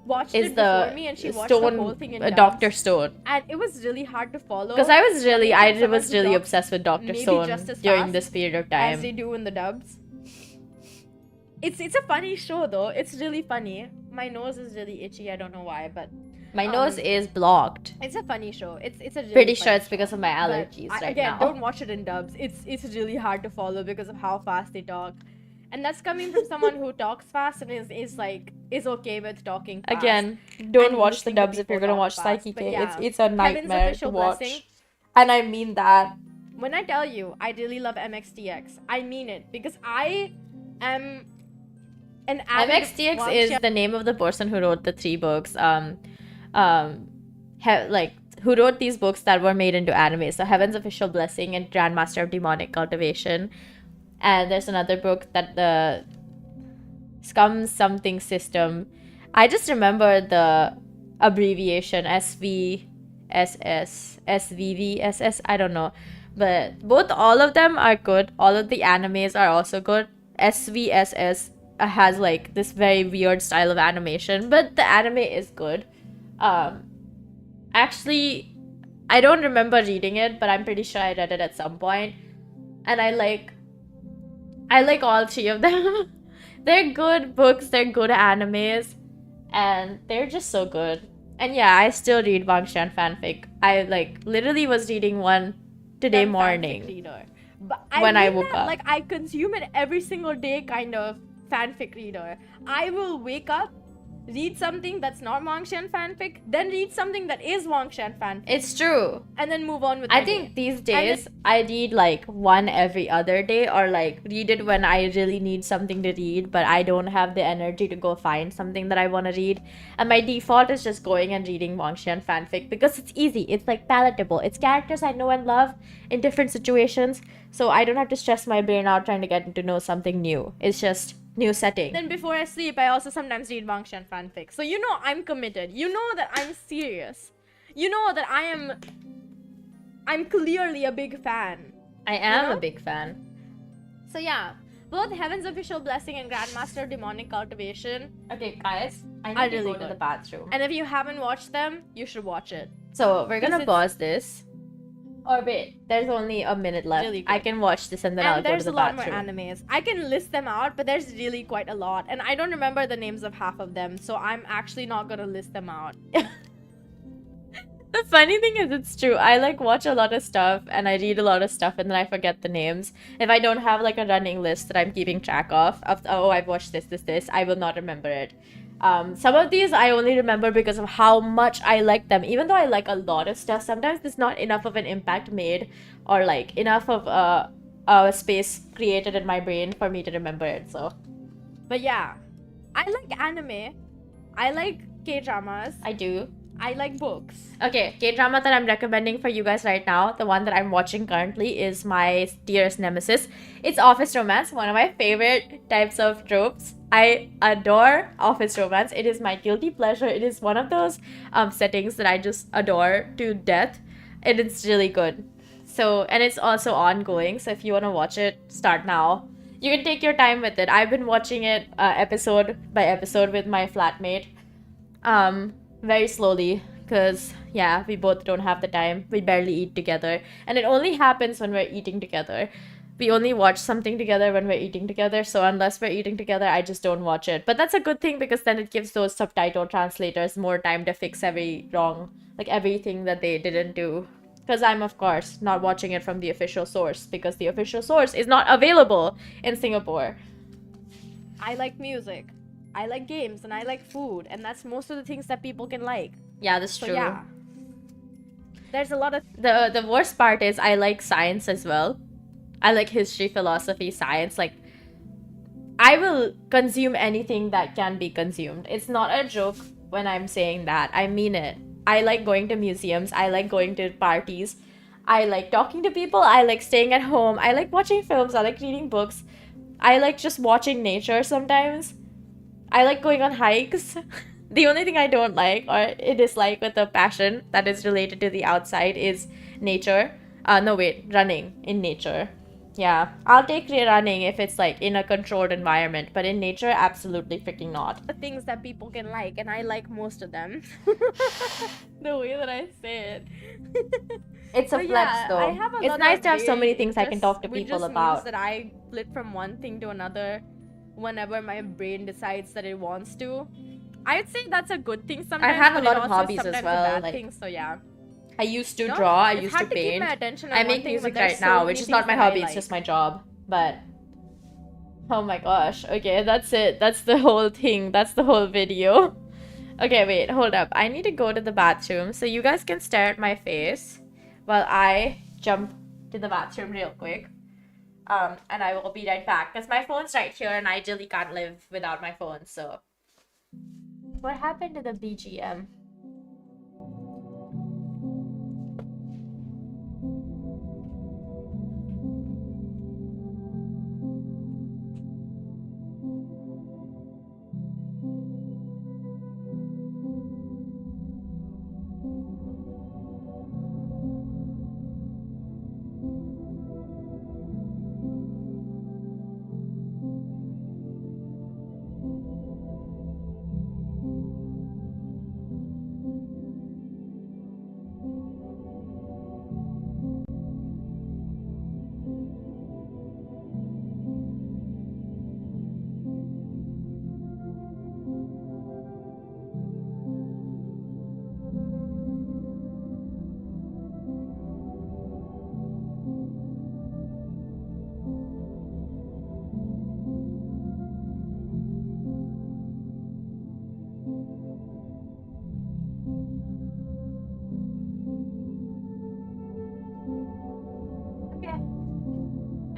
Speaker 2: watched
Speaker 1: is
Speaker 2: it before
Speaker 1: the
Speaker 2: me and she watched
Speaker 1: Stone
Speaker 2: the whole thing in dubs.
Speaker 1: Dr. Stone.
Speaker 2: And it was really hard to follow.
Speaker 1: Because I was really
Speaker 2: Someone who talks
Speaker 1: obsessed with Dr.
Speaker 2: maybe
Speaker 1: Stone
Speaker 2: just as
Speaker 1: during
Speaker 2: fast
Speaker 1: this period of
Speaker 2: as they
Speaker 1: time.
Speaker 2: do in the dubs. It's a funny show though. It's really funny. My nose is really itchy. I don't know why, but
Speaker 1: My nose is blocked.
Speaker 2: it's a funny show. It's a really
Speaker 1: Pretty sure
Speaker 2: funny
Speaker 1: it's because
Speaker 2: show.
Speaker 1: of my
Speaker 2: But
Speaker 1: allergies right
Speaker 2: again,
Speaker 1: now.
Speaker 2: don't watch it in dubs. It's really hard to follow because of how fast they talk. And that's coming from someone who talks fast and is okay with talking fast.
Speaker 1: Again, don't
Speaker 2: and
Speaker 1: watch the
Speaker 2: listening to
Speaker 1: dubs if
Speaker 2: people
Speaker 1: you're gonna
Speaker 2: talk
Speaker 1: watch
Speaker 2: fast.
Speaker 1: Psyche.
Speaker 2: But
Speaker 1: It's
Speaker 2: yeah,
Speaker 1: it's a
Speaker 2: Heaven's
Speaker 1: nightmare to
Speaker 2: Official
Speaker 1: watch.
Speaker 2: Blessing.
Speaker 1: And I mean that.
Speaker 2: When I tell you I really love MXTX, I mean it because I am an avid
Speaker 1: MXTX is the name of the person who wrote the 3 books. Who wrote these books that were made into anime. So Heaven's Official Blessing and Grandmaster of Demonic Cultivation. And there's another book that the Scum Something System. I just remember the abbreviation SVSS, SVVSS, I don't know. But all of them are good. All of the animes are also good. SVSS has like this very weird style of animation, but the anime is good. Actually, I don't remember reading it, but I'm pretty sure I read it at some point. And I like all 3 of them. They're good books, they're good animes, and they're just so good. And yeah, I still read Bangshan fanfic. I literally was reading one today morning
Speaker 2: But
Speaker 1: when I woke up.
Speaker 2: Like I consume it every single day kind of fanfic reader. I will wake up, read something that's not Wangshan fanfic, then read something that is Wangshan fanfic.
Speaker 1: It's true.
Speaker 2: And then move on with
Speaker 1: I
Speaker 2: my
Speaker 1: think
Speaker 2: day.
Speaker 1: these days I read one every other day, or read it when I really need something to read, but I don't have the energy to go find something that I want to read. And my default is just going and reading Wangshan fanfic because it's easy. It's palatable. It's characters I know and love in different situations, so I don't have to stress my brain out trying to get to know something new. It's just new setting.
Speaker 2: Then before I sleep, I also sometimes read Wangshan fanfic. So you know I'm committed. You know that I'm serious. You know that I'm clearly a big fan.
Speaker 1: I am
Speaker 2: you know?
Speaker 1: a big fan.
Speaker 2: So yeah, Both Heaven's Official Blessing and Grandmaster Demonic Cultivation.
Speaker 1: Okay, guys, I
Speaker 2: Are
Speaker 1: need to
Speaker 2: really
Speaker 1: go to
Speaker 2: good.
Speaker 1: the bathroom.
Speaker 2: And if you haven't watched them, you should watch it.
Speaker 1: So we're gonna
Speaker 2: Because
Speaker 1: pause this. Or wait, there's only a minute left.
Speaker 2: Really good.
Speaker 1: I can watch this and then I'll
Speaker 2: And
Speaker 1: go to
Speaker 2: there's
Speaker 1: the
Speaker 2: a lot more
Speaker 1: bathroom.
Speaker 2: animes. I can list them out, but there's really quite a lot. And I don't remember the names of half of them, so I'm actually not gonna list them out.
Speaker 1: The funny thing is, it's true. I like watch a lot of stuff and I read a lot of stuff and then I forget the names. If I don't have like a running list that I'm keeping track of, oh, I've watched this, I will not remember it. Some of these I only remember because of how much I like them. Even though I like a lot of stuff, sometimes there's not enough of an impact made or like enough of a space created in my brain for me to remember it. So,
Speaker 2: But yeah, I like anime. I like K-dramas.
Speaker 1: I do.
Speaker 2: I like books.
Speaker 1: Okay, K-drama that I'm recommending for you guys right now, the one that I'm watching currently is my dearest nemesis. It's office romance, one of my favorite types of tropes. I adore office romance. It is my guilty pleasure. It is one of those settings that I just adore to death, and it's really good. So, and it's also ongoing, so if you want to watch it, start now. You can take your time with it. I've been watching it episode by episode with my flatmate. Very slowly, because yeah, we both don't have the time. We barely eat together, and it only happens when we're eating together. We only watch something together when we're eating together, so unless we're eating together, I just don't watch it. But that's a good thing because then it gives those subtitle translators more time to fix everything that they didn't do. Because I'm, of course, not watching it from the official source because the official source is not available in Singapore.
Speaker 2: I like music. I like games and I like food, and that's most of the things that people can like.
Speaker 1: Yeah, that's
Speaker 2: So
Speaker 1: true.
Speaker 2: yeah. There's a lot of
Speaker 1: The worst part is I like science as well. I like history, philosophy, science. Like, I will consume anything that can be consumed. It's not a joke when I'm saying that. I mean it. I like going to museums. I like going to parties. I like talking to people. I like staying at home. I like watching films. I like reading books. I like just watching nature sometimes. I like going on hikes. The only thing I don't like, or dislike with a passion that is related to the outside, is nature. Running in nature. Yeah, I'll take running if it's like in a controlled environment, but in nature, absolutely freaking not.
Speaker 2: things that people can like, and I like most of them. The way that I say it.
Speaker 1: It's a
Speaker 2: But
Speaker 1: flex
Speaker 2: yeah,
Speaker 1: though.
Speaker 2: I have a
Speaker 1: It's
Speaker 2: lot
Speaker 1: nice
Speaker 2: of
Speaker 1: to have so many
Speaker 2: very
Speaker 1: things I can talk to
Speaker 2: which
Speaker 1: people
Speaker 2: just
Speaker 1: about.
Speaker 2: means that I flip from one thing to another whenever my brain decides that it wants to. I'd say that's a good thing sometimes.
Speaker 1: have a
Speaker 2: but
Speaker 1: lot
Speaker 2: it
Speaker 1: of
Speaker 2: also
Speaker 1: hobbies as
Speaker 2: sometimes
Speaker 1: well,
Speaker 2: A bad
Speaker 1: like-
Speaker 2: thing, so yeah.
Speaker 1: I used to
Speaker 2: No,
Speaker 1: draw, I
Speaker 2: it's
Speaker 1: used to
Speaker 2: hard to keep
Speaker 1: paint.
Speaker 2: my attention on
Speaker 1: I
Speaker 2: one
Speaker 1: make
Speaker 2: thing,
Speaker 1: music
Speaker 2: but there's
Speaker 1: right
Speaker 2: so
Speaker 1: now,
Speaker 2: many
Speaker 1: which is not my
Speaker 2: things that I
Speaker 1: hobby, it's
Speaker 2: like.
Speaker 1: just my job. But oh my gosh, okay, that's it. That's the whole thing. That's the whole video. Okay, wait, hold up. I need to go to the bathroom, so you guys can stare at my face while I jump to the bathroom real quick. And I will be right back because my phone's right here and I really can't live without my phone. So, what happened to the BGM?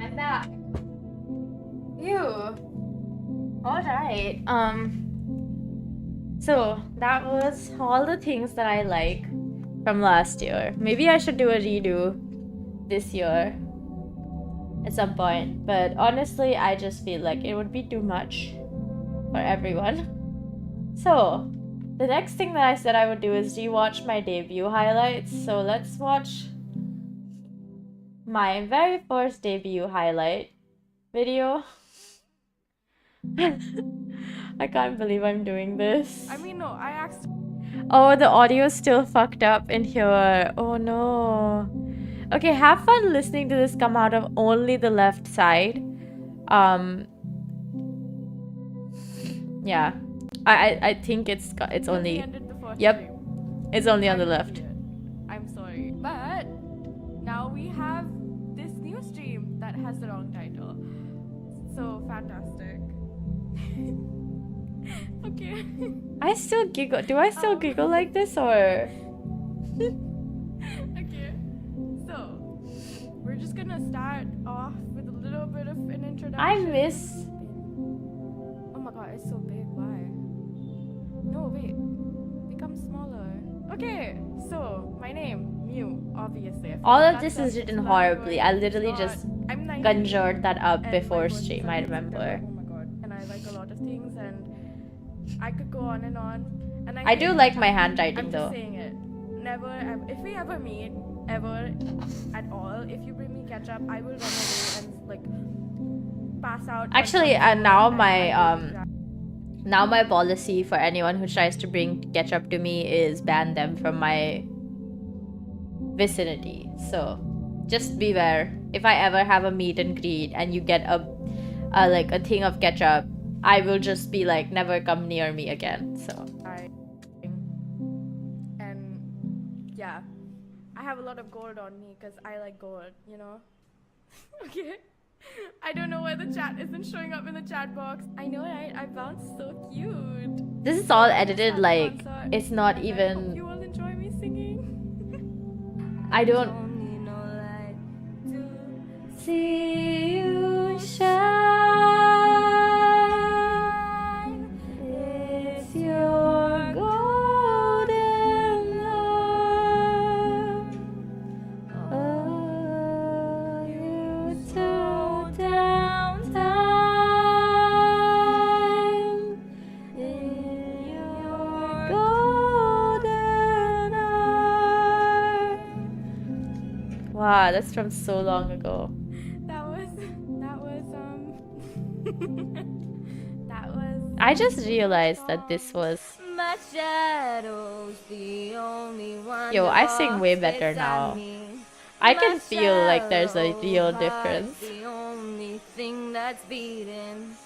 Speaker 1: I'm back. Ew. Alright. So that was all the things that I like from last year. Maybe I should do a redo this year at some point. But honestly, I just feel like it would be too much for everyone. So the next thing that I said I would do is rewatch my debut highlights. So let's watch my very first debut highlight video. I can't believe I'm doing this.
Speaker 2: I mean, no, I asked.
Speaker 1: Oh, the audio's still fucked up in here. Oh no. Okay, have fun listening to this come out of only the left side. Yeah. I think it's only.
Speaker 2: Ended the first
Speaker 1: Yep.
Speaker 2: stream.
Speaker 1: It's only on the
Speaker 2: I'm
Speaker 1: left.
Speaker 2: idiot. I'm sorry. But now we have this new stream that has the wrong title. So fantastic. Okay.
Speaker 1: I still giggle. Do I still giggle like this or?
Speaker 2: Okay. So we're just gonna start off with a little bit of an introduction.
Speaker 1: I miss.
Speaker 2: Oh my god, it's so big. Why? No, wait. Become smaller. Okay, so my name, Mew, obviously.
Speaker 1: All of this is written horribly. I literally just
Speaker 2: I'm 19,
Speaker 1: conjured that up
Speaker 2: and
Speaker 1: before
Speaker 2: my birthday
Speaker 1: stream,
Speaker 2: is
Speaker 1: I
Speaker 2: in
Speaker 1: remember.
Speaker 2: September. Oh my god. And I like a lot of things, and I could go on and on. And
Speaker 1: I do
Speaker 2: think-
Speaker 1: like my handwriting
Speaker 2: I'm
Speaker 1: though.
Speaker 2: just saying it. Never, ever, if we ever meet, ever, at all, if you bring me ketchup, I will run away and like pass out. on
Speaker 1: Actually,
Speaker 2: some
Speaker 1: now
Speaker 2: floor,
Speaker 1: my
Speaker 2: and I will grab-
Speaker 1: now my policy for anyone who tries to bring ketchup to me is ban them from my vicinity. So just beware. If I ever have a meet and greet and you get a like a thing of ketchup, I will just be like, never come near me again. So
Speaker 2: and yeah, I have a lot of gold on me because I like gold, you know. Okay. I don't know why the chat isn't showing up in the chat box. I know, right? I bounced so cute.
Speaker 1: this is all edited, like
Speaker 2: Concert,
Speaker 1: it's not
Speaker 2: and I hope
Speaker 1: even.
Speaker 2: you all enjoy me singing.
Speaker 1: I don't
Speaker 2: Only know light to
Speaker 1: see you shine. It's your golden love. Oh, you slow down time in your golden hour. Wow, that's from so long ago.
Speaker 2: That was that was
Speaker 1: I just realized that this was.
Speaker 3: My shadow's the only one.
Speaker 1: Yo,
Speaker 3: that
Speaker 1: I sing way
Speaker 3: walks
Speaker 1: better
Speaker 3: beside
Speaker 1: now.
Speaker 3: me.
Speaker 1: I
Speaker 3: My
Speaker 1: can feel like there's a real
Speaker 3: shallow
Speaker 1: difference.
Speaker 3: heart's the only thing that's beating.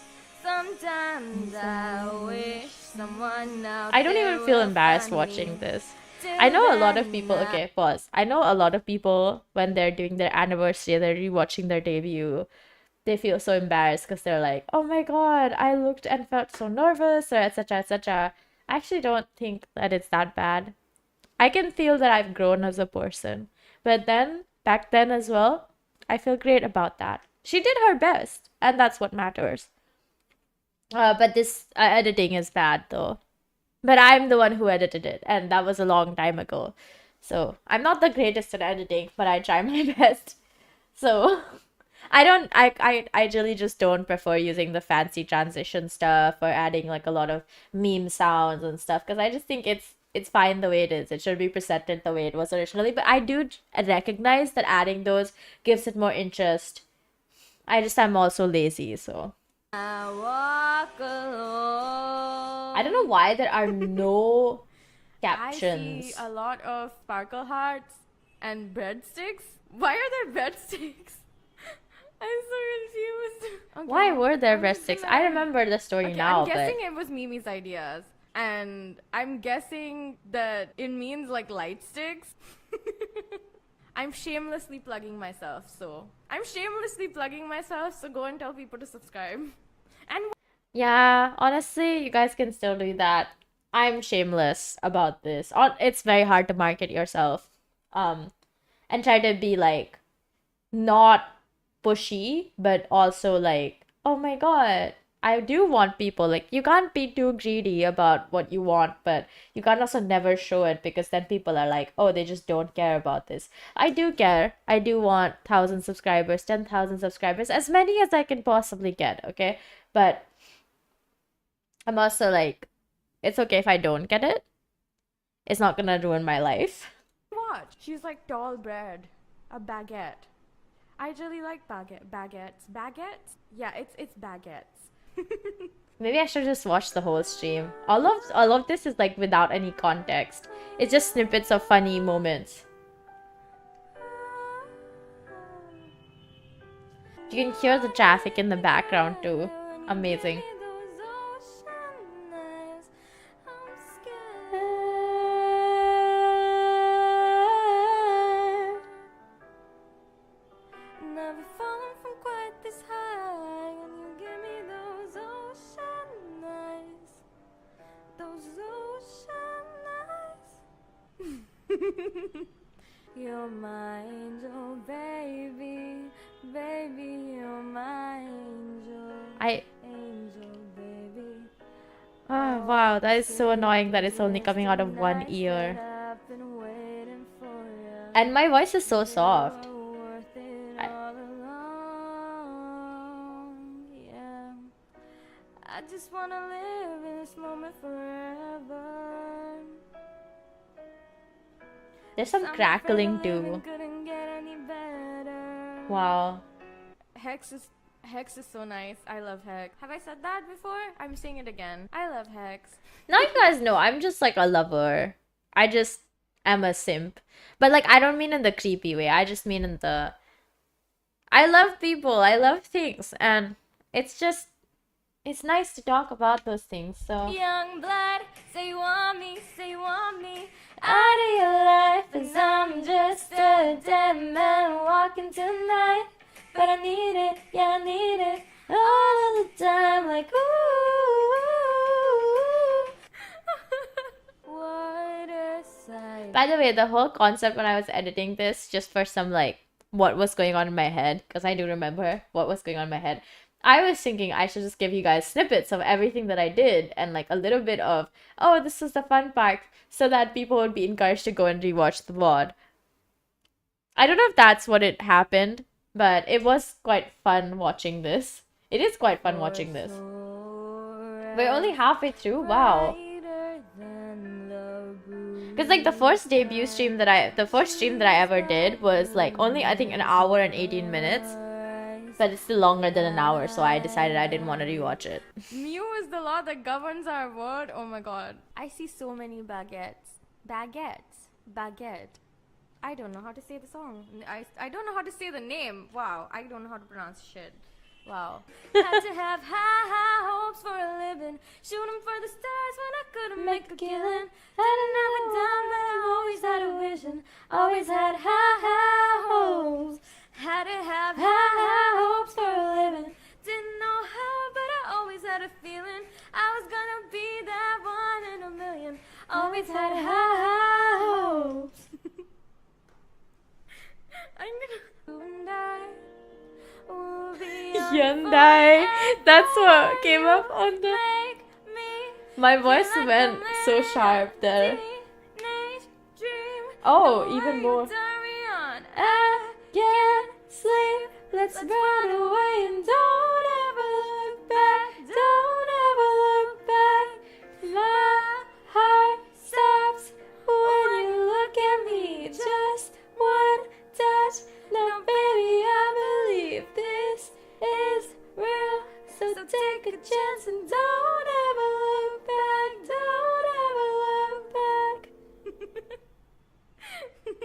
Speaker 3: Sometimes I wish someone out
Speaker 1: I don't
Speaker 3: there
Speaker 1: even feel
Speaker 3: will
Speaker 1: embarrassed
Speaker 3: find
Speaker 1: watching
Speaker 3: me.
Speaker 1: this.
Speaker 3: Till
Speaker 1: I know a lot of
Speaker 3: then,
Speaker 1: people.
Speaker 3: I-
Speaker 1: Okay, pause. I know a lot of people when they're doing their anniversary, they're rewatching their debut. They feel so embarrassed because they're like, "Oh my god, I looked and felt so nervous," or etc. etc. I actually don't think that it's that bad. I can feel that I've grown as a person, but then back then as well, I feel great about that. She did her best, and that's what matters. But this editing is bad though. But I'm the one who edited it, and that was a long time ago. So I'm not the greatest at editing, but I try my best. So I really just don't prefer using the fancy transition stuff or adding like a lot of meme sounds and stuff because I just think it's fine the way it is. It should be presented the way it was originally. But I do recognize that adding those gives it more interest. I'm also lazy, so.
Speaker 3: I walk alone.
Speaker 1: I don't know why there are no
Speaker 2: I
Speaker 1: captions.
Speaker 2: see a lot of sparkle hearts and breadsticks. Why are there breadsticks? I'm so confused. Okay,
Speaker 1: Why were there
Speaker 2: I'm just
Speaker 1: breadsticks?
Speaker 2: gonna-
Speaker 1: I remember the story
Speaker 2: Okay,
Speaker 1: now,
Speaker 2: I'm guessing
Speaker 1: but
Speaker 2: it was Mimi's ideas. And I'm guessing that it means like light sticks. I'm shamelessly plugging myself, so go and tell people to subscribe. And
Speaker 1: yeah, honestly, you guys can still do that. I'm shameless about this. It's very hard to market yourself, and try to be like not pushy, but also like, oh my god, I do want people. Like, you can't be too greedy about what you want, but you can't also never show it because then people are like, oh, they just don't care about this. I do care. I do want 1,000 subscribers, 10,000 subscribers, as many as I can possibly get, okay? But I'm also like, it's okay if I don't get it. It's not gonna ruin my life.
Speaker 2: watch, she's like tall bread, a baguette. I really like baguettes. Baguettes? Yeah, it's baguettes.
Speaker 1: Maybe I should just watch the whole stream. All of this is like without any context. It's just snippets of funny moments. You can hear the traffic in the background too. Amazing.
Speaker 3: Never fallen from quite this high, and you give me those ocean eyes, those ocean eyes. You're my angel, baby, baby, you're my angel, angel, baby.
Speaker 1: Oh wow, that is so annoying that it's only coming out of one ear. And my voice is so soft.
Speaker 3: I just wanna live in this moment forever.
Speaker 1: There's some crackling too. Wow.
Speaker 2: Hex is so nice. I love Hex. Have I said that before? I'm saying it again. I love Hex.
Speaker 1: Now you guys know I'm just like a lover. I just am a simp. But like I don't mean in the creepy way. I just mean in the I love people. I love things, and it's nice to talk about those things. So
Speaker 3: Young blood, say you want me, out of your life, 'cause I'm just a dead man walking tonight. But I need it, yeah, I need it all of the time, like ooh. What a sight.
Speaker 1: by the way, the whole concept when I was editing this, just for some like what was going on in my head, because I do remember what was going on in my head. I was thinking I should just give you guys snippets of everything that I did and like a little bit of, oh, this is the fun part, so that people would be encouraged to go and rewatch the VOD. I don't know if that's what it happened, but it was quite fun watching this. It is quite fun watching this. We're only halfway through. Wow. Because like the first stream that I ever did was like only I think an hour and 18 minutes. But it's still longer than an hour, so I decided I didn't want to rewatch it.
Speaker 2: Mew is the law that governs our world. Oh my god.
Speaker 3: I see so many baguettes. Baguette. I don't know how to say the song. I don't know how to say the name. Wow. I don't know how to pronounce shit. Wow. Had to have high hopes for a living. Shooting for the stars when I couldn't make a killing. Hadn't have a dime, but I always had a vision. Always had high hopes. Had to have high hopes for a living. Didn't know how, but I always had a feeling I was gonna be that one in a million. Always had high hopes. I'm gonna
Speaker 1: Hyundai. That's what came up on the. My voice went so sharp there. Oh, even more.
Speaker 3: I can't sleep. Let's run away and don't ever look back. Don't ever look back. My heart stops when you look at me. Just one touch. Now, baby, I believe this is real. So take a chance and don't ever look back. Don't ever look back.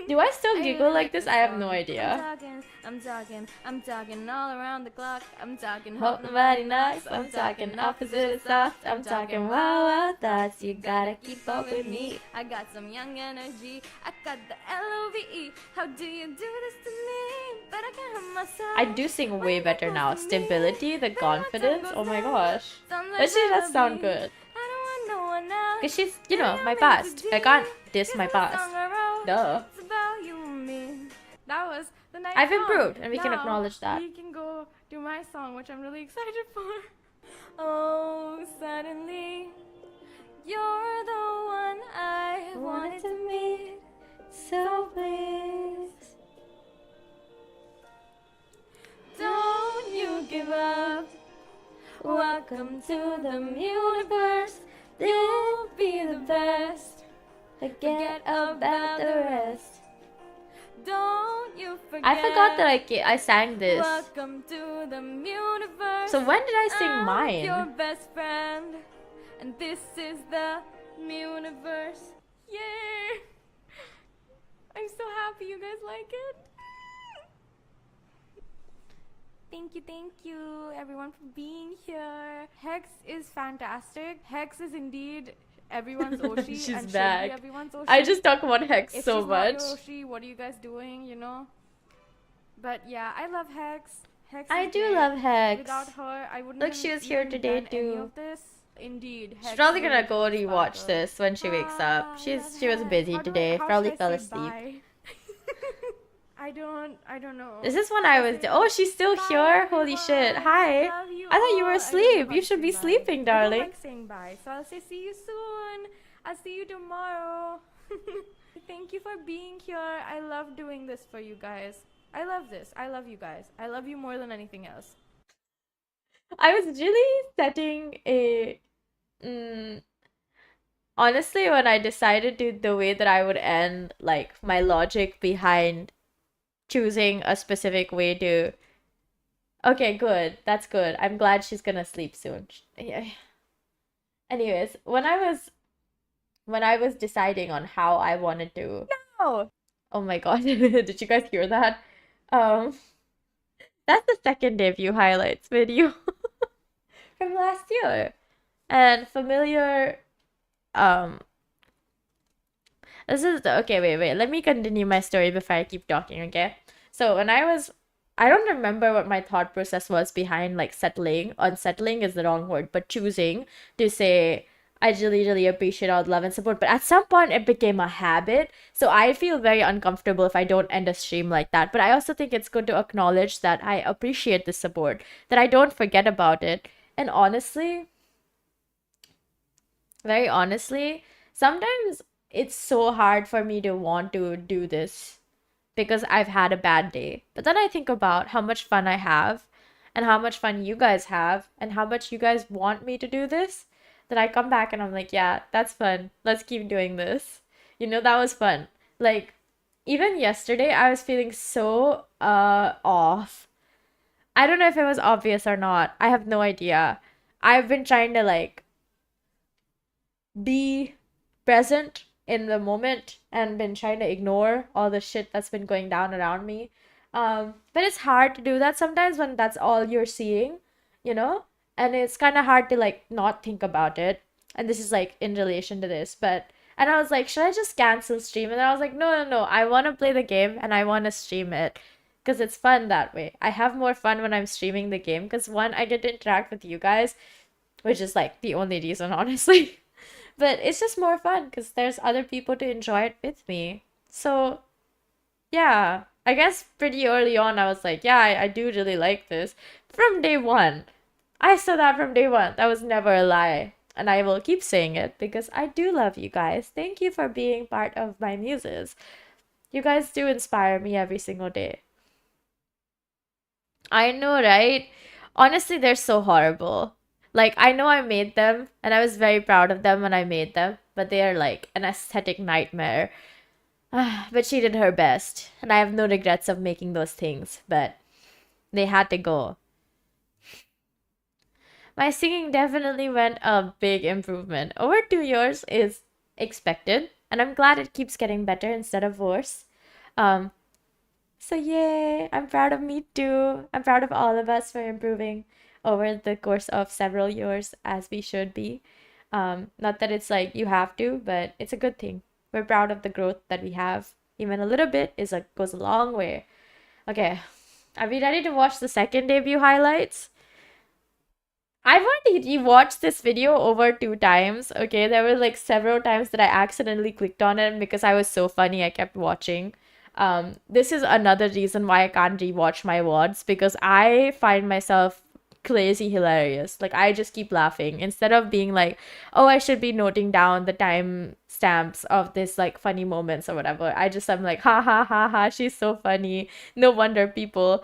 Speaker 1: Do I still giggle like this? I have no idea.
Speaker 3: I'm talking all around the clock. I'm talking
Speaker 1: Hope nobody knocks. I'm talking opposite of soft. I'm talking wild, wild thoughts. You gotta keep up with me.
Speaker 3: I got some young energy. I got the LOVE. How do you do this to me? But I can't help myself.
Speaker 1: I do sing way better now. Stability, the confidence. Oh my gosh. But she does sound good.
Speaker 3: I don't want no one else.
Speaker 1: Because she's, you know, my past. I can't diss my past. Duh.
Speaker 3: It's about you and me.
Speaker 2: That was the nice
Speaker 1: I've
Speaker 2: song.
Speaker 1: improved, and we can
Speaker 2: Now,
Speaker 1: acknowledge that.
Speaker 2: We can go do my song, which I'm really excited for.
Speaker 3: Oh, suddenly you're the one I wanted to meet. So please, don't you give up. Welcome to the Mewniverse. You'll be the best. Forget about the rest. Don't you forget.
Speaker 1: I forgot that I sang this.
Speaker 3: Welcome to the Mewniverse.
Speaker 1: So when did I sing
Speaker 3: I'm your
Speaker 1: mine?
Speaker 3: best friend, and this is the Mewniverse. Yay! I'm so happy you guys like it. Thank you, everyone, for being here. Hex is fantastic. Hex is indeed everyone's Oshi.
Speaker 1: She's
Speaker 3: and
Speaker 1: back.
Speaker 3: Should be everyone's Oshi.
Speaker 1: I just talk about Hex
Speaker 3: If
Speaker 1: so
Speaker 3: she's
Speaker 1: much.
Speaker 3: not your Oshi, what are you guys doing? You know. But yeah, I love Hex. Hex.
Speaker 1: I
Speaker 3: is
Speaker 1: do
Speaker 3: great.
Speaker 1: love Hex.
Speaker 3: Without her, I wouldn't.
Speaker 1: Look,
Speaker 3: have
Speaker 1: she was here
Speaker 3: even
Speaker 1: today
Speaker 3: done any
Speaker 1: too.
Speaker 3: of this. Indeed.
Speaker 1: She's
Speaker 3: Hex
Speaker 1: probably
Speaker 3: really
Speaker 1: gonna go
Speaker 3: is
Speaker 1: rewatch
Speaker 3: sparkle.
Speaker 1: this when she wakes up.
Speaker 3: I
Speaker 1: She
Speaker 3: love
Speaker 1: was
Speaker 3: Hex.
Speaker 1: busy today.
Speaker 3: How
Speaker 1: Probably
Speaker 3: should
Speaker 1: fell
Speaker 3: I say
Speaker 1: asleep.
Speaker 3: bye? I don't know.
Speaker 1: This is when
Speaker 3: Should
Speaker 1: I was.
Speaker 3: say
Speaker 1: Oh, she's still
Speaker 3: bye,
Speaker 1: here. Holy shit!
Speaker 3: everyone?
Speaker 1: Hi.
Speaker 3: Love you
Speaker 1: I thought you were
Speaker 3: all. I don't know
Speaker 1: asleep.
Speaker 3: how
Speaker 1: You
Speaker 3: to
Speaker 1: should
Speaker 3: say
Speaker 1: be
Speaker 3: bye.
Speaker 1: sleeping,
Speaker 3: I
Speaker 1: darling.
Speaker 3: don't like saying bye, so I'll say see you soon. I'll see you tomorrow. Thank you for being here. I love doing this for you guys. I love this. I love you guys. I love you more than anything else.
Speaker 1: I was really setting a. Honestly, when I decided to the way that I would end, like my logic behind choosing a specific way to. Okay, good. That's good. I'm glad she's gonna sleep soon. Yeah. Anyways, when I was deciding on how I wanted to.
Speaker 2: No.
Speaker 1: Oh my god, did you guys hear that? Um, that's the second debut highlights video from last year. And familiar, this is okay, wait, let me continue my story before I keep talking, okay? So I don't remember what my thought process was behind like unsettling is the wrong word, but choosing to say, I really, really appreciate all the love and support. But at some point, it became a habit. So I feel very uncomfortable if I don't end a stream like that. But I also think it's good to acknowledge that I appreciate the support, that I don't forget about it. And honestly, very honestly, sometimes it's so hard for me to want to do this because I've had a bad day. But then I think about how much fun I have and how much fun you guys have and how much you guys want me to do this. That I come back and I'm like, yeah, that's fun. Let's keep doing this. You know, that was fun. Like, even yesterday, I was feeling so off. I don't know if it was obvious or not. I have no idea. I've been trying to like be present in the moment and been trying to ignore all the shit that's been going down around me. But it's hard to do that sometimes when that's all you're seeing, you know? And it's kind of hard to like not think about it. And this is like in relation to this, and I was like, should I just cancel stream? And then I was like, no, I want to play the game and I want to stream it because it's fun that way. I have more fun when I'm streaming the game because one, I get to interact with you guys, which is like the only reason, honestly. But it's just more fun because there's other people to enjoy it with me. So yeah, I guess pretty early on I was like, yeah, I do really like this from day one. I said that from day one. That was never a lie. And I will keep saying it because I do love you guys. Thank you for being part of my muses. You guys do inspire me every single day. I know, right? Honestly, they're so horrible. Like, I know I made them, and I was very proud of them when I made them, but they are like an aesthetic nightmare. But she did her best, and I have no regrets of making those things, but they had to go. My singing definitely went a big improvement. Over 2 years is expected, and I'm glad it keeps getting better instead of worse. So yay, I'm proud of me too. I'm proud of all of us for improving over the course of several years as we should be. Not that it's like you have to, but it's a good thing. We're proud of the growth that we have. Even a little bit goes a long way. Okay, are we ready to watch the second debut highlights? I've already rewatched this video over 2 times. Okay, there were like several times that I accidentally clicked on it, and because I was so funny, I kept watching. This is another reason why I can't rewatch my VODs because I find myself crazy hilarious. Like I just keep laughing instead of being like, oh, I should be noting down the time stamps of this like funny moments or whatever. I'm like, ha ha ha ha, she's so funny. No wonder people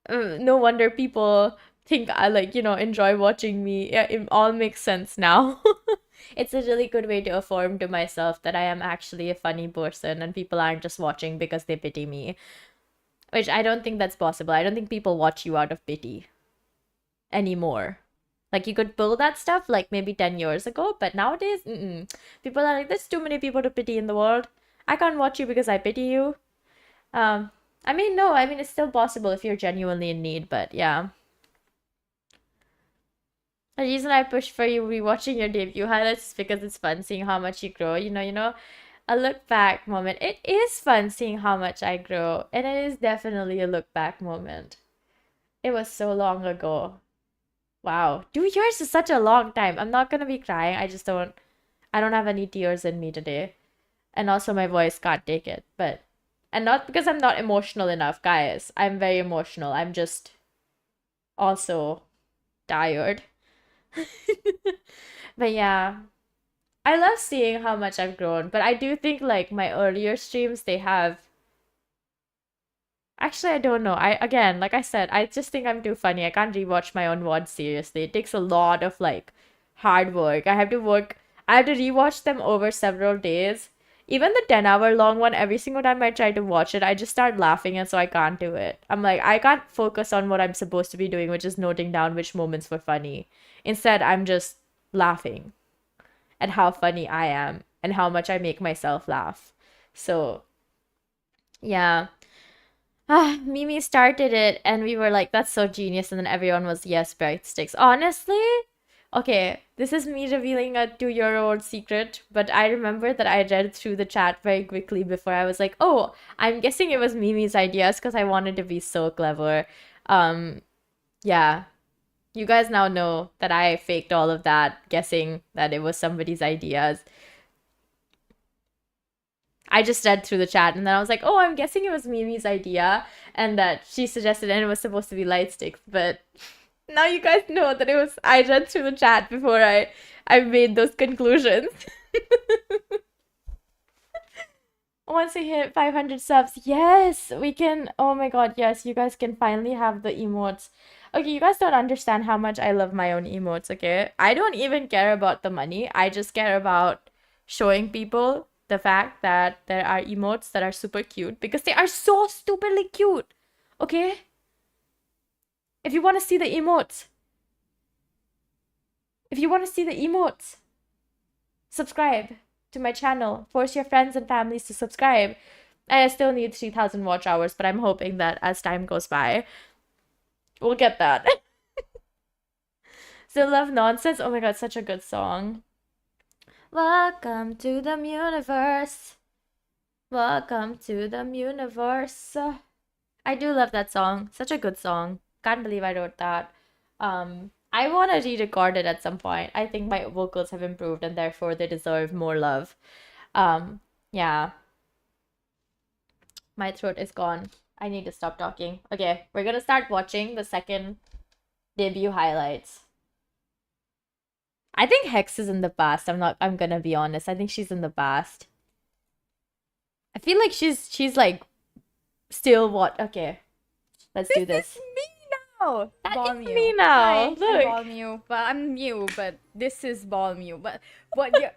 Speaker 1: no wonder people think I like, enjoy watching me. Yeah, it all makes sense now. it's a really good way to affirm to myself that I am actually a funny person and people aren't just watching because they pity me. Which I don't think that's possible. I don't think people watch you out of pity anymore. Like, you could pull that stuff like maybe 10 years ago, but nowadays, people are like, there's too many people to pity in the world. I can't watch you because I pity you. I mean, no, I mean, it's still possible if you're genuinely in need, but yeah. The reason I push for you rewatching your debut highlights is because it's fun seeing how much you grow. A look back moment. It is fun seeing how much I grow, and it is definitely a look back moment. It was so long ago. Wow, 2 years is such a long time. I'm not gonna be crying. I don't have any tears in me today. And also my voice can't take it. And not because I'm not emotional enough, guys. I'm very emotional. I'm just also tired. But yeah, I love seeing how much I've grown. But I do think like my earlier streams, they have. Actually, I don't know. Like I said, I just think I'm too funny. I can't rewatch my own VODs seriously. It takes a lot of like hard work. I have to rewatch them over several days. Even the 10-hour long one, every single time I try to watch it, I just start laughing, and so I can't do it. I'm like, I can't focus on what I'm supposed to be doing, which is noting down which moments were funny. Instead, I'm just laughing at how funny I am and how much I make myself laugh. So, yeah. Mimi started it, and we were like, that's so genius. And then everyone was, yes, breadsticks. Honestly, okay, this is me revealing a 2-year-old secret, but I remember that I read through the chat very quickly before I was like, oh, I'm guessing it was Mimi's ideas because I wanted to be so clever. Yeah. You guys now know that I faked all of that, guessing that it was somebody's ideas. I just read through the chat, and then I was like, oh, I'm guessing it was Mimi's idea, and that she suggested, and it was supposed to be light sticks, but now you guys know that I read through the chat before I made those conclusions. Once we hit 500 subs, yes, we can, oh my god, yes, you guys can finally have the emotes. Okay, you guys don't understand how much I love my own emotes, okay? I don't even care about the money. I just care about showing people the fact that there are emotes that are super cute because they are so stupidly cute, okay? If you want to see the emotes, subscribe to my channel. Force your friends and families to subscribe. I still need 3,000 watch hours, but I'm hoping that as time goes by, we'll get that. Still Love Nonsense. Oh my god, such a good song. Welcome to the Mewniverse. Welcome to the Mewniverse. I do love that song. Such a good song. Can't believe I wrote that. I want to re-record it at some point. I think my vocals have improved and therefore they deserve more love. Yeah. My throat is gone. I need to stop talking. Okay, we're gonna start watching the second debut highlights. I think Hex is in the past. I'm gonna be honest. I think she's in the past. I feel like she's like still what? Okay. Let's do this.
Speaker 2: This is me now.
Speaker 1: That
Speaker 2: Ball
Speaker 1: is
Speaker 2: Mew.
Speaker 1: me now.
Speaker 2: Hi,
Speaker 1: Look.
Speaker 2: I'm Ball Mew. Well, I'm Mew, but this is Ball Mew. But yeah,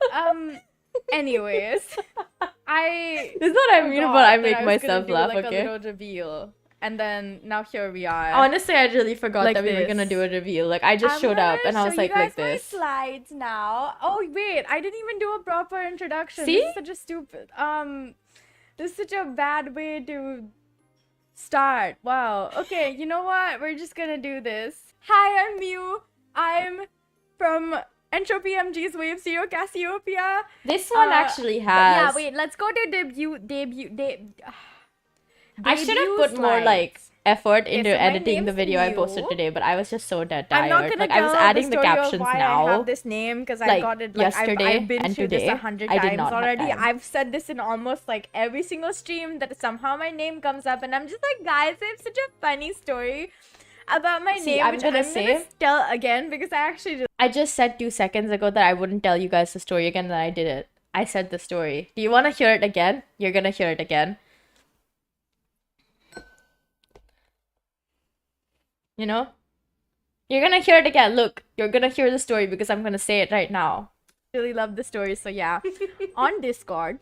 Speaker 2: anyways,
Speaker 1: This is what I mean about I make myself laugh,
Speaker 2: like
Speaker 1: okay?
Speaker 2: a little reveal. And then now here we are.
Speaker 1: Honestly, I really forgot
Speaker 2: Like
Speaker 1: that we were gonna
Speaker 2: this.
Speaker 1: do a reveal. Like I just showed up and I was like this.
Speaker 2: Slides now. Oh wait, I didn't even do a proper introduction.
Speaker 1: See?
Speaker 2: This is such a stupid. This is such a bad way to start. Wow. Okay, you know what? We're just gonna do this. Hi, I'm Mew. I'm from Entropy.mg's Wave Zero Cassiopeia.
Speaker 1: This one actually has.
Speaker 2: Yeah, wait. Let's go to debut.
Speaker 1: I should have put more
Speaker 2: slides.
Speaker 1: like effort into
Speaker 2: so my
Speaker 1: editing the
Speaker 2: name's
Speaker 1: video I
Speaker 2: Mew.
Speaker 1: posted today, but I was just so dead tired.
Speaker 2: I'm not gonna
Speaker 1: like
Speaker 2: tell
Speaker 1: I was adding
Speaker 2: the
Speaker 1: the
Speaker 2: story
Speaker 1: captions
Speaker 2: of why
Speaker 1: now.
Speaker 2: I have this name because I
Speaker 1: like,
Speaker 2: got it like
Speaker 1: yesterday
Speaker 2: I've been
Speaker 1: and
Speaker 2: through this
Speaker 1: today,
Speaker 2: 100
Speaker 1: I did
Speaker 2: times
Speaker 1: not have
Speaker 2: already.
Speaker 1: time.
Speaker 2: I've said this in almost like every single stream that somehow my name comes up, and I'm just like, guys, I have such a funny story about my name,
Speaker 1: I'm
Speaker 2: which
Speaker 1: gonna
Speaker 2: tell again because I
Speaker 1: just said 2 seconds ago that I wouldn't tell you guys the story again, and I did it. I said the story. Do you want to hear it again? You're gonna hear it again. You know? You're gonna hear it again. Look, you're gonna hear the story because I'm gonna say it right now.
Speaker 2: really love the story. So yeah, on Discord,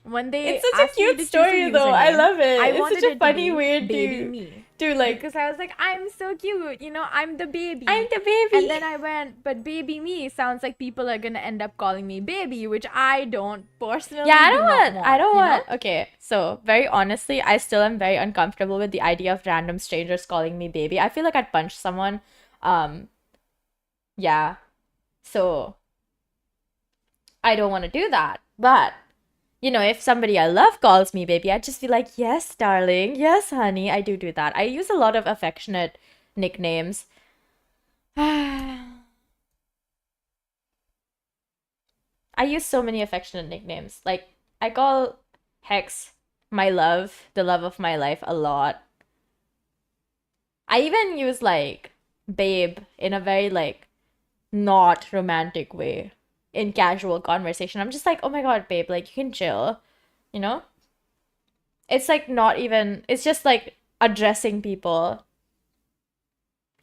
Speaker 2: when they
Speaker 1: It's such a
Speaker 2: asked me to
Speaker 1: cute
Speaker 2: choose
Speaker 1: story though. I
Speaker 2: username,
Speaker 1: love it.
Speaker 2: I
Speaker 1: It's
Speaker 2: wanted
Speaker 1: such a
Speaker 2: it
Speaker 1: funny
Speaker 2: to be
Speaker 1: way
Speaker 2: baby me.
Speaker 1: to like,
Speaker 2: Because I was like, I'm so cute, you know, I'm the baby.
Speaker 1: I'm the baby.
Speaker 2: And then I went, but baby me sounds like people are gonna end up calling me baby, which I don't personally.
Speaker 1: Yeah,
Speaker 2: do not want,
Speaker 1: I don't
Speaker 2: you know?
Speaker 1: want. Okay, so very honestly, I still am very uncomfortable with the idea of random strangers calling me baby. I feel like I'd punch someone. Yeah. So I don't want to do that. But you know, if somebody I love calls me baby, I'd just be like, yes, darling, yes, honey. I do that. I use a lot of affectionate nicknames. I use so many affectionate nicknames. Like, I call Hex my love, the love of my life, a lot. I even use, like, babe in a very, like, not romantic way in casual conversation. I'm just like, oh my god, babe, like, you can chill, you know? It's, like, not even, it's just, like, addressing people.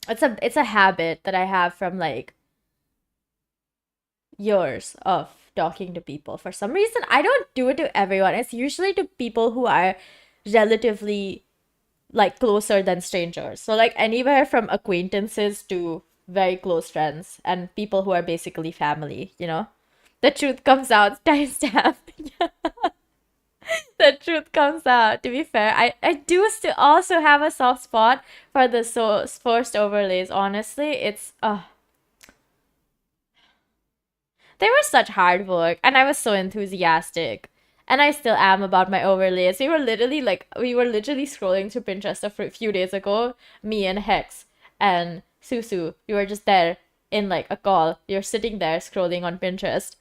Speaker 1: It's a habit that I have from, like, years of talking to people. For some reason, I don't do it to everyone. It's usually to people who are relatively like closer than strangers. So like anywhere from acquaintances to very close friends and people who are basically family, you know? The truth comes out, timestamp. The truth comes out. To be fair, I do still also have a soft spot for the first overlays. Honestly, it's they were such hard work, and I was so enthusiastic. And I still am about my overlays. We were literally scrolling through Pinterest a few days ago, me and Hex and Suzu. We were just there in like a call. You're sitting there scrolling on Pinterest.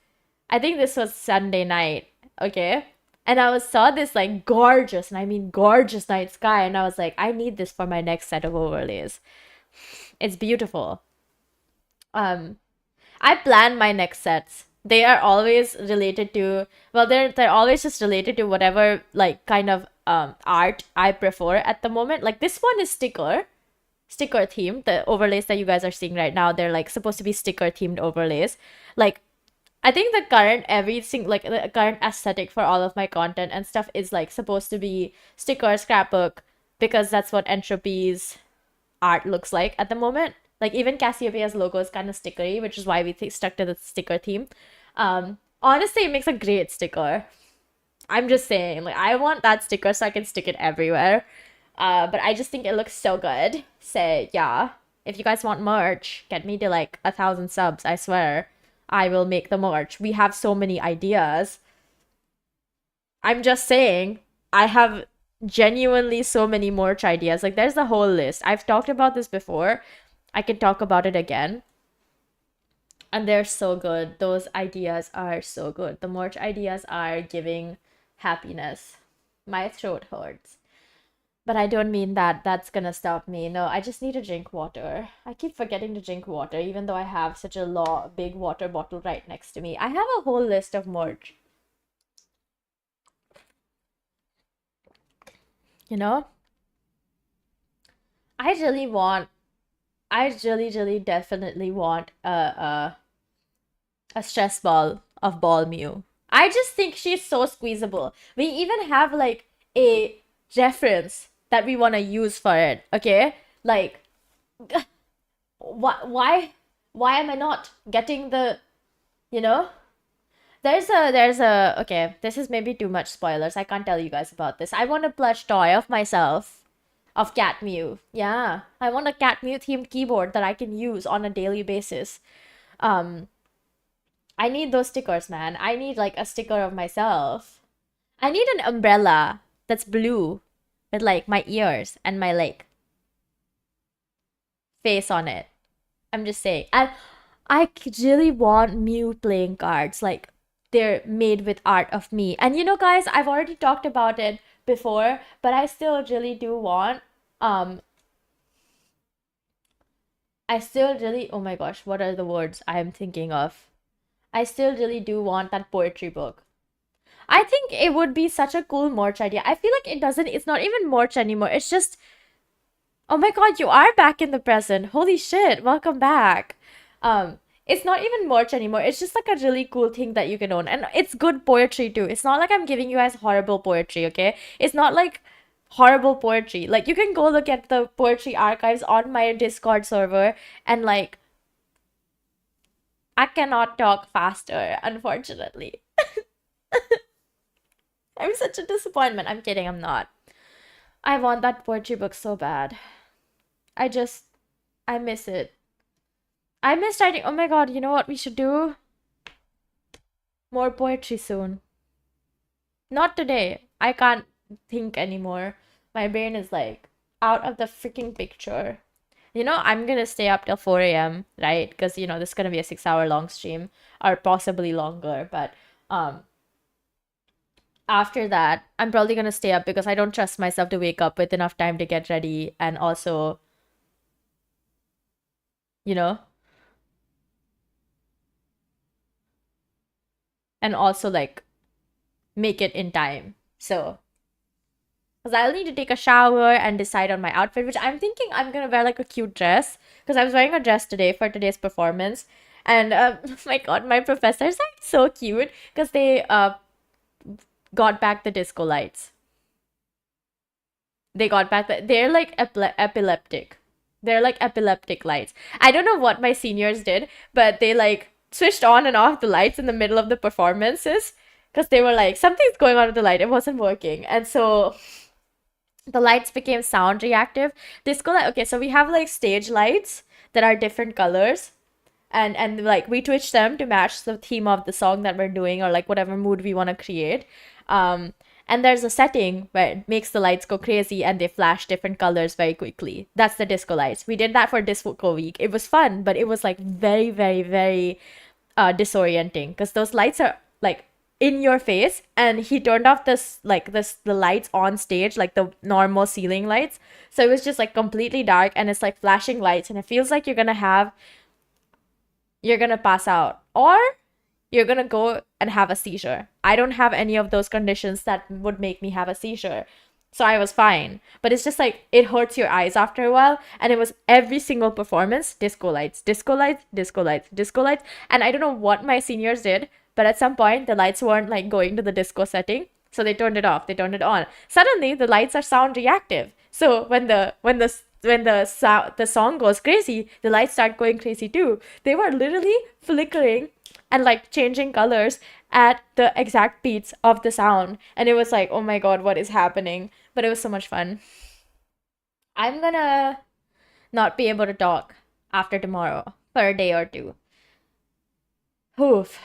Speaker 1: I think this was Sunday night, okay? And I saw this like gorgeous, and I mean gorgeous night sky, and I was like, I need this for my next set of overlays. It's beautiful. I plan my next sets. They are always related to, well, they're always just related to whatever like kind of art I prefer at the moment. Like this one is sticker themed. The overlays that you guys are seeing right now, they're like supposed to be sticker themed overlays. Like I think the current the current aesthetic for all of my content and stuff is like supposed to be sticker scrapbook, because that's what Entropy's art looks like at the moment. Like even Cassiopeia's logo is kind of stickery, which is why we stuck to the sticker theme. Honestly, it makes a great sticker. I'm just saying, like I want that sticker so I can stick it everywhere. But I just think it looks so good. So yeah, if you guys want merch, get me to like 1,000 subs. I swear, I will make the merch. We have so many ideas. I'm just saying, I have genuinely so many merch ideas. Like there's the whole list. I've talked about this before. I can talk about it again. And they're so good. Those ideas are so good. The merch ideas are giving happiness. My throat hurts. But I don't mean that that's gonna stop me. No, I just need to drink water. I keep forgetting to drink water, even though I have such a big water bottle right next to me. I have a whole list of merch. You know? I really definitely want a stress ball of ball mew. I just think she's so squeezable. We even have like a reference that we want to use for it, okay? Like why am I not getting the, you know? There's a okay, this is maybe too much spoilers. I can't tell you guys about this. I want a plush toy of myself. Of Cat Mew. Yeah. I want a Cat Mew themed keyboard that I can use on a daily basis. I need those stickers, man. I need like a sticker of myself. I need an umbrella that's blue with like my ears and my like face on it. I'm just saying. And I really want Mew playing cards. Like they're made with art of me. And you know, guys, I've already talked about it before, but I still really do want oh my gosh, what are the words I'm thinking of? I still really do want that poetry book. I think it would be such a cool merch idea. I feel like it's not even merch anymore. It's just, oh my god, you are back in the present. Holy shit, welcome back. it's not even merch anymore. It's just like a really cool thing that you can own. And it's good poetry too. It's not like I'm giving you guys horrible poetry, okay? It's not like horrible poetry. Like, you can go look at the poetry archives on my Discord server, and like, I cannot talk faster, unfortunately. I'm such a disappointment. I'm kidding, I'm not. I want that poetry book so bad. I miss it. I miss writing. Oh my god, you know what we should do? More poetry soon. Not today. I can't think anymore. My brain is like out of the freaking picture. You know, I'm gonna stay up till 4 a.m., right? Because, you know, this is gonna be a 6-hour long stream, or possibly longer. But after that, I'm probably gonna stay up because I don't trust myself to wake up with enough time to get ready, and also, you know, and also like make it in time. So, because I'll need to take a shower and decide on my outfit, which I'm thinking I'm gonna wear like a cute dress, because I was wearing a dress today for today's performance. And my god, my professors are so cute because they got back the disco lights. They got back they're like epileptic. They're like epileptic lights. I don't know what my seniors did, but they like switched on and off the lights in the middle of the performances because they were like, something's going on with the light. It wasn't working. And so the lights became sound reactive. Disco light. Okay, so we have like stage lights that are different colors. And like we twitch them to match the theme of the song that we're doing, or like whatever mood we want to create. And there's a setting where it makes the lights go crazy and they flash different colors very quickly. That's the disco lights. We did that for Disco Week. It was fun, but it was like very, very, very disorienting because those lights are like in your face, and he turned off the lights on stage, like the normal ceiling lights. So it was just like completely dark, and it's like flashing lights, and it feels like you're gonna pass out, or you're gonna go and have a seizure. I don't have any of those conditions that would make me have a seizure. So I was fine. But it's just like, it hurts your eyes after a while. And it was every single performance, disco lights, disco lights, disco lights, disco lights. And I don't know what my seniors did, but at some point the lights weren't like going to the disco setting. So they turned it off, they turned it on. Suddenly the lights are sound reactive. So when the song goes crazy, the lights start going crazy too. They were literally flickering and like changing colors at the exact beats of the sound. And it was like, oh my god, what is happening? But it was so much fun. I'm gonna not be able to talk after tomorrow for a day or two. Oof.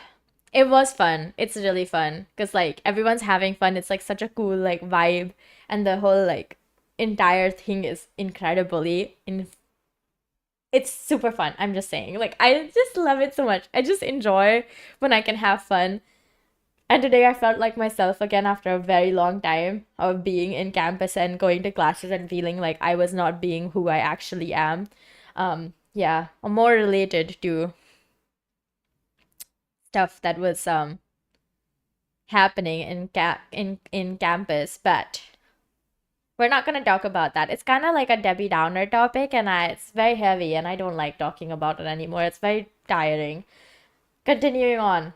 Speaker 1: It was fun. It's really fun because like everyone's having fun. It's like such a cool like vibe, and the whole like entire thing is it's super fun. I'm just saying, like, I just love it so much. I just enjoy when I can have fun. And today I felt like myself again after a very long time of being in campus and going to classes and feeling like I was not being who I actually am. Yeah, I'm more related to stuff that was happening in campus, but we're not gonna talk about that. It's kind of like a Debbie Downer topic, and it's very heavy, and I don't like talking about it anymore. It's very tiring. Continuing on.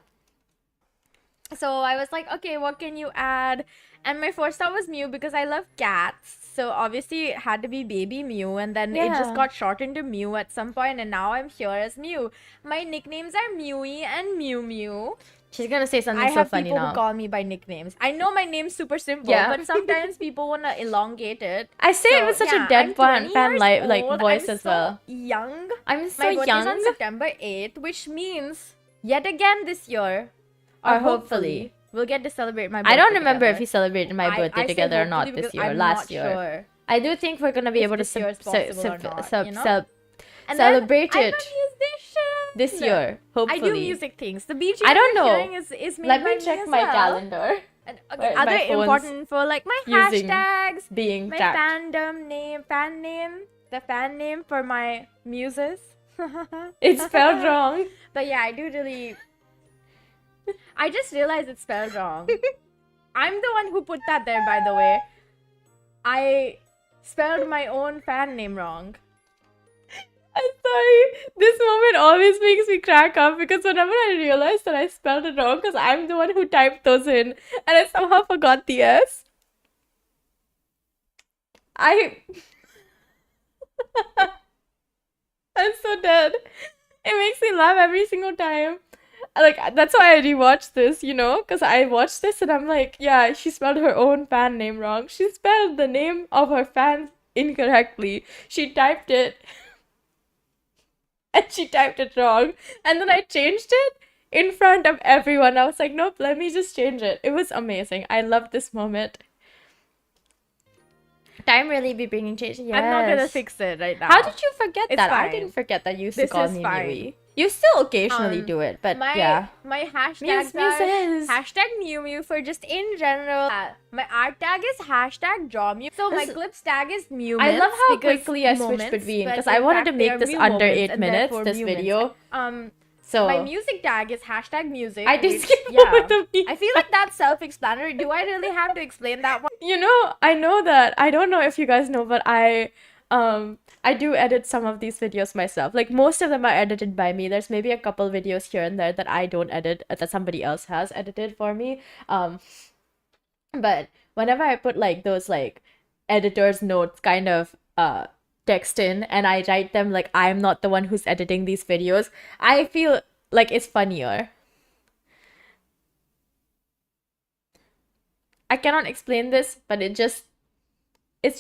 Speaker 2: So I was like, okay, what can you add? And my first thought was Mew because I love cats. So obviously it had to be Baby Mew, and then it just got shortened to Mew at some point, and now I'm here as Mew. My nicknames are Mewy and Mewmew.
Speaker 1: She's gonna say something so funny now.
Speaker 2: I have people who call me by nicknames. I know my name's super simple, but sometimes people wanna elongate it.
Speaker 1: I say it with such a deadpan like voice as well.
Speaker 2: Young.
Speaker 1: I'm so
Speaker 2: my
Speaker 1: young.
Speaker 2: birthday's on September 8th, which means yet again this year,
Speaker 1: or hopefully,
Speaker 2: we'll get to celebrate my birthday.
Speaker 1: I don't remember
Speaker 2: together.
Speaker 1: if we celebrated my birthday together or not this year. Last year.
Speaker 2: Sure.
Speaker 1: I do think we're gonna be able to celebrate it this year. Hopefully,
Speaker 2: I do music things. The BG
Speaker 1: I don't know.
Speaker 2: Is made
Speaker 1: Let
Speaker 2: by
Speaker 1: me check
Speaker 2: as
Speaker 1: my
Speaker 2: well.
Speaker 1: calendar.
Speaker 2: And okay, other important for like my hashtags,
Speaker 1: being
Speaker 2: my
Speaker 1: tagged.
Speaker 2: fan name, the fan name for my muses.
Speaker 1: It's spelled wrong.
Speaker 2: But yeah, I just realized it's spelled wrong. I'm the one who put that there, by the way. I spelled my own fan name wrong.
Speaker 1: I'm sorry. This moment always makes me crack up because whenever I realize that I spelled it wrong, because I'm the one who typed those in, and I somehow forgot the S. I'm so dead. It makes me laugh every single time. Like, that's why I rewatched this, you know? Because I watched this and I'm like, yeah, she spelled her own fan name wrong. She spelled the name of her fan incorrectly. She typed it and she typed it wrong. And then I changed it in front of everyone. I was like, nope, let me just change it. It was amazing. I loved this moment. Time really be bringing change. Yes.
Speaker 2: I'm not gonna fix it right now.
Speaker 1: How did you forget
Speaker 2: It's
Speaker 1: that? I
Speaker 2: fine.
Speaker 1: didn't forget that you used
Speaker 2: This
Speaker 1: to call
Speaker 2: is
Speaker 1: me
Speaker 2: fine.
Speaker 1: Mewy. You still occasionally do it, but yeah.
Speaker 2: My hashtags
Speaker 1: Muses.
Speaker 2: are hashtag mewmew for just in general. My art tag is hashtag drawmew. So my
Speaker 1: This-
Speaker 2: clips tag is mewments.
Speaker 1: I love how
Speaker 2: because
Speaker 1: quickly I switched
Speaker 2: moments,
Speaker 1: between
Speaker 2: but
Speaker 1: because
Speaker 2: in
Speaker 1: I wanted
Speaker 2: fact
Speaker 1: to
Speaker 2: they
Speaker 1: make
Speaker 2: are
Speaker 1: this
Speaker 2: mew
Speaker 1: under
Speaker 2: moments
Speaker 1: 8
Speaker 2: and
Speaker 1: minutes,
Speaker 2: therefore
Speaker 1: this
Speaker 2: mewments.
Speaker 1: video. So
Speaker 2: My music tag is hashtag music.
Speaker 1: I did
Speaker 2: which-
Speaker 1: skip
Speaker 2: yeah.
Speaker 1: over the meme.
Speaker 2: I feel like that's self-explanatory. Do I really have to explain that one?
Speaker 1: You know, I know that. I don't know if you guys know, but I do edit some of these videos myself. Like most of them are edited by me. There's maybe a couple videos here and there that I don't edit, that somebody else has edited for me. But whenever I put like those like editor's notes kind of text in and I write them like I'm not the one who's editing these videos, I feel like it's funnier. I cannot explain this, but it's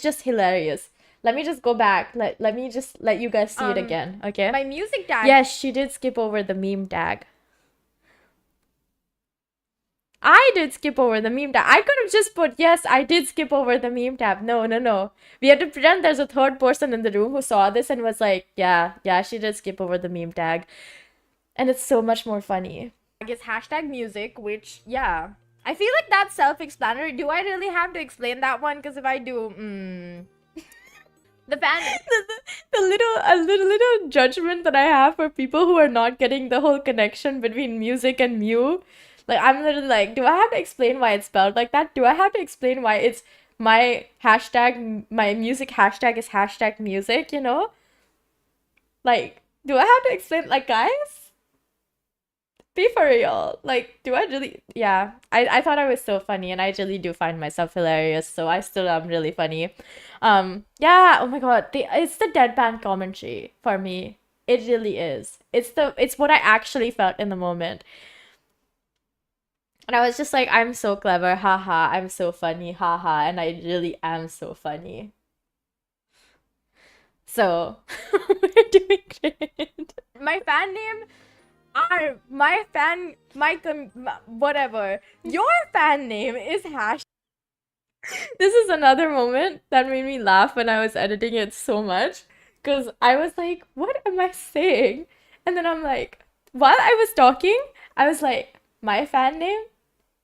Speaker 1: just hilarious. Let me just go back. Let me just let you guys see it again, okay?
Speaker 2: My music tag.
Speaker 1: Yes, she did skip over the meme tag. I did skip over the meme tag. I could have just put, yes, I did skip over the meme tab. No. We had to pretend there's a third person in the room who saw this and was like, yeah, she did skip over the meme tag. And it's so much more funny.
Speaker 2: Is hashtag music, which, yeah. I feel like that's self-explanatory. Do I really have to explain that one? Because if I do, the fan...
Speaker 1: the little judgment that I have for people who are not getting the whole connection between music and mew. Like, I'm literally like, do I have to explain why it's spelled like that? Do I have to explain why it's my hashtag, my music hashtag is hashtag music, you know? Like, do I have to explain, like, guys? Be for real. Like, do I really? Yeah. I thought I was so funny and I really do find myself hilarious. So I still am really funny. Yeah. Oh my God. It's the deadpan commentary for me. It really is. It's what I actually felt in the moment. And I was just like, I'm so clever. Haha. I'm so funny. Haha. And I really am so funny. So we're doing great.
Speaker 2: My fan name are whatever. Your fan name is hash.
Speaker 1: This is another moment that made me laugh when I was editing it so much. Because I was like, what am I saying? And then I'm like, while I was talking, I was like, my fan name?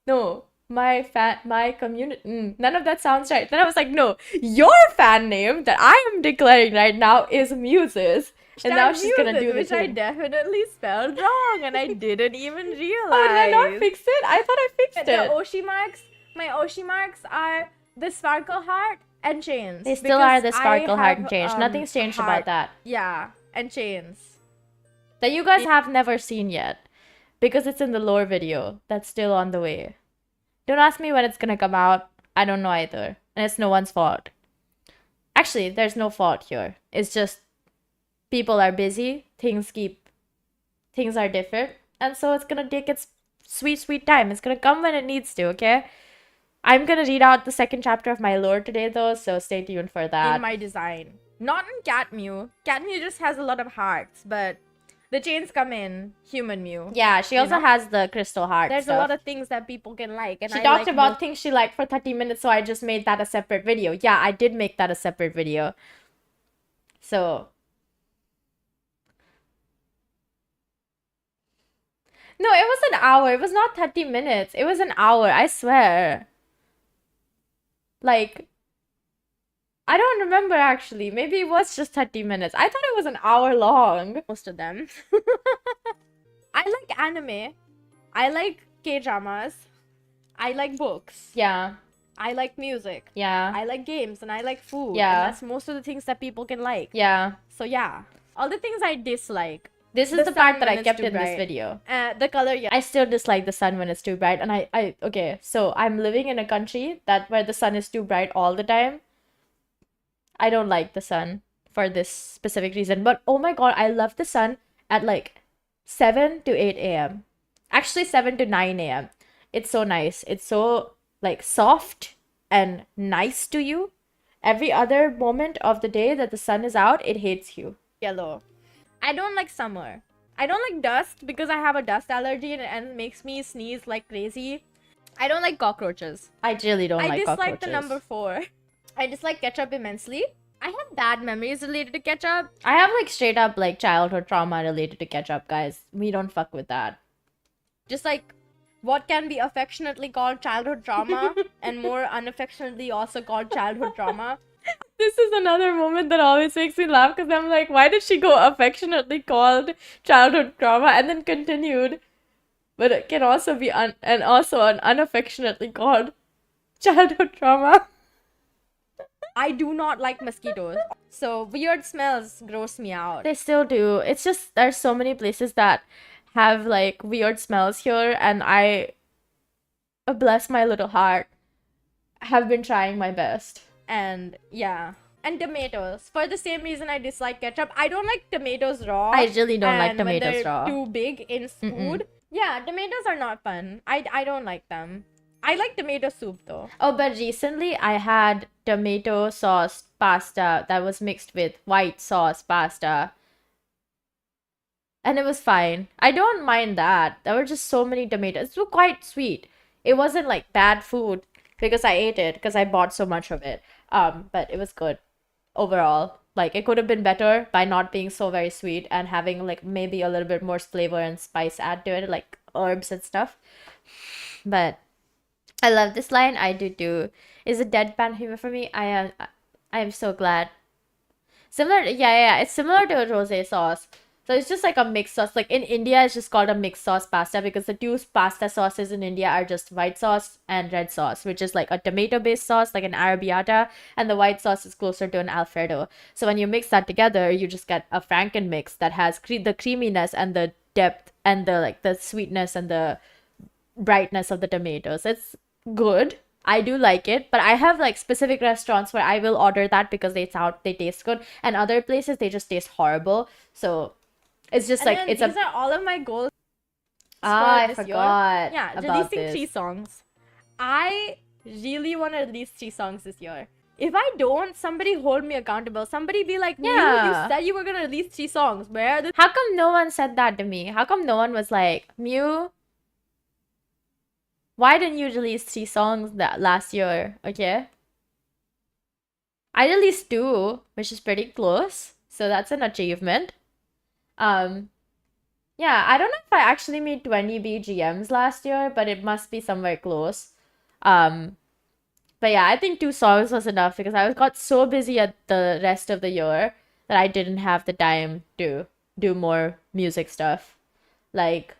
Speaker 1: No. My community. None of that sounds right. Then I was like, no, your fan name that I am declaring right now is Muses. And now she's gonna do the
Speaker 2: which I
Speaker 1: thing.
Speaker 2: definitely spelled wrong, and I didn't even realize.
Speaker 1: Oh, did I not fix it? I thought I fixed
Speaker 2: The
Speaker 1: it.
Speaker 2: Oshi marks, my Oshi marks are the sparkle heart and chains.
Speaker 1: They still are the
Speaker 2: because
Speaker 1: sparkle
Speaker 2: I
Speaker 1: heart
Speaker 2: have,
Speaker 1: change. Nothing's changed
Speaker 2: heart.
Speaker 1: about that.
Speaker 2: Yeah, and chains.
Speaker 1: That you guys have never seen yet. Because it's in the lore video. That's still on the way. Don't ask me when it's gonna come out. I don't know either. And it's no one's fault. Actually, there's no fault here. It's just people are busy. Things are different. And so it's gonna take its sweet time. It's gonna come when it needs to, okay? I'm gonna read out the second chapter of my lore today though, so stay tuned for that.
Speaker 2: In my design. Not in Cat Mew. Cat Mew just has a lot of hearts, but the chains come in Human Mew.
Speaker 1: Yeah, she also has the crystal heart
Speaker 2: There's
Speaker 1: stuff.
Speaker 2: a lot of things that people can like. And
Speaker 1: She
Speaker 2: I
Speaker 1: talked
Speaker 2: like
Speaker 1: about things she liked for 30 minutes, so I just made that a separate video. Yeah, I did make that a separate video. So. No, it was an hour. It was not 30 minutes. It was an hour, I swear. Like, I don't remember actually. Maybe it was just 30 minutes. I thought it was an hour long.
Speaker 2: most of them. I like anime. I like K-dramas. I like books.
Speaker 1: Yeah,
Speaker 2: I like music.
Speaker 1: yeah,
Speaker 2: I like games and I like food.
Speaker 1: Yeah.
Speaker 2: And that's most of the things that people can like.
Speaker 1: yeah.
Speaker 2: So yeah. All the things I dislike.
Speaker 1: This is
Speaker 2: The
Speaker 1: the part
Speaker 2: sun
Speaker 1: that
Speaker 2: when
Speaker 1: I
Speaker 2: it's
Speaker 1: kept
Speaker 2: too
Speaker 1: in this
Speaker 2: bright.
Speaker 1: video.
Speaker 2: The color, yeah.
Speaker 1: I still dislike the sun when it's too bright, and okay, so I'm living in a country where the sun is too bright all the time. I don't like the sun for this specific reason, but oh my god, I love the sun at like 7 to 8 a.m. Actually 7 to 9 a.m. It's so nice. It's so like soft and nice to you. Every other moment of the day that the sun is out, it hates you.
Speaker 2: Yellow. I don't like summer. I don't like dust because I have a dust allergy and it makes me sneeze like crazy. I don't like cockroaches.
Speaker 1: I really don't
Speaker 2: I
Speaker 1: like
Speaker 2: dislike
Speaker 1: cockroaches.
Speaker 2: the number 4. I dislike ketchup immensely. I have bad memories related to ketchup.
Speaker 1: I have like straight up like childhood trauma related to ketchup, guys. We don't fuck with that.
Speaker 2: Just like what can be affectionately called childhood trauma and more unaffectionately also called childhood trauma.
Speaker 1: This is another moment that always makes me laugh because I'm like, why did she go affectionately called childhood trauma and then continued? But it can also be an unaffectionately called childhood trauma.
Speaker 2: I do not like mosquitoes. So weird smells gross me out.
Speaker 1: They still do. It's just there's so many places that have like weird smells here, and I, bless my little heart, have been trying my best.
Speaker 2: And yeah. And tomatoes. For the same reason I dislike ketchup. I don't like tomatoes raw.
Speaker 1: I really don't like
Speaker 2: and when
Speaker 1: tomatoes
Speaker 2: they're
Speaker 1: raw.
Speaker 2: too big in food. Yeah, tomatoes are not fun. I don't like them. I like tomato soup though.
Speaker 1: Oh, but recently I had tomato sauce pasta that was mixed with white sauce pasta. And it was fine. I don't mind that. There were just so many tomatoes. It was quite sweet. It wasn't like bad food because I ate it because I bought so much of it. But it was good overall. Like it could have been better by not being so very sweet and having like maybe a little bit more flavor and spice add to it, like herbs and stuff. But I love this line. I do too. Is a deadpan humor for me. I am so glad. Similar, yeah. It's similar to a rosé sauce. So it's just like a mixed sauce. Like in India, it's just called a mixed sauce pasta because the two pasta sauces in India are just white sauce and red sauce, which is like a tomato-based sauce, like an arrabbiata, and the white sauce is closer to an Alfredo. So when you mix that together, you just get a Franken mix that has the creaminess and the depth and the like the sweetness and the brightness of the tomatoes. It's good. I do like it, but I have like specific restaurants where I will order that because they taste good, and other places they just taste horrible. So it's just
Speaker 2: And
Speaker 1: like
Speaker 2: then
Speaker 1: it's
Speaker 2: these are all of my goals.
Speaker 1: I
Speaker 2: for this year.
Speaker 1: forgot.
Speaker 2: Yeah,
Speaker 1: about
Speaker 2: releasing
Speaker 1: this.
Speaker 2: 3 songs. I really want to release 3 songs this year. If I don't, somebody hold me accountable. Somebody be like, "Mew,
Speaker 1: Yeah.
Speaker 2: you said you were gonna release 3 songs. Where are the
Speaker 1: How come no one said that to me? How come no one was like, Mew, why didn't you release 3 songs that last year? Okay. I released 2, which is pretty close. So that's an achievement. Yeah, I don't know if I actually made 20 BGMs last year, but it must be somewhere close. But yeah, I think 2 songs was enough because I got so busy at the rest of the year that I didn't have the time to do more music stuff. Like,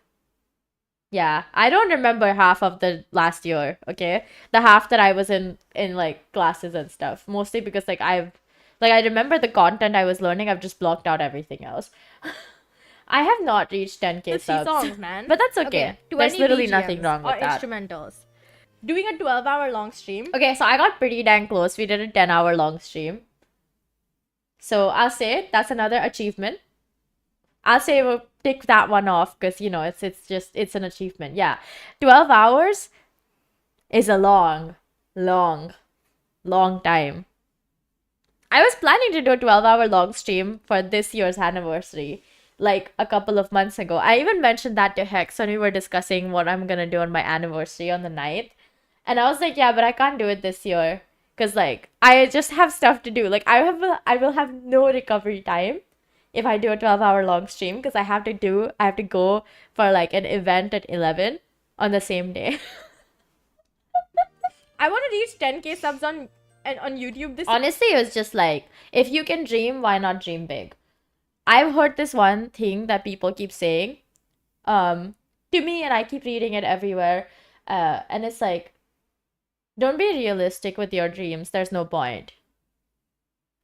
Speaker 1: yeah, I don't remember half of the last year, okay? The half that I was in like classes and stuff. Mostly because like I remember the content I was learning, I've just blocked out everything else. I have not reached 10k
Speaker 2: 3
Speaker 1: subs.
Speaker 2: songs, man?
Speaker 1: But that's okay. There's
Speaker 2: 20
Speaker 1: literally nothing
Speaker 2: BGMs
Speaker 1: wrong with
Speaker 2: or
Speaker 1: that.
Speaker 2: instrumentals. Doing a 12-hour long stream.
Speaker 1: Okay, so I got pretty dang close. We did a 10-hour long stream. So I'll say that's another achievement. I'll say we'll tick that one off because you know it's an achievement. Yeah. 12 hours is a long time. I was planning to do a 12-hour long stream for this year's anniversary, like a couple of months ago. I even mentioned that to Hex when we were discussing what I'm gonna do on my anniversary on the 9th. And I was like, yeah, but I can't do it this year because like I just have stuff to do. Like I will have no recovery time if I do a 12-hour long stream because I have to go for like an event at 11 on the same day.
Speaker 2: I want to reach 10k subs on YouTube this
Speaker 1: Honestly, it was just like, if you can dream, why not dream big? I've heard this one thing that people keep saying to me, and I keep reading it everywhere. And it's like, don't be realistic with your dreams. There's no point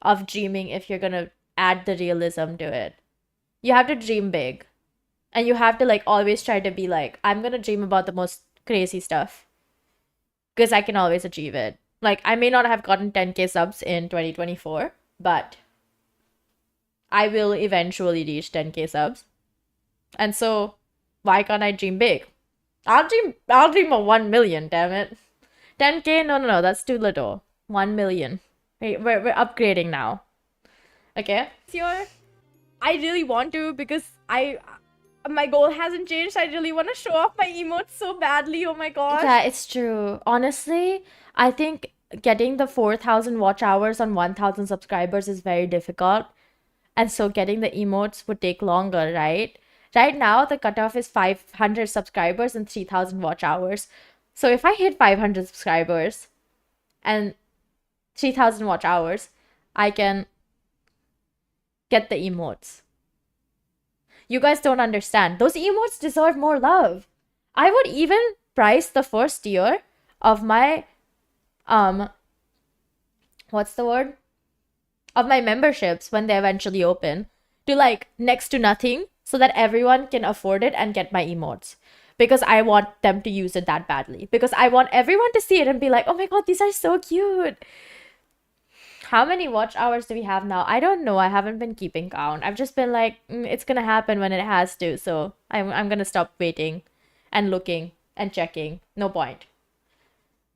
Speaker 1: of dreaming if you're gonna add the realism to it. you have to dream big. And you have to like always try to be like, I'm gonna dream about the most crazy stuff. Because I can always achieve it. Like, I may not have gotten 10K subs in 2024, but I will eventually reach 10K subs. And so, why can't I dream big? I'll dream of 1 million, damn it. 10K? No, that's too little. 1 million. We're upgrading now. Okay?
Speaker 2: This year, I really want to because my goal hasn't changed. I really want to show off my emotes so badly. Oh my gosh.
Speaker 1: Yeah, it's true. Honestly, I think getting the 4,000 watch hours on 1,000 subscribers is very difficult. And so getting the emotes would take longer, right? Right now, the cutoff is 500 subscribers and 3,000 watch hours. So if I hit 500 subscribers and 3,000 watch hours, I can get the emotes. You guys don't understand. Those emotes deserve more love. I would even price the first year of my what's the word? Of my memberships when they eventually open to like next to nothing so that everyone can afford it and get my emotes. Because I want them to use it that badly. Because I want everyone to see it and be like, oh my god, these are so cute. How many watch hours do we have now? I don't know. I haven't been keeping count. I've just been like, it's gonna happen when it has to. So I'm gonna stop waiting and looking and checking. No point.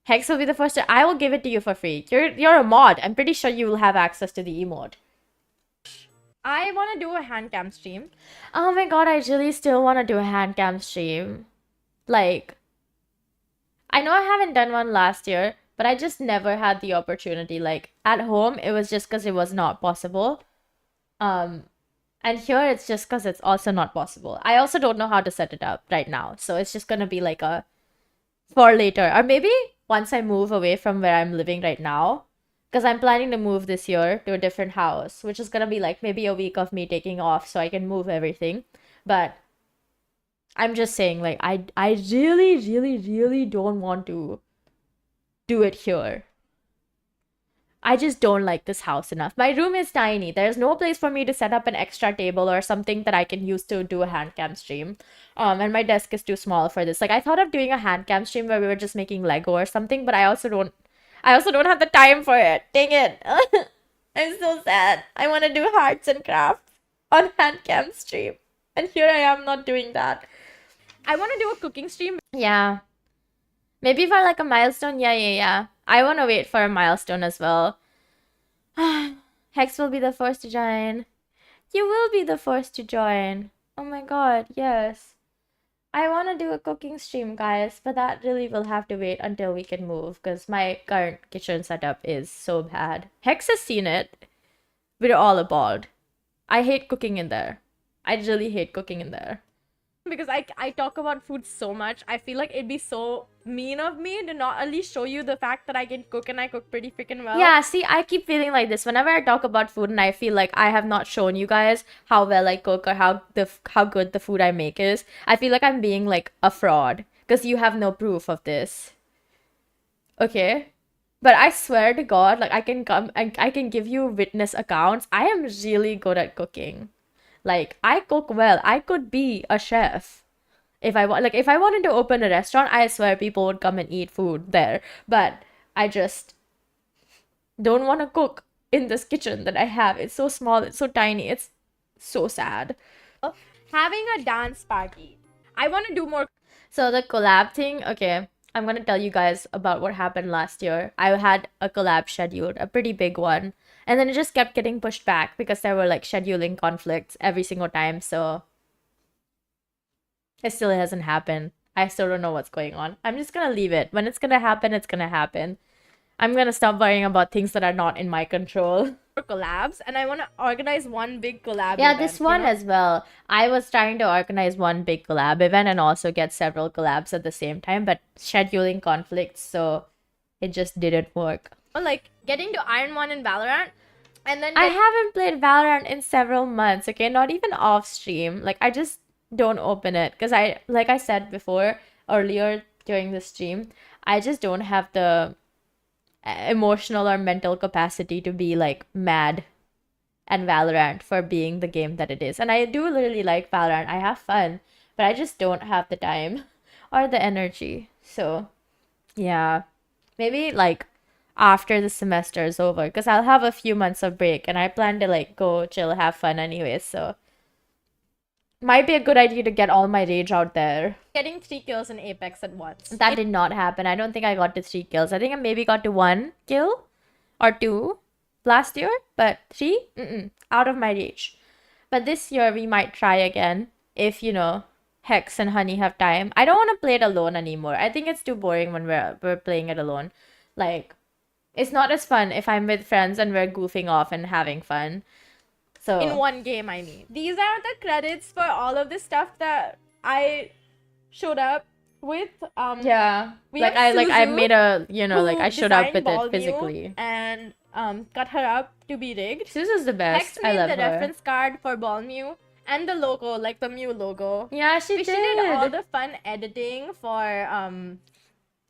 Speaker 1: Hex will be the first. I will give it to you for free. You're a mod. I'm pretty sure you will have access to the emote.
Speaker 2: I want to do a hand cam stream.
Speaker 1: Oh my god, I really still want to do a hand cam stream. Like, I know I haven't done one last year, but I just never had the opportunity. Like, at home, it was just because it was not possible. And here, it's just because it's also not possible. I also don't know how to set it up right now. So it's just going to be like a for later. Or maybe once I move away from where I'm living right now. Because I'm planning to move this year to a different house, which is going to be like maybe a week of me taking off so I can move everything. But I'm just saying, like, I really, really, really don't want to do it here. I just don't like this house enough. My room is tiny. There's no place for me to set up an extra table or something that I can use to do a hand cam stream. And my desk is too small for this. Like, I thought of doing a hand cam stream where we were just making Lego or something, but I also don't have the time for it. Dang it. I'm so sad. I want to do arts and crafts on hand cam stream. And here I am not doing that.
Speaker 2: I want to do a cooking stream.
Speaker 1: Yeah. Maybe for like a milestone. Yeah. I want to wait for a milestone as well. Hex will be the first to join. You will be the first to join. Oh my god, yes. I want to do a cooking stream, guys, but that really will have to wait until we can move because my current kitchen setup is so bad. Hex has seen it. We're all appalled. I hate cooking in there. I really hate cooking in there.
Speaker 2: Because I talk about food so much. I feel like it'd be so mean of me to not at least show you the fact that I can cook and I cook pretty freaking well.
Speaker 1: Yeah, see, I keep feeling like this whenever I talk about food and I feel like I have not shown you guys how well I cook or how good the food I make is. I feel like I'm being like a fraud because you have no proof of this. Okay? But I swear to God, like I can come and I can give you witness accounts. I am really good at cooking. Like, I cook well. I could be a chef. If I wanted to open a restaurant, I swear people would come and eat food there. But I just don't want to cook in this kitchen that I have. It's so small, it's so tiny, it's so sad.
Speaker 2: Having a dance party. I want to do more.
Speaker 1: So the collab thing, okay, I'm gonna tell you guys about what happened last year. I had a collab scheduled, a pretty big one. And then it just kept getting pushed back because there were like scheduling conflicts every single time. So it still hasn't happened. I still don't know what's going on. I'm just gonna leave it. When it's gonna happen, it's gonna happen. I'm gonna stop worrying about things that are not in my control.
Speaker 2: Collabs, and I want to organize one big collab
Speaker 1: Yeah,
Speaker 2: event,
Speaker 1: this one as well. I was trying to organize one big collab event and also get several collabs at the same time, but scheduling conflicts, so it just didn't work.
Speaker 2: Like getting to Iron 1 in Valorant, and then
Speaker 1: I haven't played Valorant in several months, okay? Not even off stream. Like, I just don't open it because like I said before, earlier during the stream, I just don't have the emotional or mental capacity to be like mad and Valorant for being the game that it is. And I do really like Valorant. I have fun, but I just don't have the time or the energy. So, yeah. Maybe like after the semester is over, because I'll have a few months of break and I plan to like go chill, have fun anyways. So, might be a good idea to get all my rage out there.
Speaker 2: Getting 3 kills in Apex at once.
Speaker 1: That did not happen. I don't think I got to 3 kills. I think I maybe got to 1 kill or 2 last year, but 3? Out of my reach. But this year we might try again if, Hex and Honey have time. I don't want to play it alone anymore. I think it's too boring when we're playing it alone. Like, it's not as fun if I'm with friends and we're goofing off and having fun. So
Speaker 2: in one game, I mean. These are the credits for all of the stuff that I showed up with.
Speaker 1: Yeah.
Speaker 2: We
Speaker 1: like
Speaker 2: have
Speaker 1: I
Speaker 2: Suzu,
Speaker 1: made a like
Speaker 2: who
Speaker 1: I showed up
Speaker 2: designed
Speaker 1: with it
Speaker 2: Ball
Speaker 1: physically.
Speaker 2: Mew and cut her up to be rigged.
Speaker 1: Suzu's the best.
Speaker 2: Hex
Speaker 1: I
Speaker 2: made
Speaker 1: love
Speaker 2: the
Speaker 1: her.
Speaker 2: reference card for Ball Mew and the logo, like the Mew logo.
Speaker 1: Yeah, she
Speaker 2: She
Speaker 1: did.
Speaker 2: did all the fun editing for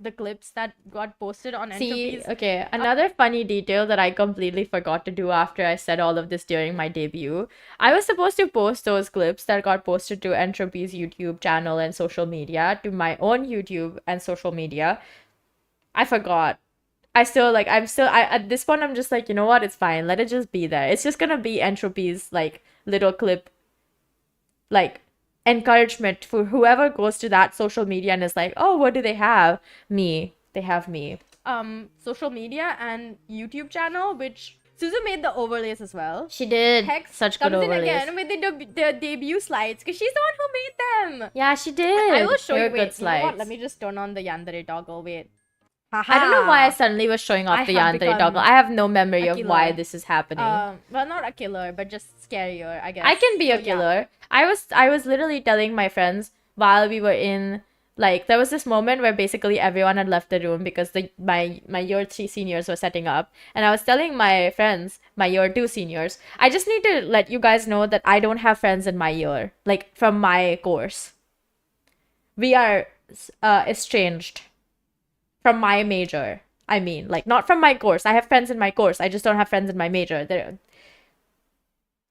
Speaker 2: the clips that got posted on
Speaker 1: See,
Speaker 2: Entropy's.
Speaker 1: okay, another funny detail that I completely forgot to do after I said all of this during my debut. I was supposed to post those clips that got posted to Entropy's YouTube channel and social media to my own YouTube and social media. I forgot. At this point, I'm just like, you know what? It's fine. Let it just be there. It's just gonna be Entropy's, like, little clip, like, encouragement for whoever goes to that social media and is like, oh, what do they have? Me. They have me.
Speaker 2: Social media and YouTube channel, which Suzu made the overlays as well.
Speaker 1: She did.
Speaker 2: Hex
Speaker 1: Such good
Speaker 2: comes in
Speaker 1: overlays.
Speaker 2: again with the debut slides because she's the one who made them.
Speaker 1: Yeah, she did.
Speaker 2: I will show
Speaker 1: They
Speaker 2: you.
Speaker 1: were
Speaker 2: Wait,
Speaker 1: good slides.
Speaker 2: you know what? Let me just turn on the Yandere toggle. Wait.
Speaker 1: I don't know why I suddenly was showing off
Speaker 2: I
Speaker 1: the
Speaker 2: have
Speaker 1: Yandere
Speaker 2: become
Speaker 1: toggle. I have no memory
Speaker 2: a
Speaker 1: of why
Speaker 2: killer.
Speaker 1: this is happening.
Speaker 2: Well, not a killer, but just scarier, I guess.
Speaker 1: I can be a
Speaker 2: So, yeah.
Speaker 1: killer. I was literally telling my friends while we were in, like, there was this moment where basically everyone had left the room because my year 3 seniors were setting up, and I was telling my friends, my year 2 seniors, I just need to let you guys know that I don't have friends in my year, like, from my course. We are estranged from my major. I mean, like, not from my course. I have friends in my course. I just don't have friends in my major.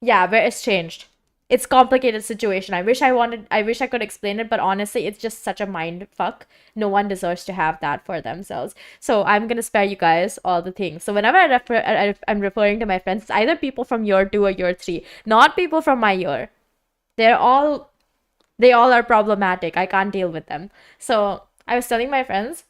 Speaker 1: Yeah, we're estranged. It's a complicated situation. I wish I could explain it, but honestly, it's just such a mind fuck. No one deserves to have that for themselves. So I'm gonna spare you guys all the things. So whenever I'm referring to my friends, it's either people from year 2 or year 3, not people from my year. They all are problematic. I can't deal with them. So I was telling my friends,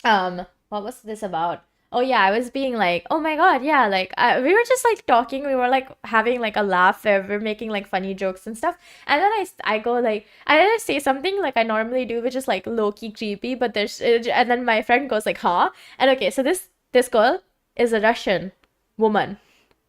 Speaker 1: what was this about? Oh yeah, I was being like, oh my god, yeah, like we were just like talking, we were like having like a laugh where we're making like funny jokes and stuff, and then I go like, I say something like I normally do, which is like low-key creepy, but and then my friend goes like, huh? And okay, so this girl is a Russian woman.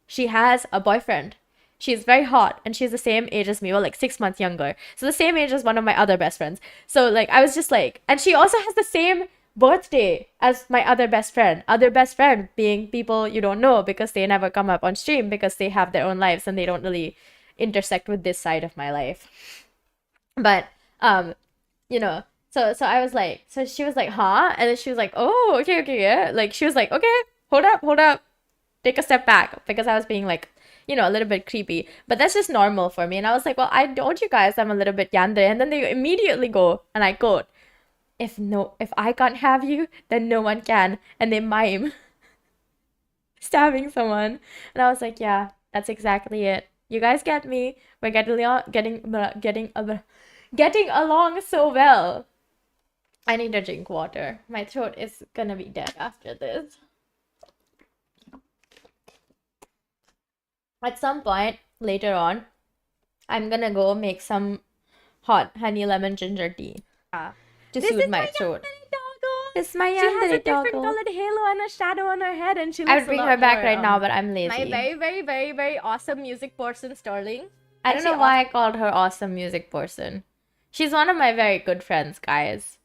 Speaker 1: She has a boyfriend. She's very hot, and she's the same age as me, or like 6 months younger. So the same age as one of my other best friends. So like I was just like, and she also has the same birthday as my other best friend being people you don't know because they never come up on stream because they have their own lives and they don't really intersect with this side of my life. But so I was like, so she was like, huh? And then she was like, oh, okay, yeah. Like she was like, okay, hold up, take a step back, because I was being like, a little bit creepy, but that's just normal for me. And I was like, well, I told you guys I'm a little bit yandere. And then they immediately go, and I quote, if I can't have you, then no one can. And they mime stabbing someone. And I was like, yeah, that's exactly it. You guys get me. We're getting along so well. I need to drink water. My throat is gonna be dead after this. At some point later on, I'm gonna go make some hot honey lemon ginger tea. To soothe my throat. This is my
Speaker 2: She has a
Speaker 1: Yandere
Speaker 2: different
Speaker 1: toggle.
Speaker 2: colored halo and a shadow on her head, and she looks
Speaker 1: I would bring
Speaker 2: a lot
Speaker 1: her back
Speaker 2: more,
Speaker 1: right now, but I'm lazy.
Speaker 2: my very, very, very, very awesome music person, Sterling.
Speaker 1: I don't know
Speaker 2: Actually,
Speaker 1: why I called her awesome music person. She's one of my very good friends, guys.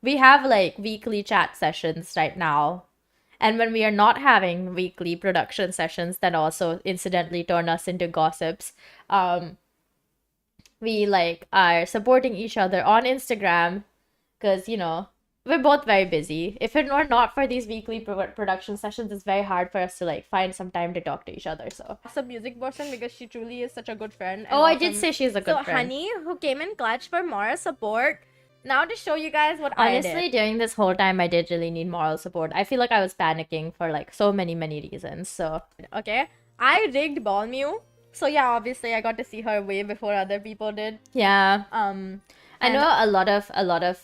Speaker 1: We have like weekly chat sessions right now. And when we are not having weekly production sessions that also incidentally turn us into gossips, we like are supporting each other on Instagram because, we're both very busy. If it were not for these weekly production sessions, it's very hard for us to like find some time to talk to each other. So
Speaker 2: awesome music person because she truly is such a good friend.
Speaker 1: oh, I did say she's a good friend.
Speaker 2: So Honey, who came in clutch for moral support. Now to show you guys what
Speaker 1: honestly,
Speaker 2: I did.
Speaker 1: during this whole time, I did really need moral support. I feel like I was panicking for like so many reasons. So
Speaker 2: okay, I rigged ball mew. So yeah, obviously I got to see her way before other people did.
Speaker 1: yeah, I
Speaker 2: And-
Speaker 1: know a lot of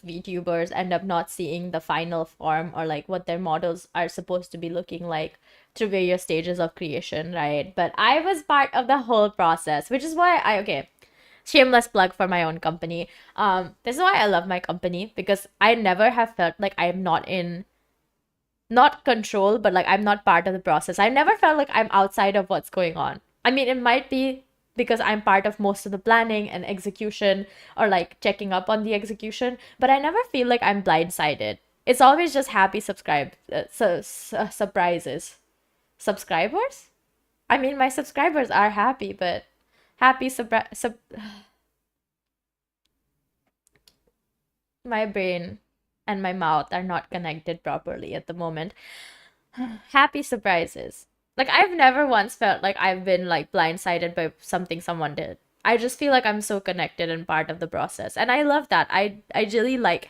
Speaker 1: VTubers end up not seeing the final form or like what their models are supposed to be looking like through various stages of creation, right? But I was part of the whole process, which is why shameless plug for my own company. This is why I love my company, because I never have felt like I'm not control, but like I'm not part of the process. I never felt like I'm outside of what's going on. I mean, it might be because I'm part of most of the planning and execution or like checking up on the execution, but I never feel like I'm blindsided. It's always just happy surprises. Subscribers? I mean, my subscribers are happy, but happy my brain and my mouth are not connected properly at the moment. Happy surprises. Like, I've never once felt like I've been like blindsided by something someone did. I just feel like I'm so connected and part of the process. And I love that. I really like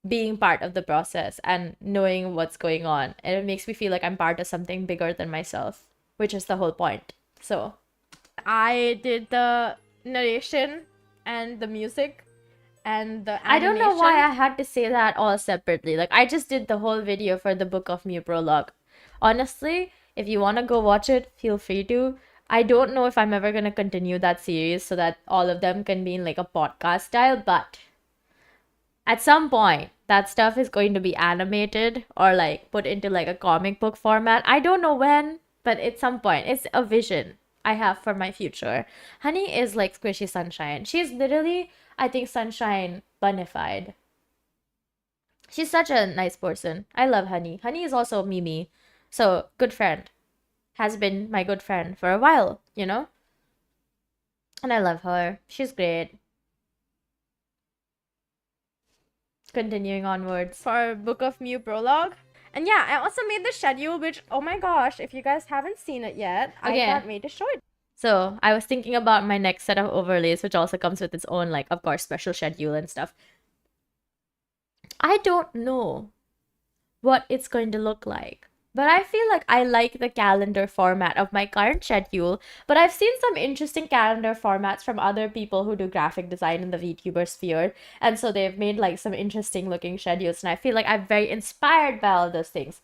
Speaker 1: being part of the process and knowing what's going on. And it makes me feel like I'm part of something bigger than myself, which is the whole point. So
Speaker 2: I did the narration and the music and the animation.
Speaker 1: I don't know why I had to say that all separately. Like, I just did the whole video for the Book of Mew prologue. Honestly, if you want to go watch it, feel free to. I don't know if I'm ever going to continue that series so that all of them can be in like a podcast style, but at some point, that stuff is going to be animated or like put into like a comic book format. I don't know when, but at some point, it's a vision I have for my future. Honey is like Squishy Sunshine. She's literally, I think, Sunshine bunified. She's such a nice person. I love Honey. Honey is also Mimi. So, good friend. Has been my good friend for a while, you know? And I love her. She's great. Continuing onwards.
Speaker 2: For Book of Mew prologue. And yeah, I also made the schedule, which, oh my gosh, if you guys haven't seen it yet,
Speaker 1: Okay.
Speaker 2: I can't wait to show it.
Speaker 1: So, I was thinking about my next set of overlays, which also comes with its own, like, of course, special schedule and stuff. I don't know what it's going to look like. But I feel like I like the calendar format of my current schedule. But I've seen some interesting calendar formats from other people who do graphic design in the VTuber sphere. And so they've made like some interesting looking schedules. And I feel like I'm very inspired by all those things.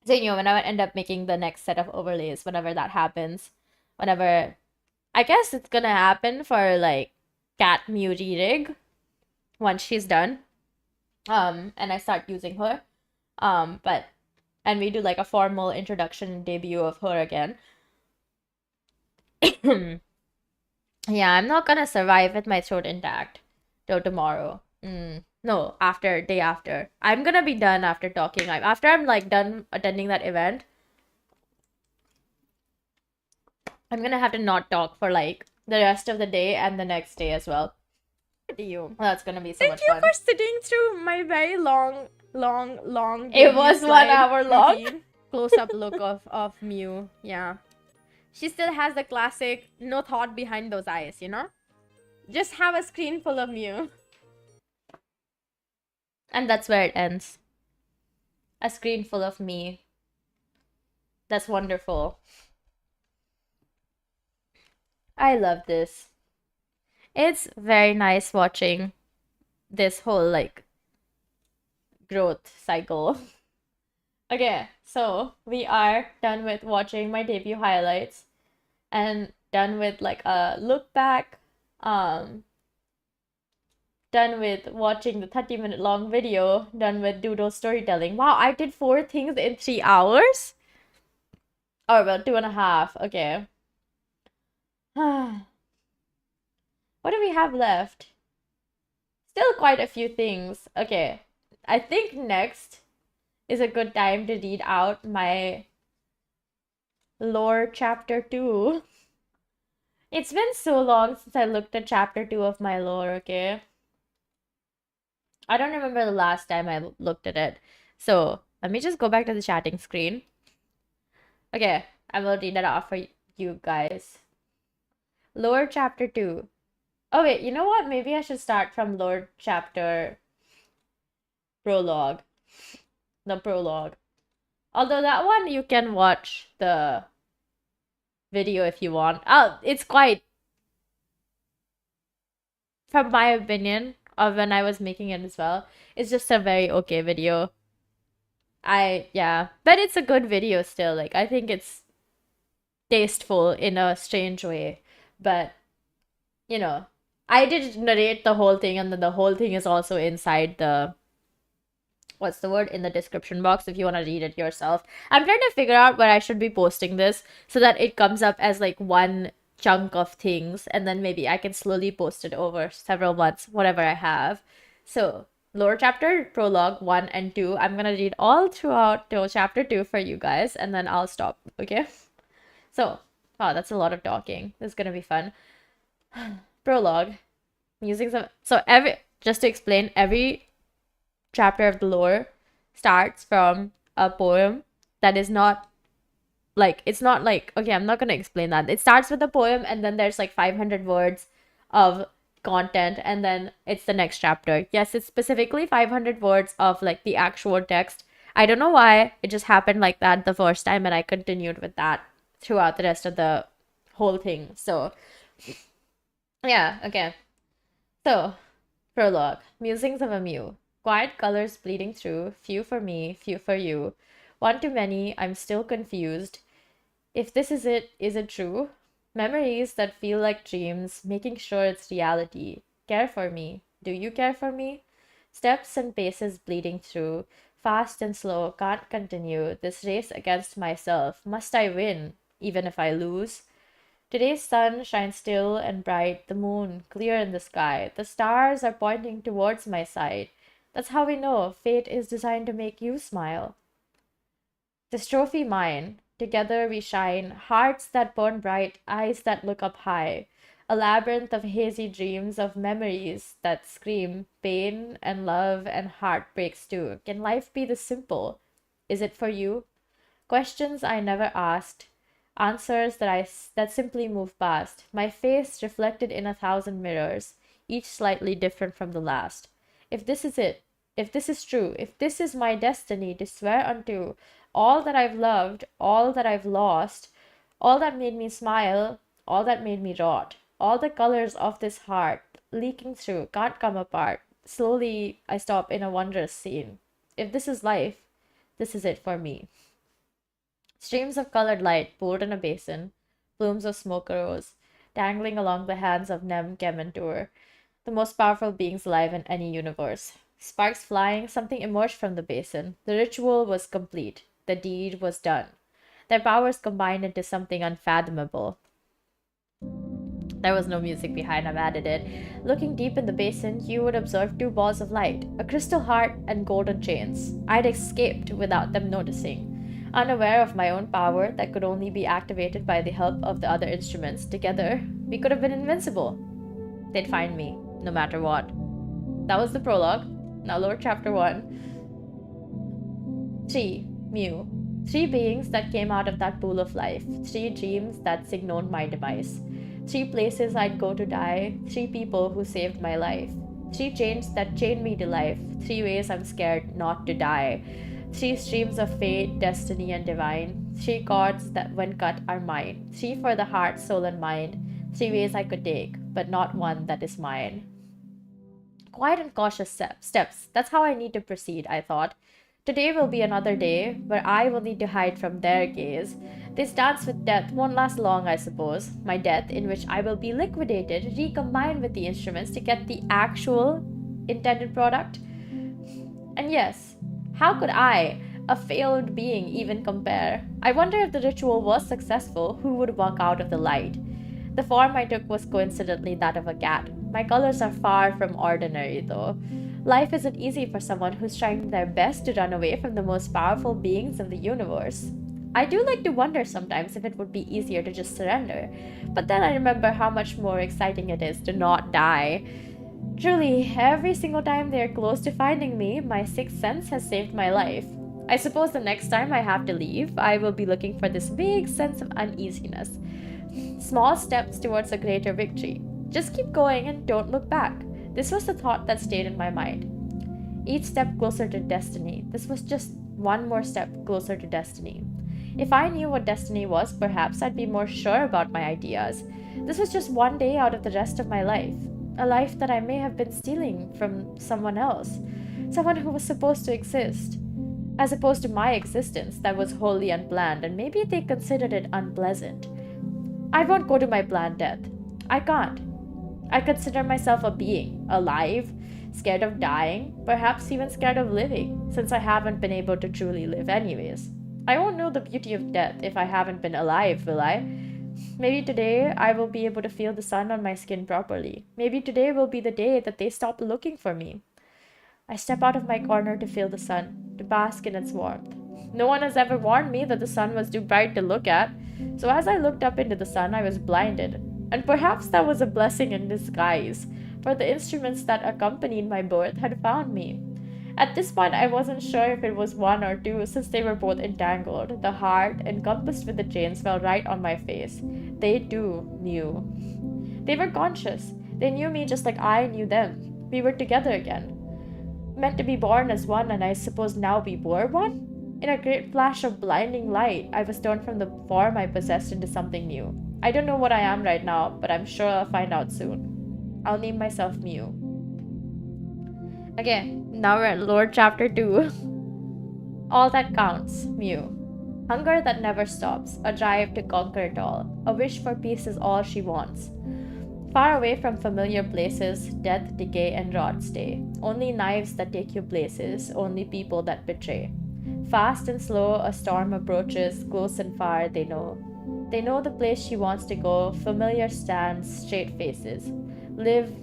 Speaker 1: So, you know, when I end up making the next set of overlays, whenever that happens, whenever, I guess it's gonna happen for like Cat Mew Rig once she's done. And I start using her. And we do like a formal introduction and debut of her again. Yeah, I'm not gonna survive with my throat intact till tomorrow. No, day after. I'm gonna be done after talking. After I'm like done attending that event, I'm gonna have to not talk for like the rest of the day and the next day as well.
Speaker 2: You.
Speaker 1: That's gonna be so
Speaker 2: Thank
Speaker 1: much
Speaker 2: you
Speaker 1: fun.
Speaker 2: for sitting through my very long.
Speaker 1: It was 1 hour long.
Speaker 2: Close up look of Mew. Yeah. She still has the classic no thought behind those eyes, you know? Just have a screen full of Mew.
Speaker 1: And that's where it ends. A screen full of me. That's wonderful. I love this. It's very nice watching this whole like growth cycle. Okay, so we are done with watching my debut highlights and done with like a look back, done with watching the 30-minute long video, done with doodle storytelling. Wow, I did 4 things in 3 hours? Oh, well, 2.5. Okay. What do we have left? Still quite a few things. Okay. I think next is a good time to read out my lore chapter 2. It's been so long since I looked at chapter 2 of my lore, okay? I don't remember the last time I looked at it. So let me just go back to the chatting screen. Okay, I will read it off for you guys. Lore chapter 2. Oh wait, you know what? Maybe I should start from lore chapter prologue. The prologue. Although that one you can watch the video if you want. Oh, it's quite, from my opinion of when I was making it as well, it's just a very okay video. Yeah, but it's a good video still. Like, I think it's tasteful in a strange way, but you know, I did narrate the whole thing, and then the whole thing is also inside the, what's the word, in the description box if you want to read it yourself. I'm trying to figure out where I should be posting this so that it comes up as like one chunk of things, and then maybe I can slowly post it over several months, whatever I have. So lore chapter prologue 1 and 2, I'm gonna read all throughout till chapter 2 for you guys, and then I'll stop. Okay, so wow, that's a lot of talking. This is gonna be fun. Prologue. Musings of, so every, just to explain, every chapter of the lore starts from a poem that is not like, it's not like, okay, I'm not gonna explain that. It starts with a poem, and then there's like 500 words of content, and then it's the next chapter. Yes, it's specifically 500 words of like the actual text. I don't know why, it just happened like that the first time, and I continued with that throughout the rest of the whole thing. So yeah, okay. So prologue. Musings of a Mew. Quiet colors bleeding through, few for me, few for you. One too many, I'm still confused. If this is it true? Memories that feel like dreams, making sure it's reality. Care for me. Do you care for me? Steps and paces bleeding through, fast and slow, can't continue. This race against myself. Must I win, even if I lose? Today's sun shines still and bright, the moon clear in the sky. The stars are pointing towards my side. That's how we know fate is designed to make you smile. This trophy mine, together we shine, hearts that burn bright, eyes that look up high. A labyrinth of hazy dreams, of memories that scream pain and love and heartbreaks too. Can life be this simple? Is it for you? Questions I never asked, answers that simply move past. My face reflected in 1,000 mirrors, each slightly different from the last. If this is it, if this is true, if this is my destiny to swear unto, all that I've loved, all that I've lost, all that made me smile, all that made me rot, all the colors of this heart leaking through, can't come apart. Slowly I stop in a wondrous scene. If this is life, this is it for me. Streams of colored light poured in a basin, plumes of smoke arose, dangling along the hands of Nem, Kem, and Tur, the most powerful beings alive in any universe. Sparks flying, something emerged from the basin. The ritual was complete. The deed was done. Their powers combined into something unfathomable. There was no music behind, I've added it. Looking deep in the basin, you would observe 2 balls of light, a crystal heart and golden chains. I'd escaped without them noticing. Unaware of my own power that could only be activated by the help of the other instruments, together, we could have been invincible. They'd find me, no matter what. That was the prologue. Now lore chapter 1. 3. Mew. 3 beings that came out of that pool of life. 3 dreams that signaled my demise. 3 places I'd go to die. 3 people who saved my life. 3 chains that chained me to life. 3 ways I'm scared not to die. 3 streams of fate, destiny, and divine. 3 cords that, when cut, are mine. 3 for the heart, soul, and mind. 3 ways I could take, but not one that is mine. Quiet and cautious steps. That's how I need to proceed, I thought. Today will be another day where I will need to hide from their gaze. This dance with death won't last long, I suppose. My death, in which I will be liquidated, recombined with the instruments to get the actual intended product. And yes, how could I, a failed being, even compare? I wonder if the ritual was successful, who would walk out of the light? The form I took was coincidentally that of a cat. My colors are far from ordinary, though. Life isn't easy for someone who's trying their best to run away from the most powerful beings in the universe. I do like to wonder sometimes if it would be easier to just surrender, but then I remember how much more exciting it is to not die. Truly, every single time they are close to finding me, my sixth sense has saved my life. I suppose the next time I have to leave, I will be looking for this vague sense of uneasiness. Small steps towards a greater victory. Just keep going and don't look back. This was the thought that stayed in my mind. Each step closer to destiny. This was just one more step closer to destiny. If I knew what destiny was, perhaps I'd be more sure about my ideas. This was just one day out of the rest of my life. A life that I may have been stealing from someone else. Someone who was supposed to exist. As opposed to my existence that was wholly unplanned, and maybe they considered it unpleasant. I won't go to my planned death. I can't. I consider myself a being, alive, scared of dying, perhaps even scared of living, since I haven't been able to truly live anyways. I won't know the beauty of death if I haven't been alive, will I? Maybe today I will be able to feel the sun on my skin properly. Maybe today will be the day that they stop looking for me. I step out of my corner to feel the sun, to bask in its warmth. No one has ever warned me that the sun was too bright to look at, so as I looked up into the sun, I was blinded. And perhaps that was a blessing in disguise, for the instruments that accompanied my birth had found me. At this point, I wasn't sure if it was one or two, since they were both entangled. The heart, encompassed with the chains, fell right on my face. They too knew. They were conscious. They knew me just like I knew them. We were together again. Meant to be born as one, and I suppose now we were one? In a great flash of blinding light, I was turned from the form I possessed into something new. I don't know what I am right now, but I'm sure I'll find out soon. I'll name myself Mew. Okay, now we're at Lore Chapter 2. All that counts, Mew. Hunger that never stops, a drive to conquer it all. A wish for peace is all she wants. Far away from familiar places, death, decay, and rot stay. Only knives that take you places, only people that betray. Fast and slow, a storm approaches, close and far, they know. They know the place she wants to go, familiar stands, straight faces. Live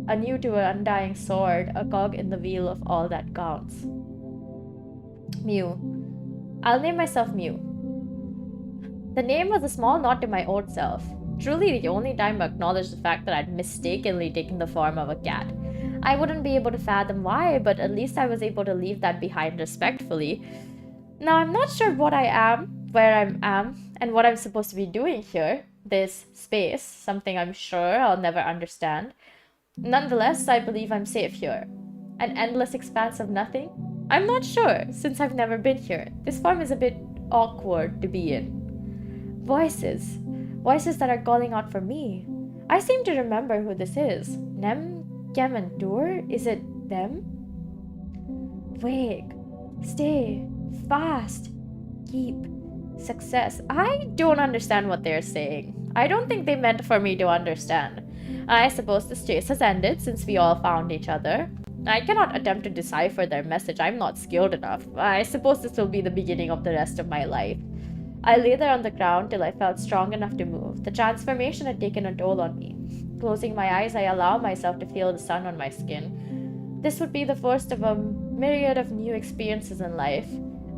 Speaker 1: anew to an undying sword, a cog in the wheel of all that counts. Mew. I'll name myself Mew. The name was a small nod to my old self. Truly the only time I acknowledged the fact that I'd mistakenly taken the form of a cat. I wouldn't be able to fathom why, but at least I was able to leave that behind respectfully. Now I'm not sure what I am, where I am, and what I'm supposed to be doing here. This space, something I'm sure I'll never understand. Nonetheless, I believe I'm safe here. An endless expanse of nothing? I'm not sure, since I've never been here. This form is a bit awkward to be in. Voices. Voices that are calling out for me. I seem to remember who this is. Nem, Kem, and Dur? Is it them? Wake. Stay. Fast. Keep. Success. I don't understand what they're saying. I don't think they meant for me to understand. I suppose this chase has ended since we all found each other. I cannot attempt to decipher their message. I'm not skilled enough. I suppose this will be the beginning of the rest of my life. I lay there on the ground till I felt strong enough to move. The transformation had taken a toll on me. Closing my eyes, I allowed myself to feel the sun on my skin. This would be the first of a myriad of new experiences in life.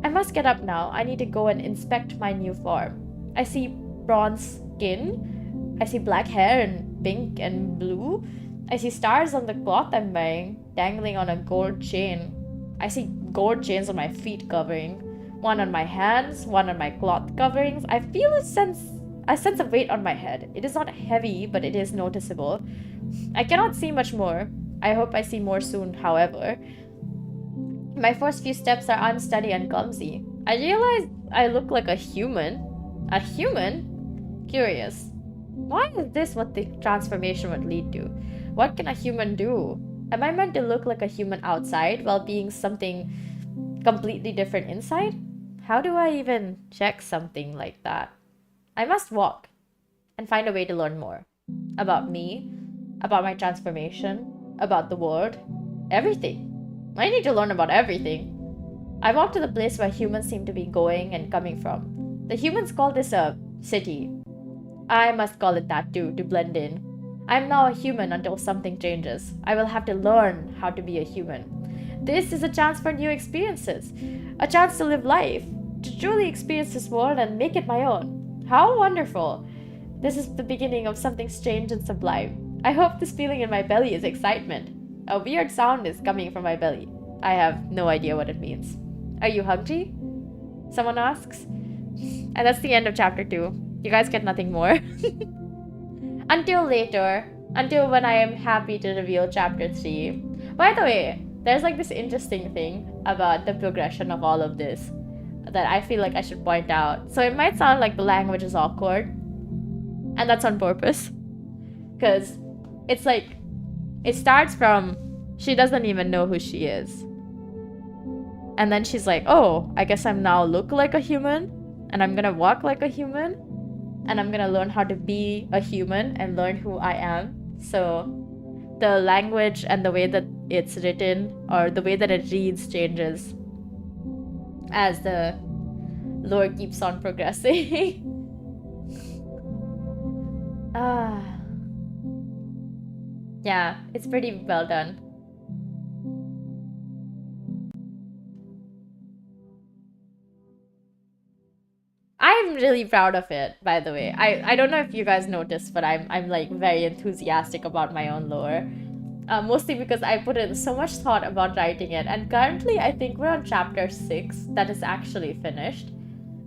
Speaker 1: I must get up now. I need to go and inspect my new form. I see bronze skin. I see black hair in pink and blue. I see stars on the cloth I'm wearing, dangling on a gold chain. I see gold chains on my feet covering. One on my hands, one on my cloth coverings. I feel a sense of weight on my head. It is not heavy, but it is noticeable. I cannot see much more. I hope I see more soon, however. My first few steps are unsteady and clumsy. I realize I look like a human. A human? Curious. Why is this what the transformation would lead to? What can a human do? Am I meant to look like a human outside while being something completely different inside? How do I even check something like that? I must walk and find a way to learn more. About me, about my transformation, about the world, everything. I need to learn about everything. I walk to the place where humans seem to be going and coming from. The humans call this a city. I must call it that too, to blend in. I am now a human until something changes. I will have to learn how to be a human. This is a chance for new experiences. A chance to live life. To truly experience this world and make it my own. How wonderful. This is the beginning of something strange and sublime. I hope this feeling in my belly is excitement. A weird sound is coming from my belly. I have no idea what it means. Are you hungry? Someone asks. And that's the end of chapter 2. You guys get nothing more. Until later. Until when I am happy to reveal chapter 3. By the way, there's like this interesting thing about the progression of all of this that I feel like I should point out. So it might sound like the language is awkward. And that's on purpose. Because it's like, it starts from, she doesn't even know who she is. And then she's like, oh, I guess I'm now look like a human. And I'm gonna walk like a human. And I'm gonna learn how to be a human and learn who I am. So the language and the way that it's written or the way that it reads changes as the lore keeps on progressing. Yeah, it's pretty well done. I'm really proud of it, by the way. I don't know if you guys noticed, but I'm like very enthusiastic about my own lore. Mostly because I put in so much thought about writing it. And currently, I think we're on chapter 6 that is actually finished.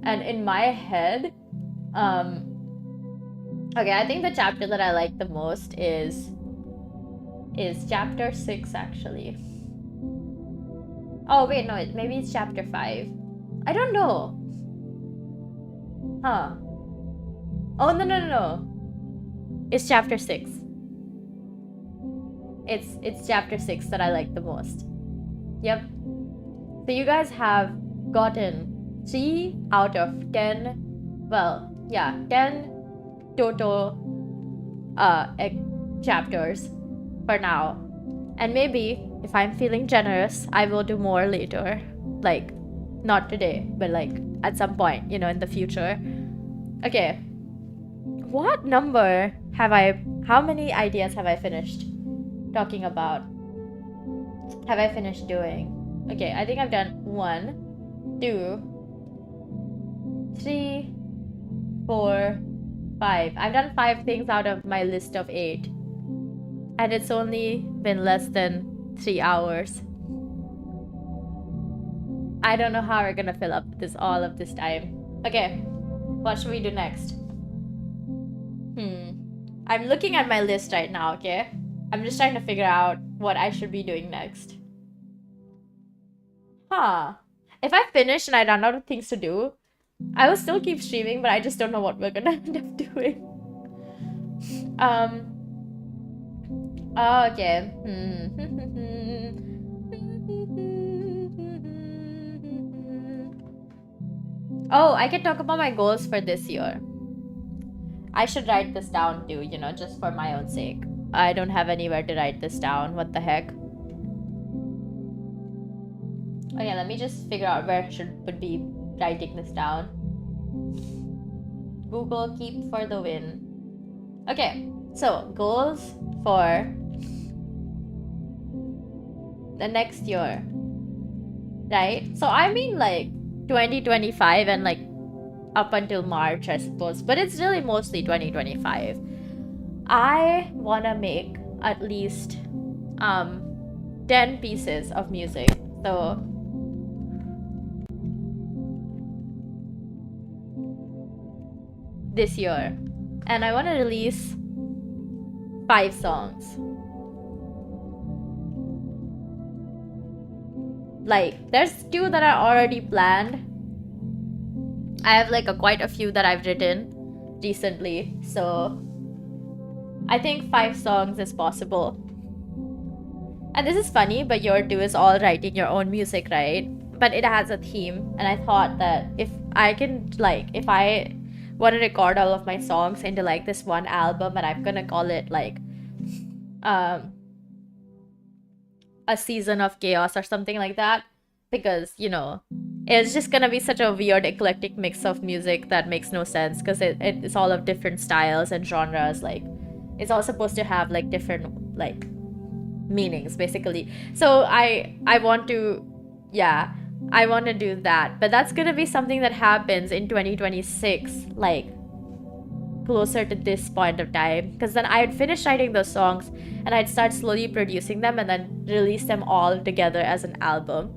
Speaker 1: And in my head, okay, I think the chapter that I like the most is chapter 6 actually. Oh wait, no, maybe it's chapter 5. I don't know. Huh. Oh no. It's chapter 6. It's chapter 6 that I like the most. Yep. So you guys have gotten 3 out of 10. Well, yeah, 10 total chapters for now. And maybe if I'm feeling generous, I will do more later. Like, not today, but like at some point, you know, in the future. Okay. What number how many ideas have I finished talking about? Have I finished doing? Okay, I think I've done 1, 2, 3, 4, 5. I've done 5 things out of my list of 8. And it's only been less than 3 hours. I don't know how we're gonna fill up all of this time. Okay, what should we do next? I'm looking at my list right now, okay? I'm just trying to figure out what I should be doing next. If I finish and I run out of things to do, I will still keep streaming, but I just don't know what we're gonna end up doing. Okay. Oh, I can talk about my goals for this year. I should write this down too, you know, just for my own sake. I don't have anywhere to write this down. What the heck? Oh yeah, let me just figure out where I would be writing this down. Google keep for the win. Okay, so goals for the next year. Right? So I mean like 2025 and like up until March, I suppose. But it's really mostly 2025. I wanna make at least 10 pieces of music. So this year. And I wanna release 5 songs. Like, there's 2 that are already planned. I have like quite a few that I've written recently, so I think 5 songs is possible. And this is funny, but your 2 is all writing your own music, right? But it has a theme, and I thought that if I want to record all of my songs into like this one album, and I'm gonna call it like a season of chaos or something like that, because, you know, it's just gonna be such a weird eclectic mix of music that makes no sense, because it's all of different styles and genres. Like, it's all supposed to have like different like meanings basically. So I want to do that, but that's gonna be something that happens in 2026, like closer to this point of time, because then I'd finish writing those songs and I'd start slowly producing them and then release them all together as an album.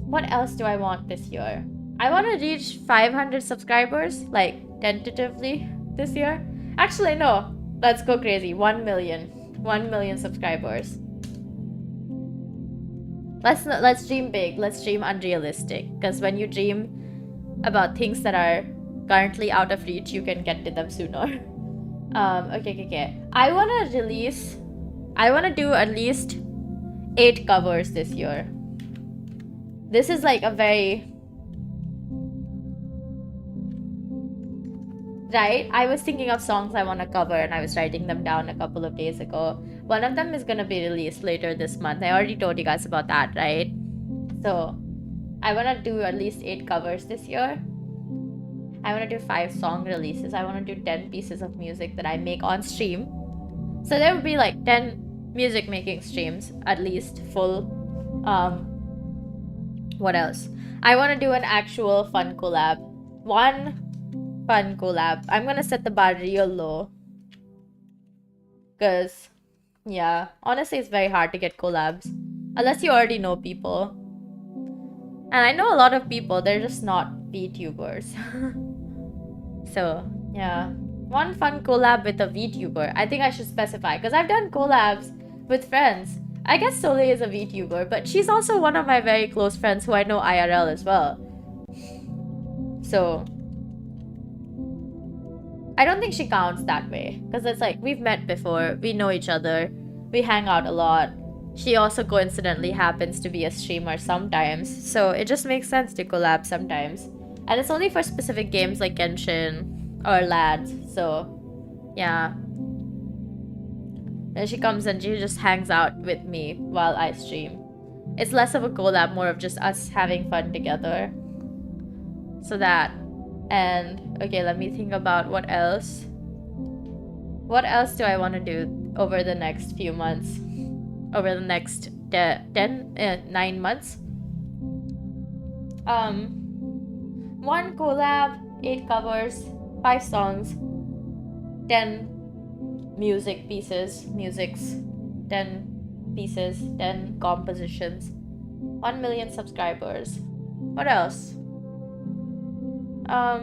Speaker 1: What else do I want this year? I want to reach 500 subscribers, like tentatively this year. Actually, no, let's go crazy. 1 million. 1 million subscribers. Let's dream big. Let's dream unrealistic, because when you dream about things that are currently out of reach, you can get to them sooner. Okay. I want to do at least 8 covers this year. This is like a very... Right? I was thinking of songs I want to cover and I was writing them down a couple of days ago. One of them is going to be released later this month. I already told you guys about that, right? So, I want to do at least 8 covers this year. I want to do 5 song releases. I want to do 10 pieces of music that I make on stream. So there would be like 10 music making streams, at least full. What else? I want to do an actual fun collab. One fun collab. I'm gonna set the bar real low, because yeah, honestly it's very hard to get collabs unless you already know people, and I know a lot of people, they're just not VTubers. So yeah, one fun collab with a VTuber. I think I should specify, because I've done collabs with friends. I guess Soleil is a VTuber, but she's also one of my very close friends who I know IRL as well. So I don't think she counts that way, because it's like we've met before, we know each other, we hang out a lot. She also coincidentally happens to be a streamer sometimes, so it just makes sense to collab sometimes. And it's only for specific games like Genshin or Lads, so yeah. And she comes and she just hangs out with me while I stream. It's less of a collab, more of just us having fun together. So that. And okay, let me think about what else. What else do I want to do over the next few months? Over the next 9 months? 1 collab, 8 covers, 5 songs, 10 musics, 10 pieces, 10 compositions, 1 million subscribers. What else? I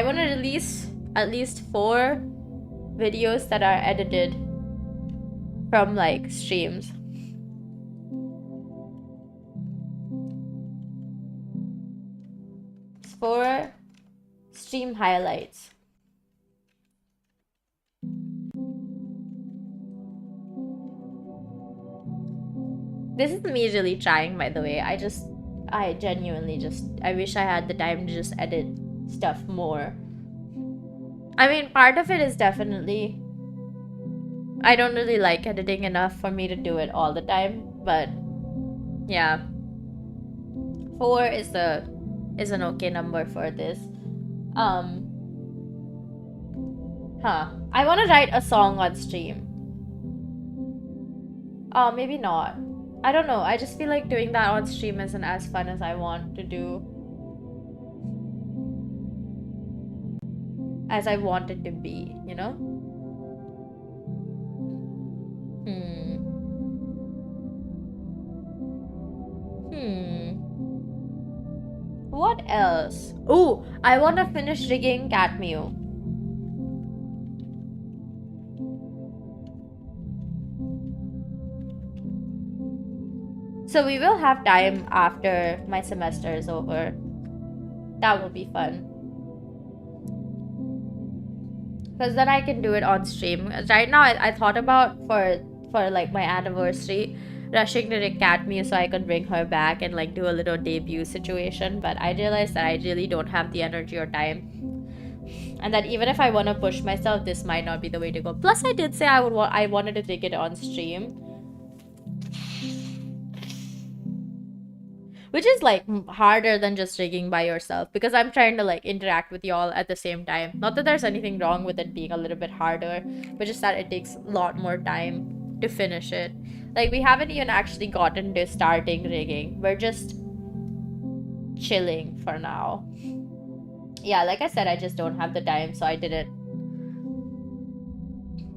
Speaker 1: want to release at least 4 videos that are edited from like streams. It's 4 stream highlights. This is me really trying, by the way. I genuinely I wish I had the time to just edit stuff more. I mean, part of it is definitely I don't really like editing enough for me to do it all the time, but yeah. 4 is an okay number for this. I want to write a song on stream. Maybe not. I don't know. I just feel like doing that on stream isn't as fun as I want to do. As I want it to be, you know? What else? Oh, I want to finish rigging Catmew. So we will have time after my semester is over. That will be fun. Because then I can do it on stream. Right now, I thought about for like my anniversary, rushing to rig Catmew so I could bring her back and like do a little debut situation. But I realized that I really don't have the energy or time. And that even if I want to push myself, this might not be the way to go. Plus, I did say I wanted to take it on stream. Which is like harder than just rigging by yourself, because I'm trying to like interact with y'all at the same time. Not that there's anything wrong with it being a little bit harder, but just that it takes a lot more time to finish it. Like, we haven't even actually gotten to starting rigging. We're just chilling for now. yeah, like I said, I just don't have the time, so I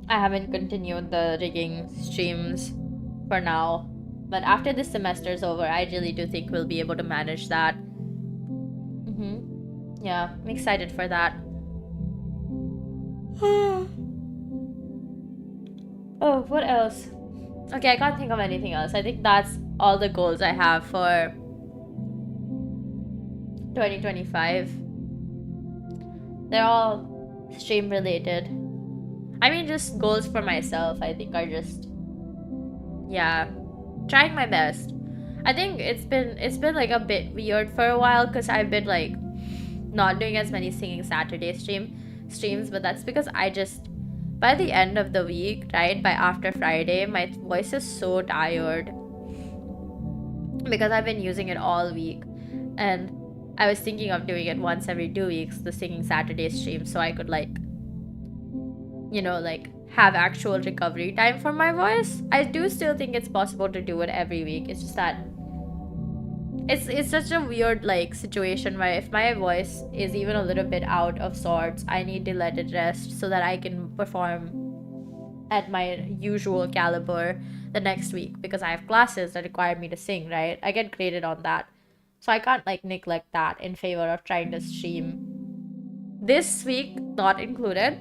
Speaker 1: haven't continued the rigging streams for now. But after this semester is over, I really do think we'll be able to manage that. Yeah, I'm excited for that. Oh, what else? Okay, I can't think of anything else. I think that's all the goals I have for 2025. They're all stream related. I mean, just goals for myself, I think, are just, yeah, trying my best. I think it's been like a bit weird for a while because I've been like not doing as many singing Saturday streams, but that's because I just, by the end of the week, right, by after Friday, my voice is so tired because I've been using it all week, and I was thinking of doing it once every 2 weeks, the singing Saturday stream, so I could like, you know, like have actual recovery time for my voice. I do still think it's possible to do it every week. It's just that it's such a weird like situation where if my voice is even a little bit out of sorts, I need to let it rest so that I can perform at my usual caliber the next week, because I have classes that require me to sing, right? I get graded on that. So I can't like neglect that in favor of trying to stream this week, not included,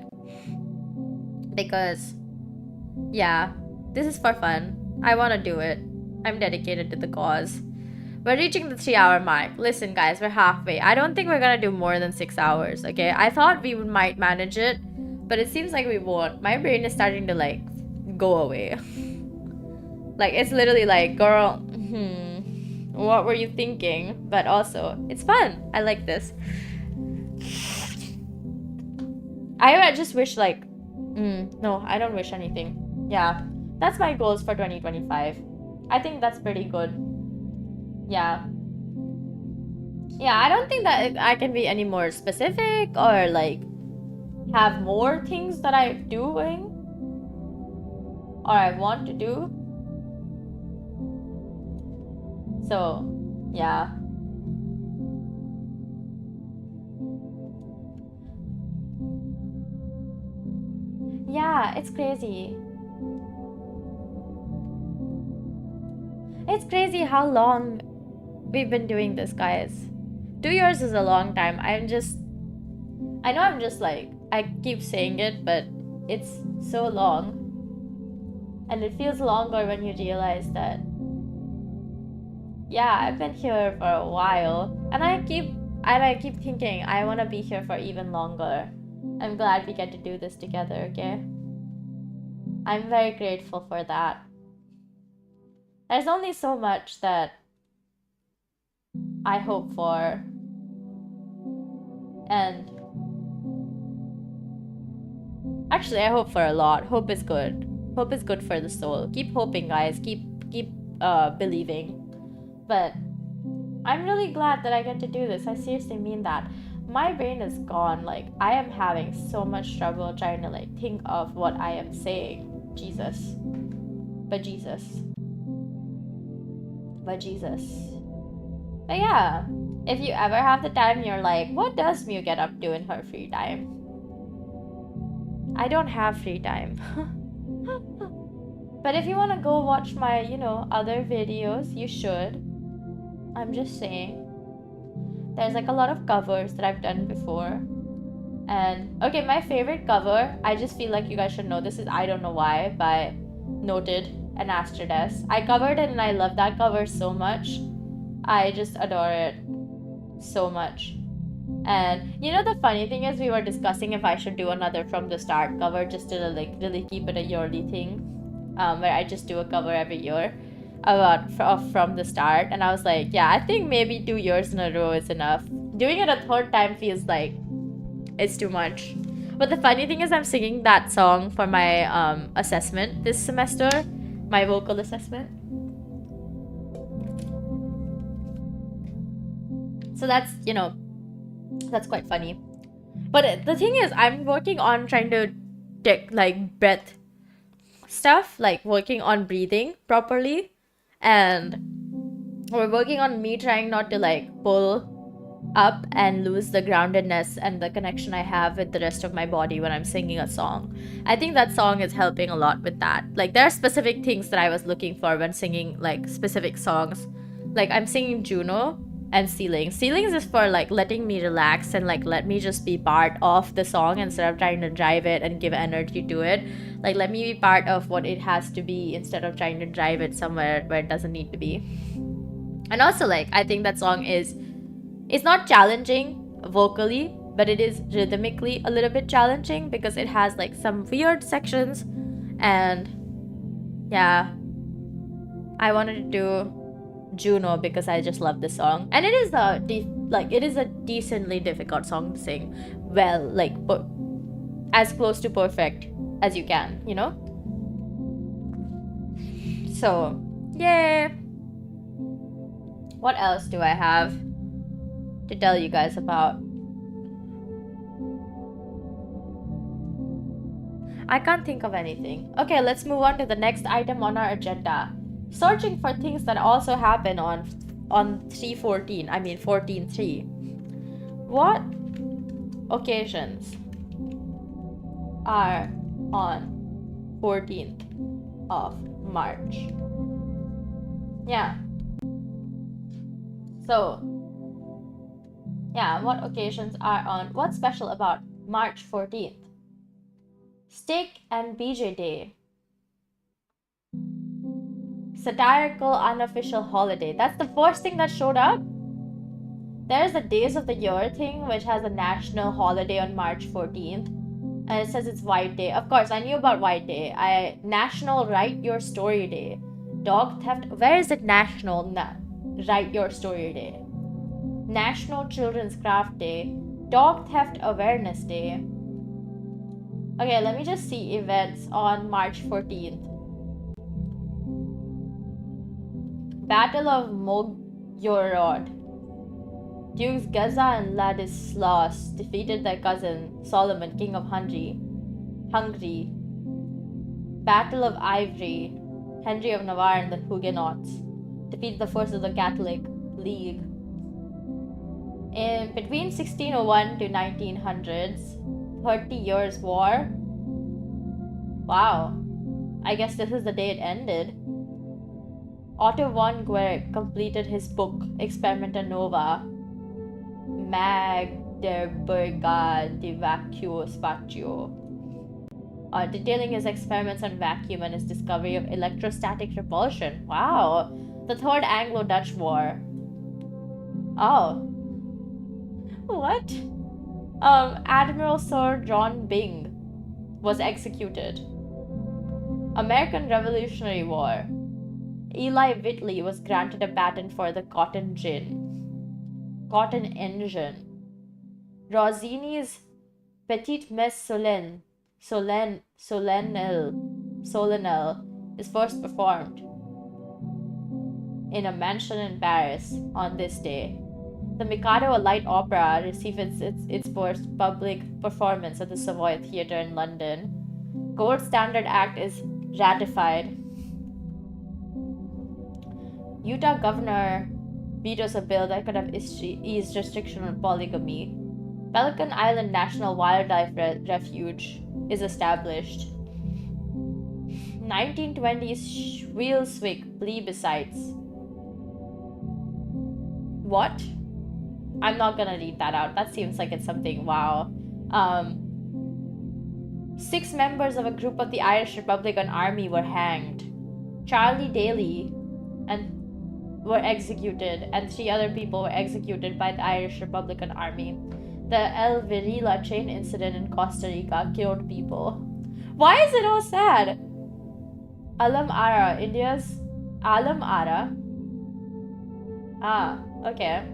Speaker 1: because yeah, this is for fun. I want to do it. I'm dedicated to the cause. We're reaching the 3-hour mark. Listen, guys, we're halfway. I don't think we're gonna do more than 6 hours, okay? I thought we might manage it, but it seems like we won't. My brain is starting to, like, go away. Like, it's literally like, girl, what were you thinking? But also, it's fun. I like this. I just wish, like, no, I don't wish anything. Yeah, that's my goals for 2025. I think that's pretty good. Yeah, I don't think that I can be any more specific or like have more things that I'm doing or I want to do. So yeah, it's crazy. It's crazy how long we've been doing this, guys. 2 years is a long time. I know I'm just like, I keep saying it, but it's so long. And it feels longer when you realize that, yeah, I've been here for a while. And I keep thinking, I want to be here for even longer. I'm glad we get to do this together, okay? I'm very grateful for that. There's only so much that I hope for, and actually I hope for a lot. Hope is good. Hope is good for the soul. Keep hoping, guys. Keep believing. But I'm really glad that I get to do this. I seriously mean that. My brain is gone. Like, I am having so much trouble trying to like think of what I am saying. Jesus. But yeah, if you ever have the time, you're like, what does Mew get up to in her free time? I don't have free time. But if you want to go watch my, other videos, you should. I'm just saying. There's like a lot of covers that I've done before. And, okay, my favorite cover, I just feel like you guys should know this, is I Don't Know Why by Noted and Astrades. I covered it and I love that cover so much. I just adore it so much. And the funny thing is, we were discussing if I should do another From the Start cover just to like really keep it a yearly thing, where I just do a cover every year about From the Start. And I was like, yeah, I think maybe 2 years in a row is enough. Doing it a third time feels like it's too much. But the funny thing is, I'm singing that song for my assessment this semester, my vocal assessment. So that's, that's quite funny. But the thing is, I'm working on trying to take like breath stuff, like working on breathing properly. And we're working on me trying not to like pull up and lose the groundedness and the connection I have with the rest of my body when I'm singing a song. I think that song is helping a lot with that. Like, there are specific things that I was looking for when singing like specific songs. Like, I'm singing Juno and Ceilings. Ceilings is for like letting me relax and like let me just be part of the song instead of trying to drive it and give energy to it. Like, let me be part of what it has to be instead of trying to drive it somewhere where it doesn't need to be. And also, like, I think that song is, it's not challenging vocally, but it is rhythmically a little bit challenging because it has like some weird sections. And yeah, I wanted to do Juno because I just love this song, and it is a decently difficult song to sing well, like as close to perfect as you can, you know. So yeah, what else do I have to tell you guys about? I can't think of anything. Okay, let's move on to the next item on our agenda. Searching for things that also happen on 3/14. I mean 14/3. What occasions are on 14th of March? Yeah. So, yeah, what occasions are on? What's special about March 14th? Steak and BJ Day. Satirical unofficial holiday. That's the first thing that showed up. There's the Days of the Year thing, which has a national holiday on March 14th. And it says it's White Day. Of course, I knew about White Day. National Write Your Story Day. Dog Theft. Where is it National Write Your Story Day? National Children's Craft Day. Dog Theft Awareness Day. Okay, let me just see events on March 14th. Battle of Mogorod. Dukes Gaza and Ladislaus defeated their cousin Solomon, king of Hungary. Battle of Ivry. Henry of Navarre and the Huguenots defeated the forces of the Catholic League. In between 1601 to 1900s, 30 Years' War. Wow. I guess this is the day it ended. Otto von Guericke completed his book Experimenta Nova Magdeburga di Vacuo Spazio, detailing his experiments on vacuum and his discovery of electrostatic repulsion. Wow. The Third Anglo-Dutch War. Oh. What? Admiral Sir John Byng was executed. American Revolutionary War. Eli Whitley was granted a patent for the cotton engine. Rossini's Petite Messe Solennelle is first performed in a mansion in Paris on this day. The Mikado, a light opera, received its first public performance at the Savoy Theatre in London. Gold Standard Act is ratified. Utah governor vetoes a bill that could have eased restriction on polygamy. Pelican Island National Wildlife Refuge is established. 1920s Schwelswick plebiscites. What? I'm not gonna read that out. That seems like it's something wow. 6 members of a group of the Irish Republican Army were hanged. Charlie Daly were executed, and 3 other people were executed by the Irish Republican Army. The El Virila train incident in Costa Rica killed people. Why is it all sad? Alam Ara, India's Alam Ara. Ah, okay.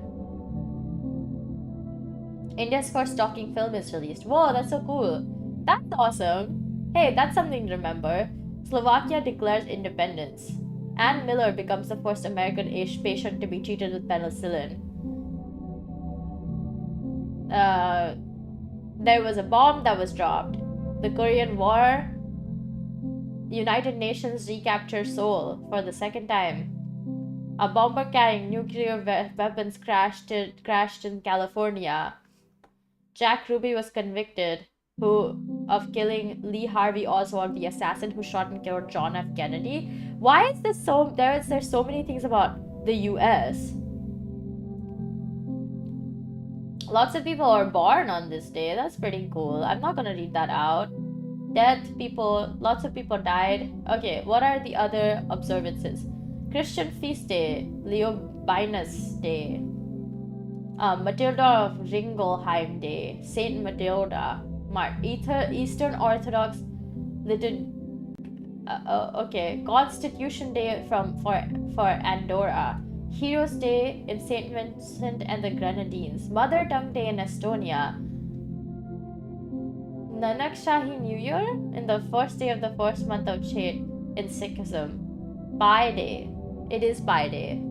Speaker 1: India's first talking film is released. Whoa, that's so cool. That's awesome. Hey, that's something to remember. Slovakia declares independence. Ann Miller becomes the first American patient to be treated with penicillin. There was a bomb that was dropped. The Korean War. United Nations recapture Seoul for the second time. A bomber carrying nuclear weapons crashed in California. Jack Ruby was convicted of killing Lee Harvey Oswald, the assassin who shot and killed John F. Kennedy. Why is this so? There's so many things about the U.S. Lots of people are born on this day. That's pretty cool. I'm not gonna read that out. Death, people, lots of people died. Okay, what are the other observances? Christian Feast Day, Leobinus Day, Matilda of Ringelheim Day, Saint Matilda, Eastern Orthodox okay, Constitution Day for Andorra, Heroes Day in Saint Vincent and the Grenadines, Mother Tongue Day in Estonia, Nanak Shahi New Year in the first day of the first month of Chet in Sikhism, Pi Day. It is Pi Day.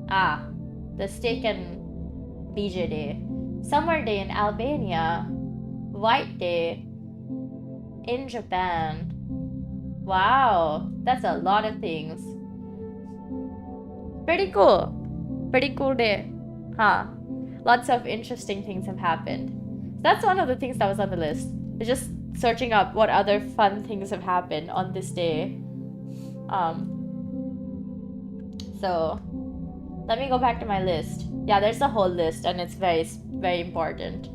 Speaker 1: The steak and BJ Day. Summer Day in Albania. White Day in Japan. Wow, that's a lot of things. Pretty cool. Pretty cool day. Lots of interesting things have happened. So that's one of the things that was on the list. It's just searching up what other fun things have happened on this day. So let me go back to my list. Yeah, there's a whole list and it's very, very important.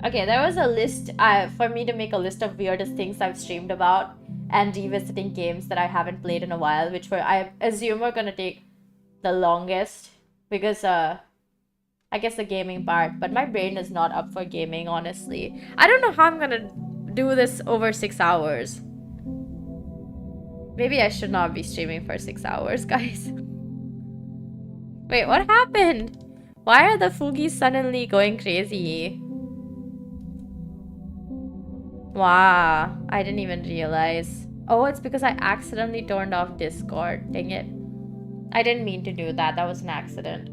Speaker 1: Okay, there was a list for me to make a list of weirdest things I've streamed about and revisiting games that I haven't played in a while, which I assume are gonna take the longest because I guess the gaming part, but my brain is not up for gaming, honestly. I don't know how I'm gonna do this over 6 hours. Maybe I should not be streaming for 6 hours, guys. Wait, what happened? Why are the Fugis suddenly going crazy? Wow, I didn't even realize. Oh, it's because I accidentally turned off Discord. Dang it. I didn't mean to do that. That was an accident.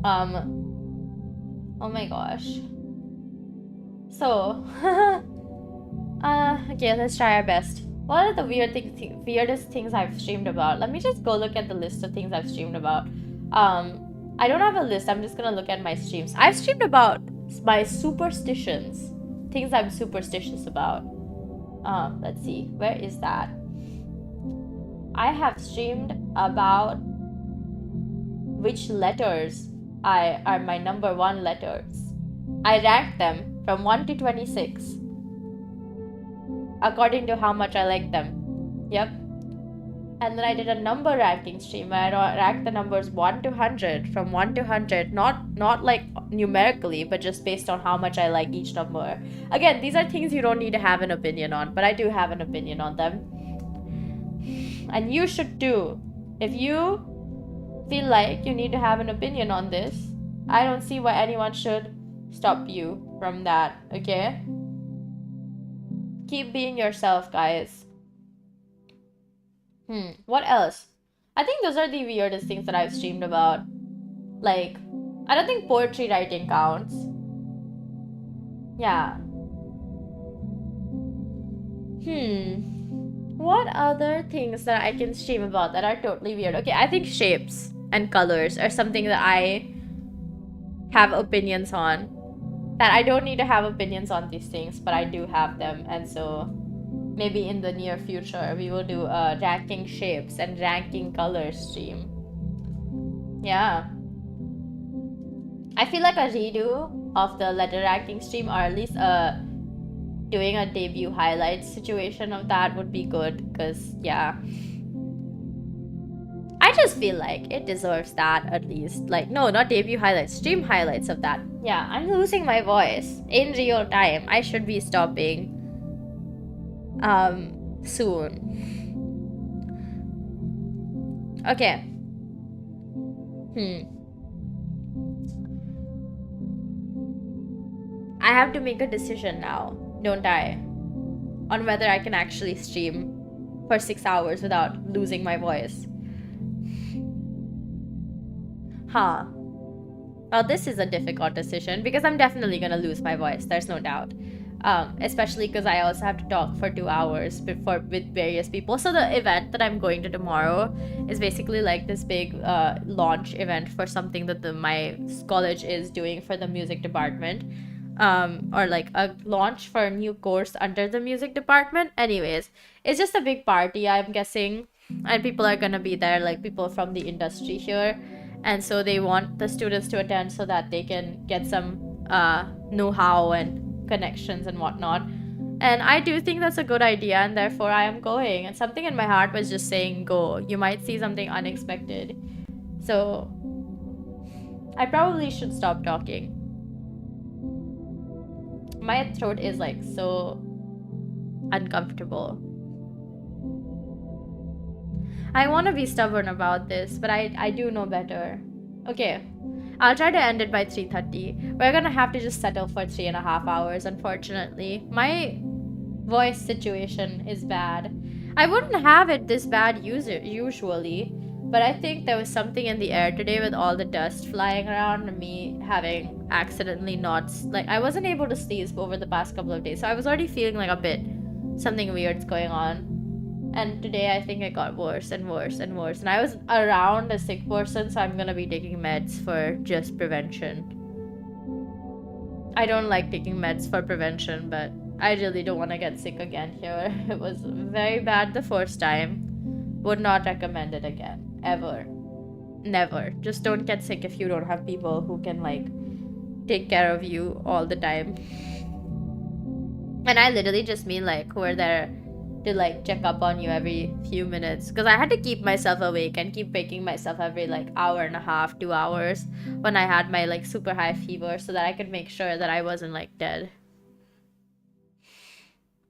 Speaker 1: Oh my gosh. So, okay, let's try our best. What are the weirdest things I've streamed about? Let me just go look at the list of things I've streamed about. I don't have a list. I'm just gonna look at my streams. I've streamed about my superstitions. Things I'm superstitious about. Let's see. Where is that? I have streamed about which letters are my number 1 letters. I ranked them from 1 to 26 according to how much I like them. Yep. And then I did a number ranking stream where I ranked the numbers 1 to 100, from 1 to 100, not like numerically, but just based on how much I like each number. Again, these are things you don't need to have an opinion on, but I do have an opinion on them. And you should too. If you feel like you need to have an opinion on this, I don't see why anyone should stop you from that, okay? Keep being yourself, guys. What else? I think those are the weirdest things that I've streamed about. Like, I don't think poetry writing counts. Yeah. What other things that I can stream about that are totally weird? Okay, I think shapes and colors are something that I have opinions on. That I don't need to have opinions on these things, but I do have them, and so maybe in the near future we will do a ranking shapes and ranking colors stream. Yeah. I feel like a redo of the letter ranking stream, or at least doing a debut highlights situation of that would be good, because yeah, I just feel like it deserves that at least. Like, no, not debut highlights, stream highlights of that. Yeah, I'm losing my voice in real time. I should be stopping soon. Okay. I have to make a decision now, don't I? On whether I can actually stream for 6 hours without losing my voice. Well, this is a difficult decision because I'm definitely gonna lose my voice, there's no doubt. especially because I also have to talk for 2 hours before with various people. So the event that I'm going to tomorrow is basically like this big launch event for something that my college is doing for the music department, or like a launch for a new course under the music department. Anyways, it's just a big party, I'm guessing, and people are gonna be there, like people from the industry here, and so they want the students to attend so that they can get some know-how and connections and whatnot. And I do think that's a good idea, and therefore I am going. And something in my heart was just saying, go. You might see something unexpected. So I probably should stop talking. My throat is like so uncomfortable. I want to be stubborn about this, but I do know better. Okay, I'll try to end it by 3:30. We're gonna have to just settle for 3.5 hours, unfortunately. My voice situation is bad. I wouldn't have it this bad usually, but I think there was something in the air today with all the dust flying around and me having accidentally like I wasn't able to sneeze over the past couple of days, so I was already feeling like a bit something weird's going on. And today I think it got worse and worse and worse. And I was around a sick person, so I'm gonna be taking meds for just prevention. I don't like taking meds for prevention, but I really don't want to get sick again here. It was very bad the first time. Would not recommend it again. Ever. Never. Just don't get sick if you don't have people who can like take care of you all the time. And I literally just mean like who are there to like check up on you every few minutes, because I had to keep myself awake and keep waking myself every like hour and a half, 2 hours when I had my like super high fever, so that I could make sure that I wasn't like dead.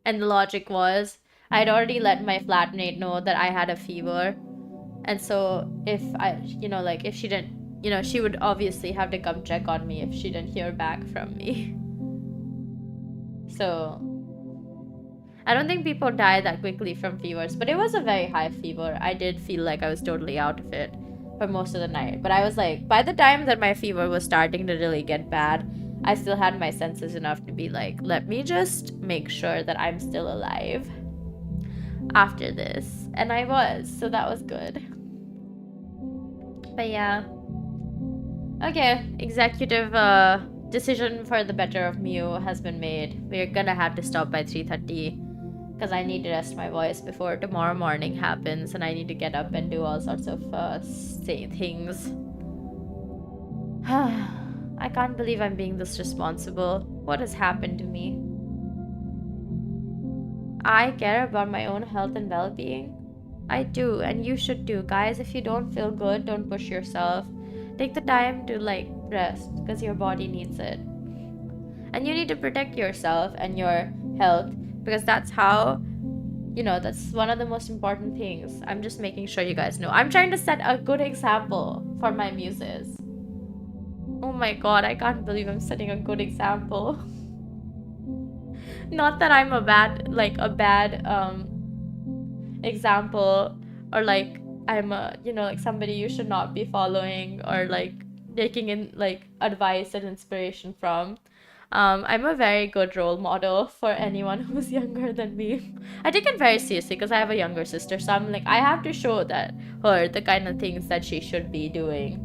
Speaker 1: And the logic was I'd already let my flatmate know that I had a fever, and so if I, like if she didn't, she would obviously have to come check on me if she didn't hear back from me. So I don't think people die that quickly from fevers, but it was a very high fever. I did feel like I was totally out of it for most of the night. But I was like, by the time that my fever was starting to really get bad, I still had my senses enough to be like, let me just make sure that I'm still alive after this. And I was, so that was good. But yeah. Okay, executive decision for the better of Mew has been made. We're gonna have to stop by 3:30. Because I need to rest my voice before tomorrow morning happens, and I need to get up and do all sorts of things. I can't believe I'm being this responsible. What has happened to me? I care about my own health and well-being. I do, and you should too. Guys, if you don't feel good, don't push yourself. Take the time to like rest, because your body needs it. And you need to protect yourself and your health, because that's how, that's one of the most important things. I'm just making sure you guys know. I'm trying to set a good example for my muses. Oh my god, I can't believe I'm setting a good example. Not that I'm a bad example, or like I'm a, like somebody you should not be following, or like taking in like advice and inspiration from. I'm a very good role model for anyone who's younger than me. I take it very seriously because I have a younger sister, so I'm like, I have to show her the kind of things that she should be doing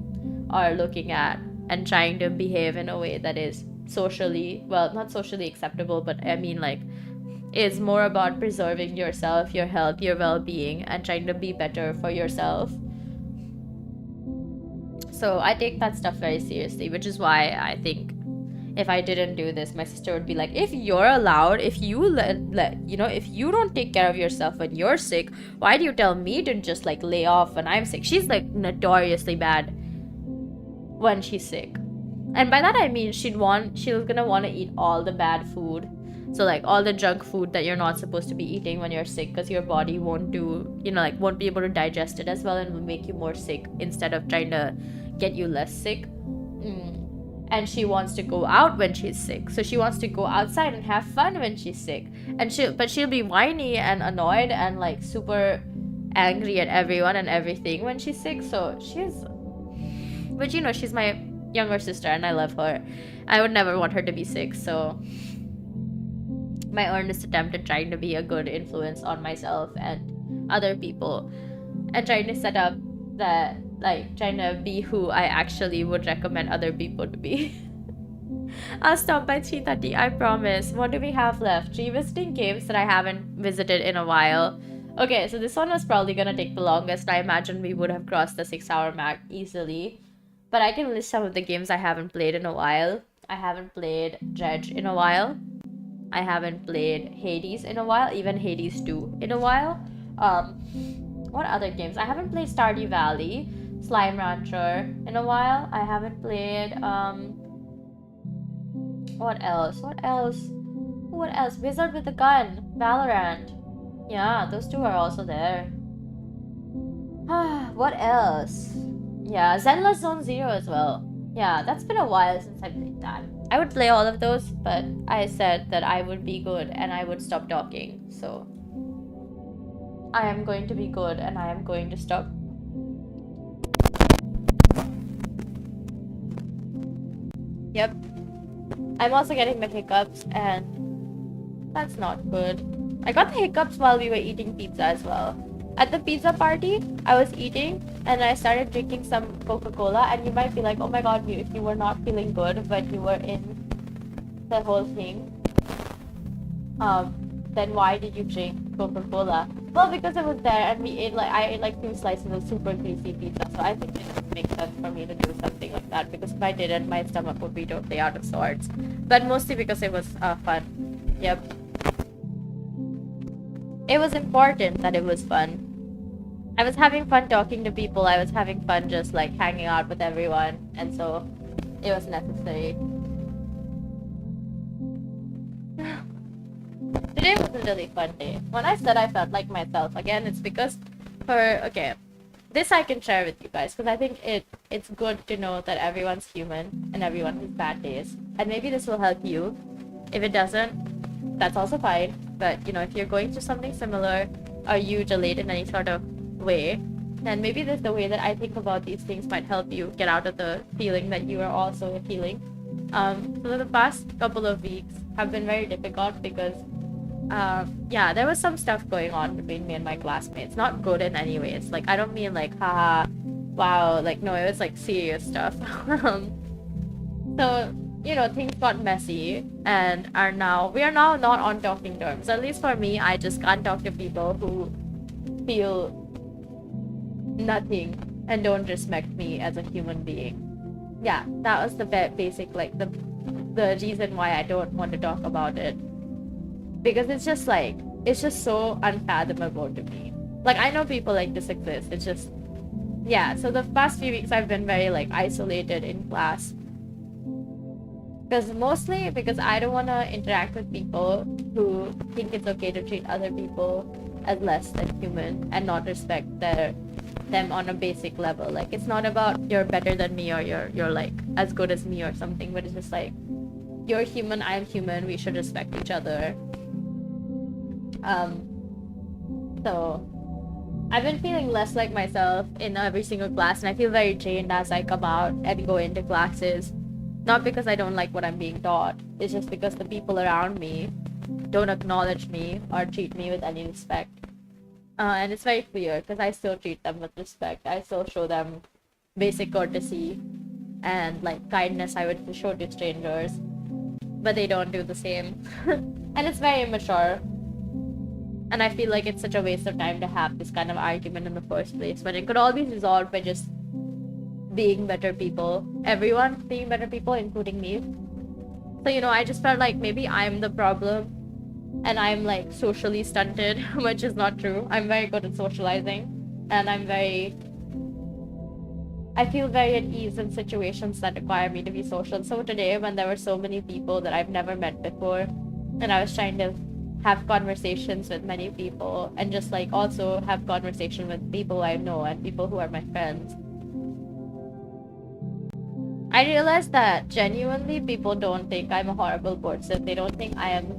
Speaker 1: or looking at, and trying to behave in a way that is not socially acceptable, but I mean like is more about preserving yourself, your health, your well-being, and trying to be better for yourself. So I take that stuff very seriously, which is why I think if I didn't do this, my sister would be like, if you're allowed, if you if you don't take care of yourself when you're sick, why do you tell me to just like lay off when I'm sick? She's like notoriously bad when she's sick. And by that I mean she's gonna want to eat all the bad food. So like all the junk food that you're not supposed to be eating when you're sick, because your body won't be able to digest it as well, and will make you more sick instead of trying to get you less sick. And she wants to go out when she's sick, so she wants to go outside and have fun when she's sick, and she'll be whiny and annoyed and like super angry at everyone and everything when she's sick. So but she's my younger sister and I love her. I would never want her to be sick. So my earnest attempt at trying to be a good influence on myself and other people, and trying to set up that, like, trying to be who I actually would recommend other people to be. I'll stop by 3:30, I promise. What do we have left? Revisiting games that I haven't visited in a while. Okay, so this one was probably gonna take the longest. I imagine we would have crossed the 6-hour mark easily. But I can list some of the games I haven't played in a while. I haven't played Dredge in a while. I haven't played Hades in a while, even Hades 2 in a while. What other games? I haven't played Stardew Valley, Slime Rancher in a while. I haven't played, what else? What else? Wizard with a Gun, Valorant. Yeah, those two are also there. What else? Yeah, Zenless Zone Zero as well. Yeah, that's been a while since I played that. I would play all of those, but I said that I would be good and I would stop talking. So I am going to be good and I am going to stop. Yep. I'm also getting the hiccups and that's not good. I got the hiccups while we were eating pizza as well. At the pizza party, I was eating and I started drinking some Coca-Cola, and you might be like, oh my god, if you were not feeling good but you were in the whole thing, then why did you drink Coca-Cola? Well, because it was there and I ate like 2 slices of super greasy pizza, so I think it would make sense for me to do something like that, because if I didn't, my stomach would be totally out of sorts. But mostly because it was fun. Yep. It was important that it was fun. I was having fun talking to people, I was having fun just like hanging out with everyone, and so it was necessary. Today was a really fun day. When I said I felt like myself, again, it's because this I can share with you guys, because I think it's good to know that everyone's human and everyone has bad days, and maybe this will help you. If it doesn't, that's also fine, but you know, if you're going through something similar or you relate in any sort of way, then maybe the way that I think about these things might help you get out of the feeling that you are also feeling. So the past couple of weeks have been very difficult because there was some stuff going on between me and my classmates. Not good in any way. It's like, I don't mean like haha, wow, like no, it was like serious stuff. So you know, things got messy and we are now not on talking terms. At least for me, I just can't talk to people who feel nothing and don't respect me as a human being. Yeah, that was the basic, like the reason why I don't want to talk about it, because it's just so unfathomable to me. Like, I know people like this exist, it's just, yeah. So the past few weeks I've been very like isolated in class, mostly because I don't want to interact with people who think it's okay to treat other people as less than human and not respect them on a basic level. Like, it's not about you're better than me or you're like as good as me or something, but it's just like, you're human, I'm human, we should respect each other. So I've been feeling less like myself in every single class, and I feel very drained as I come out and go into classes. Not because I don't like what I'm being taught, it's just because the people around me don't acknowledge me or treat me with any respect. And it's very clear because I still treat them with respect. I still show them basic courtesy and like kindness I would show to strangers, but they don't do the same. And it's very immature. And I feel like it's such a waste of time to have this kind of argument in the first place, when it could all be resolved by just being better people. Everyone being better people, including me. So, you know, I just felt like maybe I'm the problem and I'm like socially stunted, which is not true. I'm very good at socializing, and I feel very at ease in situations that require me to be social. So today, when there were so many people that I've never met before, and I was trying to have conversations with many people, and just like also have conversation with people I know and people who are my friends, I realized that genuinely people don't think I'm a horrible person. They don't think I am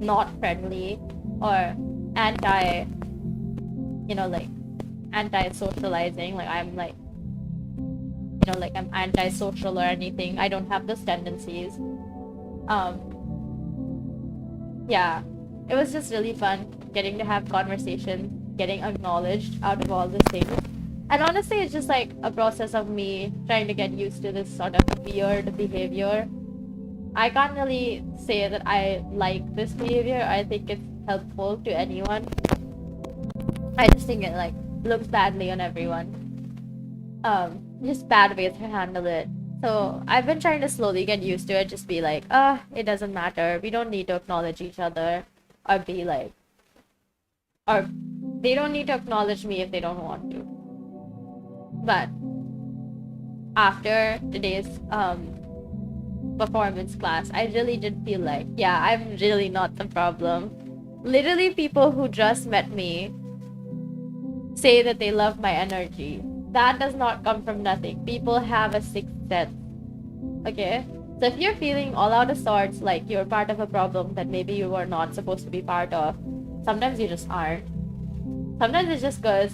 Speaker 1: not friendly or anti-socializing. Like, I'm like, you know, like I'm antisocial or anything. I don't have those tendencies. Yeah, it was just really fun getting to have conversations, getting acknowledged out of all these things. And honestly, it's just like a process of me trying to get used to this sort of weird behavior. I can't really say that I like this behavior. I think it's helpful to anyone. I just think it like looks badly on everyone. Just bad ways to handle it. So I've been trying to slowly get used to it. Just be like, it doesn't matter. We don't need to acknowledge each other, or be like, or they don't need to acknowledge me if they don't want to. But after today's performance class, I really did feel like, yeah, I'm really not the problem. Literally, people who just met me say that they love my energy. That does not come from nothing. People have a sixth sense. Okay? So if you're feeling all out of sorts, like you're part of a problem that maybe you were not supposed to be part of, sometimes you just aren't. Sometimes it's just because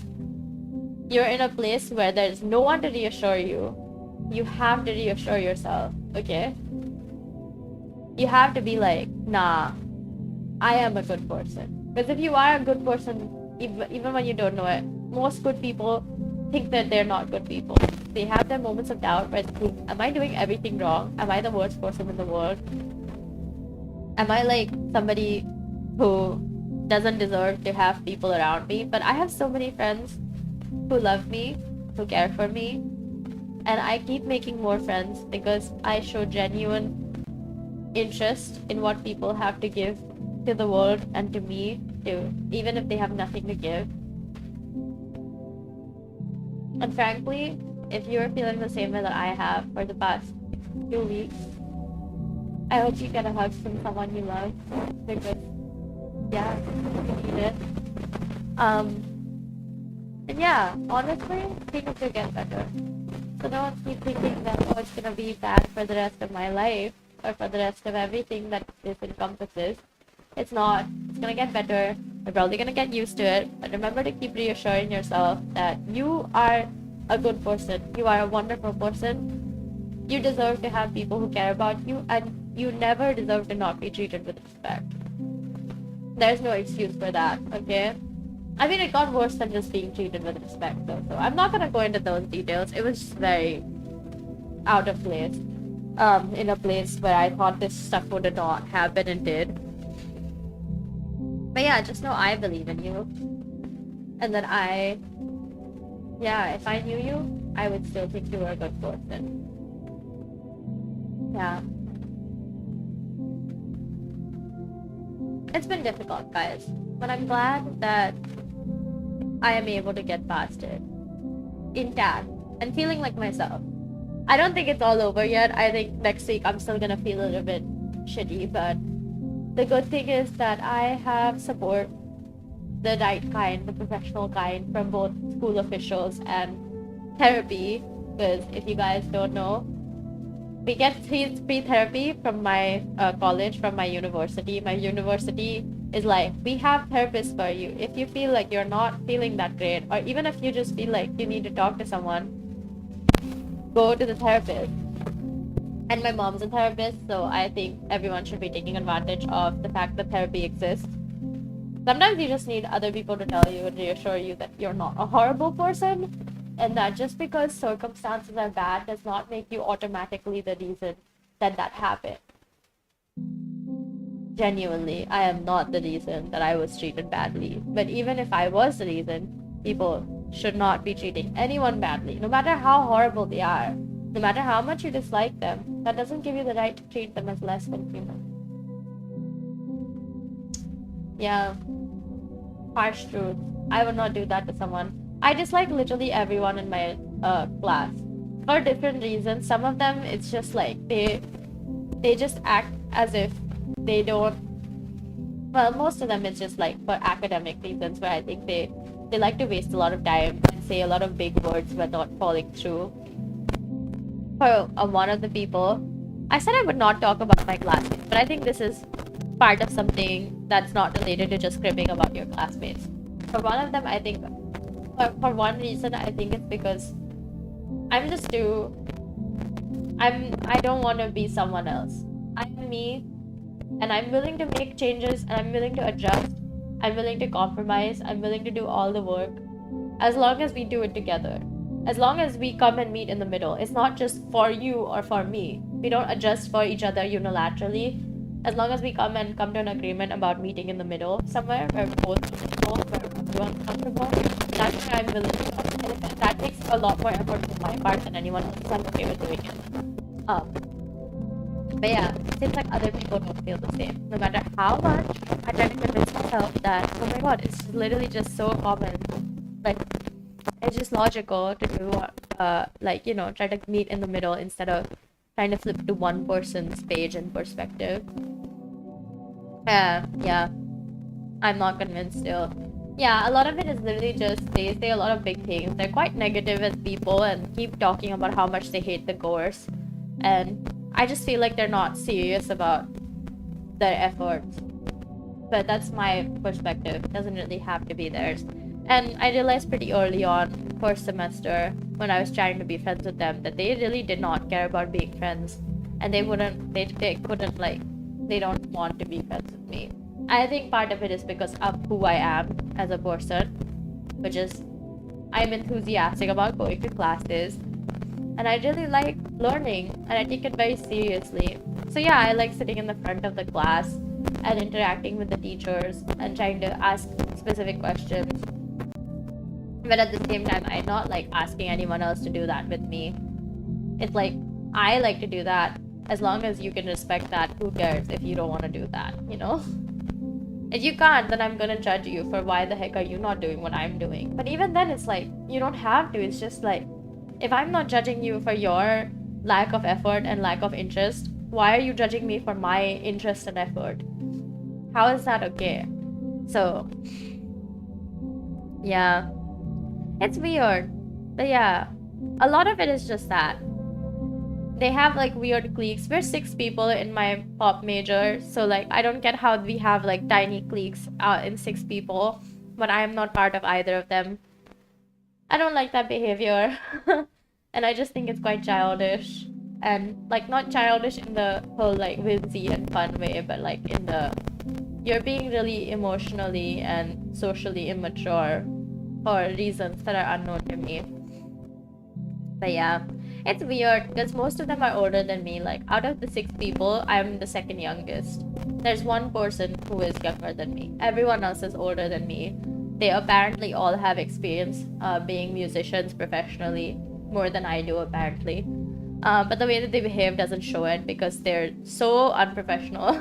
Speaker 1: you're in a place where there's no one to reassure you. You have to reassure yourself, okay? You have to be like, nah, I am a good person. Because if you are a good person, even when you don't know it, most good people think that they're not good people. They have their moments of doubt where they think, am I doing everything wrong? Am I the worst person in the world? Am I like somebody who doesn't deserve to have people around me? But I have so many friends who love me, who care for me, and I keep making more friends because I show genuine interest in what people have to give to the world and to me too, even if they have nothing to give. And frankly, if you're feeling the same way that I have for the past 2 weeks, I hope you get a hug from someone you love, because yeah, you need it. And yeah, honestly, things will get better. So don't keep thinking that, oh, it's gonna be bad for the rest of my life, or for the rest of everything that this encompasses. It's not. It's gonna get better. You're probably gonna get used to it. But remember to keep reassuring yourself that you are a good person. You are a wonderful person. You deserve to have people who care about you, and you never deserve to not be treated with respect. There's no excuse for that, okay? I mean, it got worse than just being treated with respect, though. So I'm not gonna go into those details. It was just very out of place. In a place where I thought this stuff would not happen and did. But yeah, just know I believe in you. And that if I knew you, I would still think you were a good person. Yeah. It's been difficult, guys. But I'm glad that I am able to get past it intact and feeling like myself. I don't think it's all over yet. I think next week I'm still gonna feel a little bit shitty, but the good thing is that I have support, the right kind, the professional kind, from both school officials and therapy. Because if you guys don't know, we get free therapy from my college, from my university. My university is like, we have therapists for you. If you feel like you're not feeling that great, or even if you just feel like you need to talk to someone, go to the therapist. And my mom's a therapist, so I think everyone should be taking advantage of the fact that therapy exists. Sometimes you just need other people to tell you and reassure you that you're not a horrible person, and that just because circumstances are bad does not make you automatically the reason that happened. Genuinely, I am not the reason that I was treated badly. But even if I was the reason, people should not be treating anyone badly, no matter how horrible they are, no matter how much you dislike them. That doesn't give you the right to treat them as less than human. Yeah, harsh truth. I would not do that to someone. I dislike literally everyone in my class for different reasons. Some of them, it's just like they just act as if they don't. Well, most of them it's just like for academic reasons, where I think they like to waste a lot of time and say a lot of big words but not following through. For one of the people, I said I would not talk about my classmates, but I think this is part of something that's not related to just cribbing about your classmates. For one of them, I think, for one reason, I think it's because I don't want to be someone else. I'm in me, and I'm willing to make changes, and I'm willing to adjust, I'm willing to compromise, I'm willing to do all the work, as long as we do it together. As long as we come and meet in the middle. It's not just for you or for me. We don't adjust for each other unilaterally. As long as we come to an agreement about meeting in the middle somewhere where both comfortable, where everyone's comfortable, that's where I'm willing to come. And if that takes a lot more effort from my part than anyone else, I'm okay with doing it. But yeah, it seems like other people don't feel the same. No matter how much I try to convince myself that, oh my god, it's literally just so common. Like, it's just logical to do, try to meet in the middle instead of trying to flip to one person's page and perspective. Yeah, I'm not convinced still. Yeah, a lot of it is literally just, they say a lot of big things. They're quite negative as people and keep talking about how much they hate the course. And I just feel like they're not serious about their efforts. But that's my perspective. It doesn't really have to be theirs. And I realized pretty early on, first semester, when I was trying to be friends with them, that they really did not care about being friends. And they don't want to be friends with me. I think part of it is because of who I am as a person, which is, I'm enthusiastic about going to classes, and I really like learning, and I take it very seriously. So yeah, I like sitting in the front of the class and interacting with the teachers and trying to ask specific questions. But at the same time, I'm not like asking anyone else to do that with me. It's like, I like to do that. As long as you can respect that, who cares if you don't want to do that, you know? If you can't, then I'm gonna judge you for why the heck are you not doing what I'm doing. But even then, it's like, you don't have to. It's just like, if I'm not judging you for your lack of effort and lack of interest, why are you judging me for my interest and effort? How is that okay? So, yeah. It's weird. But yeah, a lot of it is just that. They have like weird cliques. We're 6 people in my pop major, so like I don't get how we have like tiny cliques in 6 people, but I am not part of either of them. I don't like that behavior. And I just think it's quite childish. And like, not childish in the whole like whimsy and fun way, but like in the, you're being really emotionally and socially immature for reasons that are unknown to me. But yeah, it's weird because most of them are older than me. Like, out of the 6 people, I'm the second youngest. There's one person who is younger than me. Everyone else is older than me. They apparently all have experience being musicians professionally, more than I do apparently. But the way that they behave doesn't show it because they're so unprofessional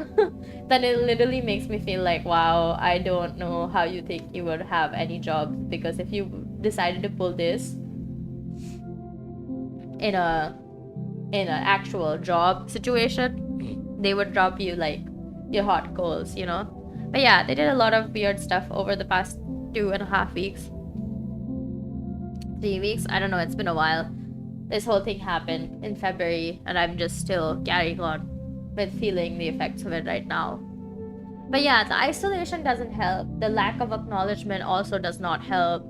Speaker 1: that it literally makes me feel like, wow, I don't know how you think you would have any jobs, because if you decided to pull this in an actual job situation, they would drop you like your hot coals, you know? But yeah, they did a lot of weird stuff over the past 2.5 weeks. 3 weeks? I don't know, it's been a while. This whole thing happened in February, and I'm just still carrying on with feeling the effects of it right now. But yeah, the isolation doesn't help. The lack of acknowledgement also does not help.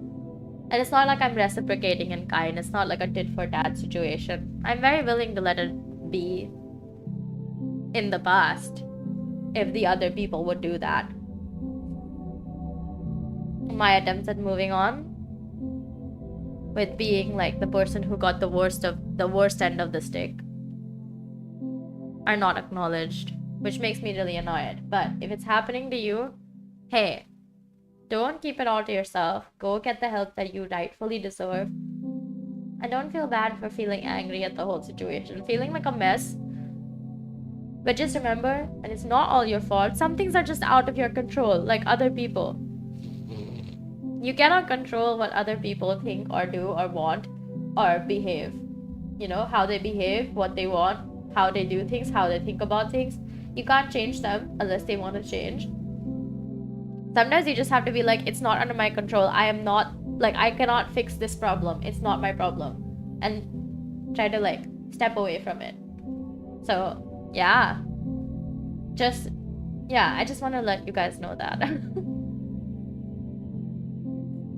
Speaker 1: And it's not like I'm reciprocating in kind. It's not like a tit-for-tat situation. I'm very willing to let it be in the past if the other people would do that. My attempts at moving on with being like the person who got the worst end of the stick are not acknowledged, which makes me really annoyed. But if it's happening to you, hey, don't keep it all to yourself. Go get the help that you rightfully deserve. And don't feel bad for feeling angry at the whole situation, feeling like a mess. But just remember that it's not all your fault. Some things are just out of your control, like other people. You cannot control what other people think or do or want or behave. You know, how they behave, what they want, how they do things, how they think about things. You can't change them unless they want to change. Sometimes you just have to be like, it's not under my control. I cannot fix this problem. It's not my problem. And try to like step away from it. So, yeah. I just want to let you guys know that.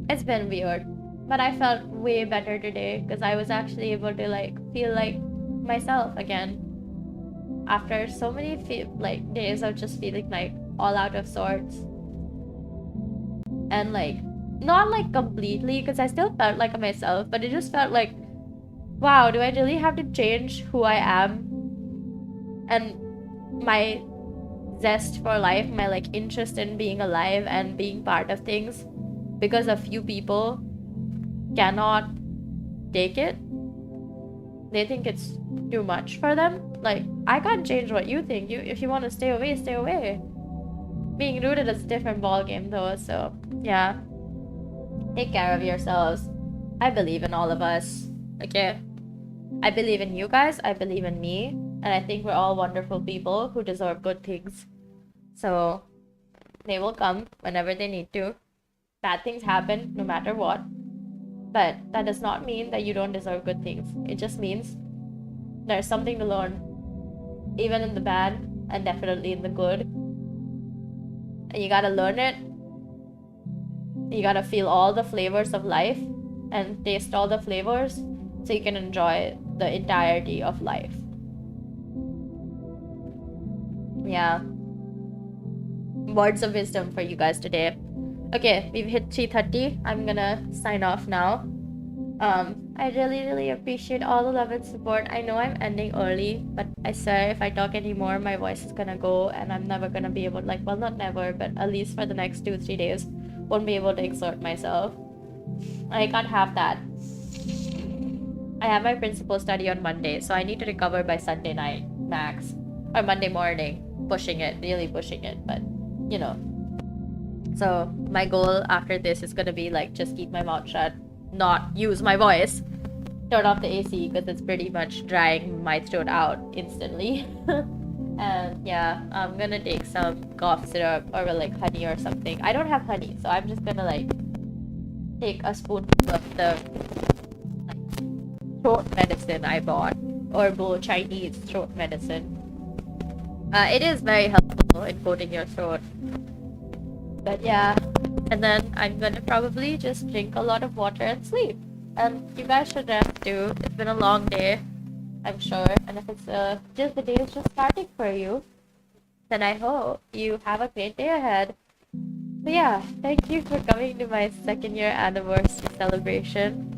Speaker 1: It's been weird, but I felt way better today because I was actually able to like feel like myself again. after so many days of just feeling like all out of sorts, and like not like completely, because I still felt like myself, but it just felt like, wow, do I really have to change who I am and my zest for life, my like interest in being alive and being part of things, because a few people cannot take it? They think it's too much for them. Like, I can't change what you think. If you want to stay away, stay away. Being rooted is a different ballgame though, so yeah. Take care of yourselves. I believe in all of us, okay? I believe in you guys, I believe in me, and I think we're all wonderful people who deserve good things. So, they will come whenever they need to. Bad things happen no matter what. But that does not mean that you don't deserve good things. It just means there's something to learn, even in the bad and definitely in the good. And you gotta learn it. You gotta feel all the flavors of life and taste all the flavors so you can enjoy the entirety of life. Yeah. Words of wisdom for you guys today. Okay, we've hit 3:30. I'm gonna sign off now. I really appreciate all the love and support. I know I'm ending early, but I swear if I talk anymore, my voice is gonna go and I'm never gonna be able to, like, well, not never, but at least for the next 2-3 days, won't be able to exert myself. I can't have that. I have my principal study on Monday, so I need to recover by Sunday night, max. Or Monday morning. Pushing it, really pushing it, but, you know. So, my goal after this is gonna be, like, just keep my mouth shut, not use my voice, turn off the AC, because it's pretty much drying my throat out instantly. And, yeah, I'm gonna take some cough syrup, or, like, honey or something. I don't have honey, so I'm just gonna, like, take a spoonful of the throat medicine I bought, herbal Chinese throat medicine. It is very helpful in coating your throat. But yeah, and then I'm gonna probably just drink a lot of water and sleep. And you guys should rest too. It's been a long day, I'm sure. And if it's just the day is just starting for you, then I hope you have a great day ahead. So yeah, thank you for coming to my 2nd year anniversary celebration.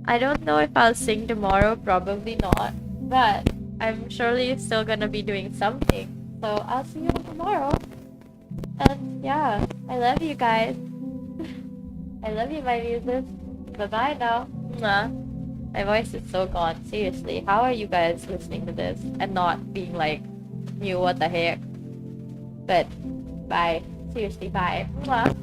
Speaker 1: I don't know if I'll sing tomorrow, probably not, but I'm surely still gonna be doing something. So I'll see you tomorrow. And yeah, I love you guys. I love you, my muses. Bye-bye now. Mwah. My voice is so gone. Seriously, how are you guys listening to this and not being like, Mew, what the heck? But bye. Seriously, bye. Mwah.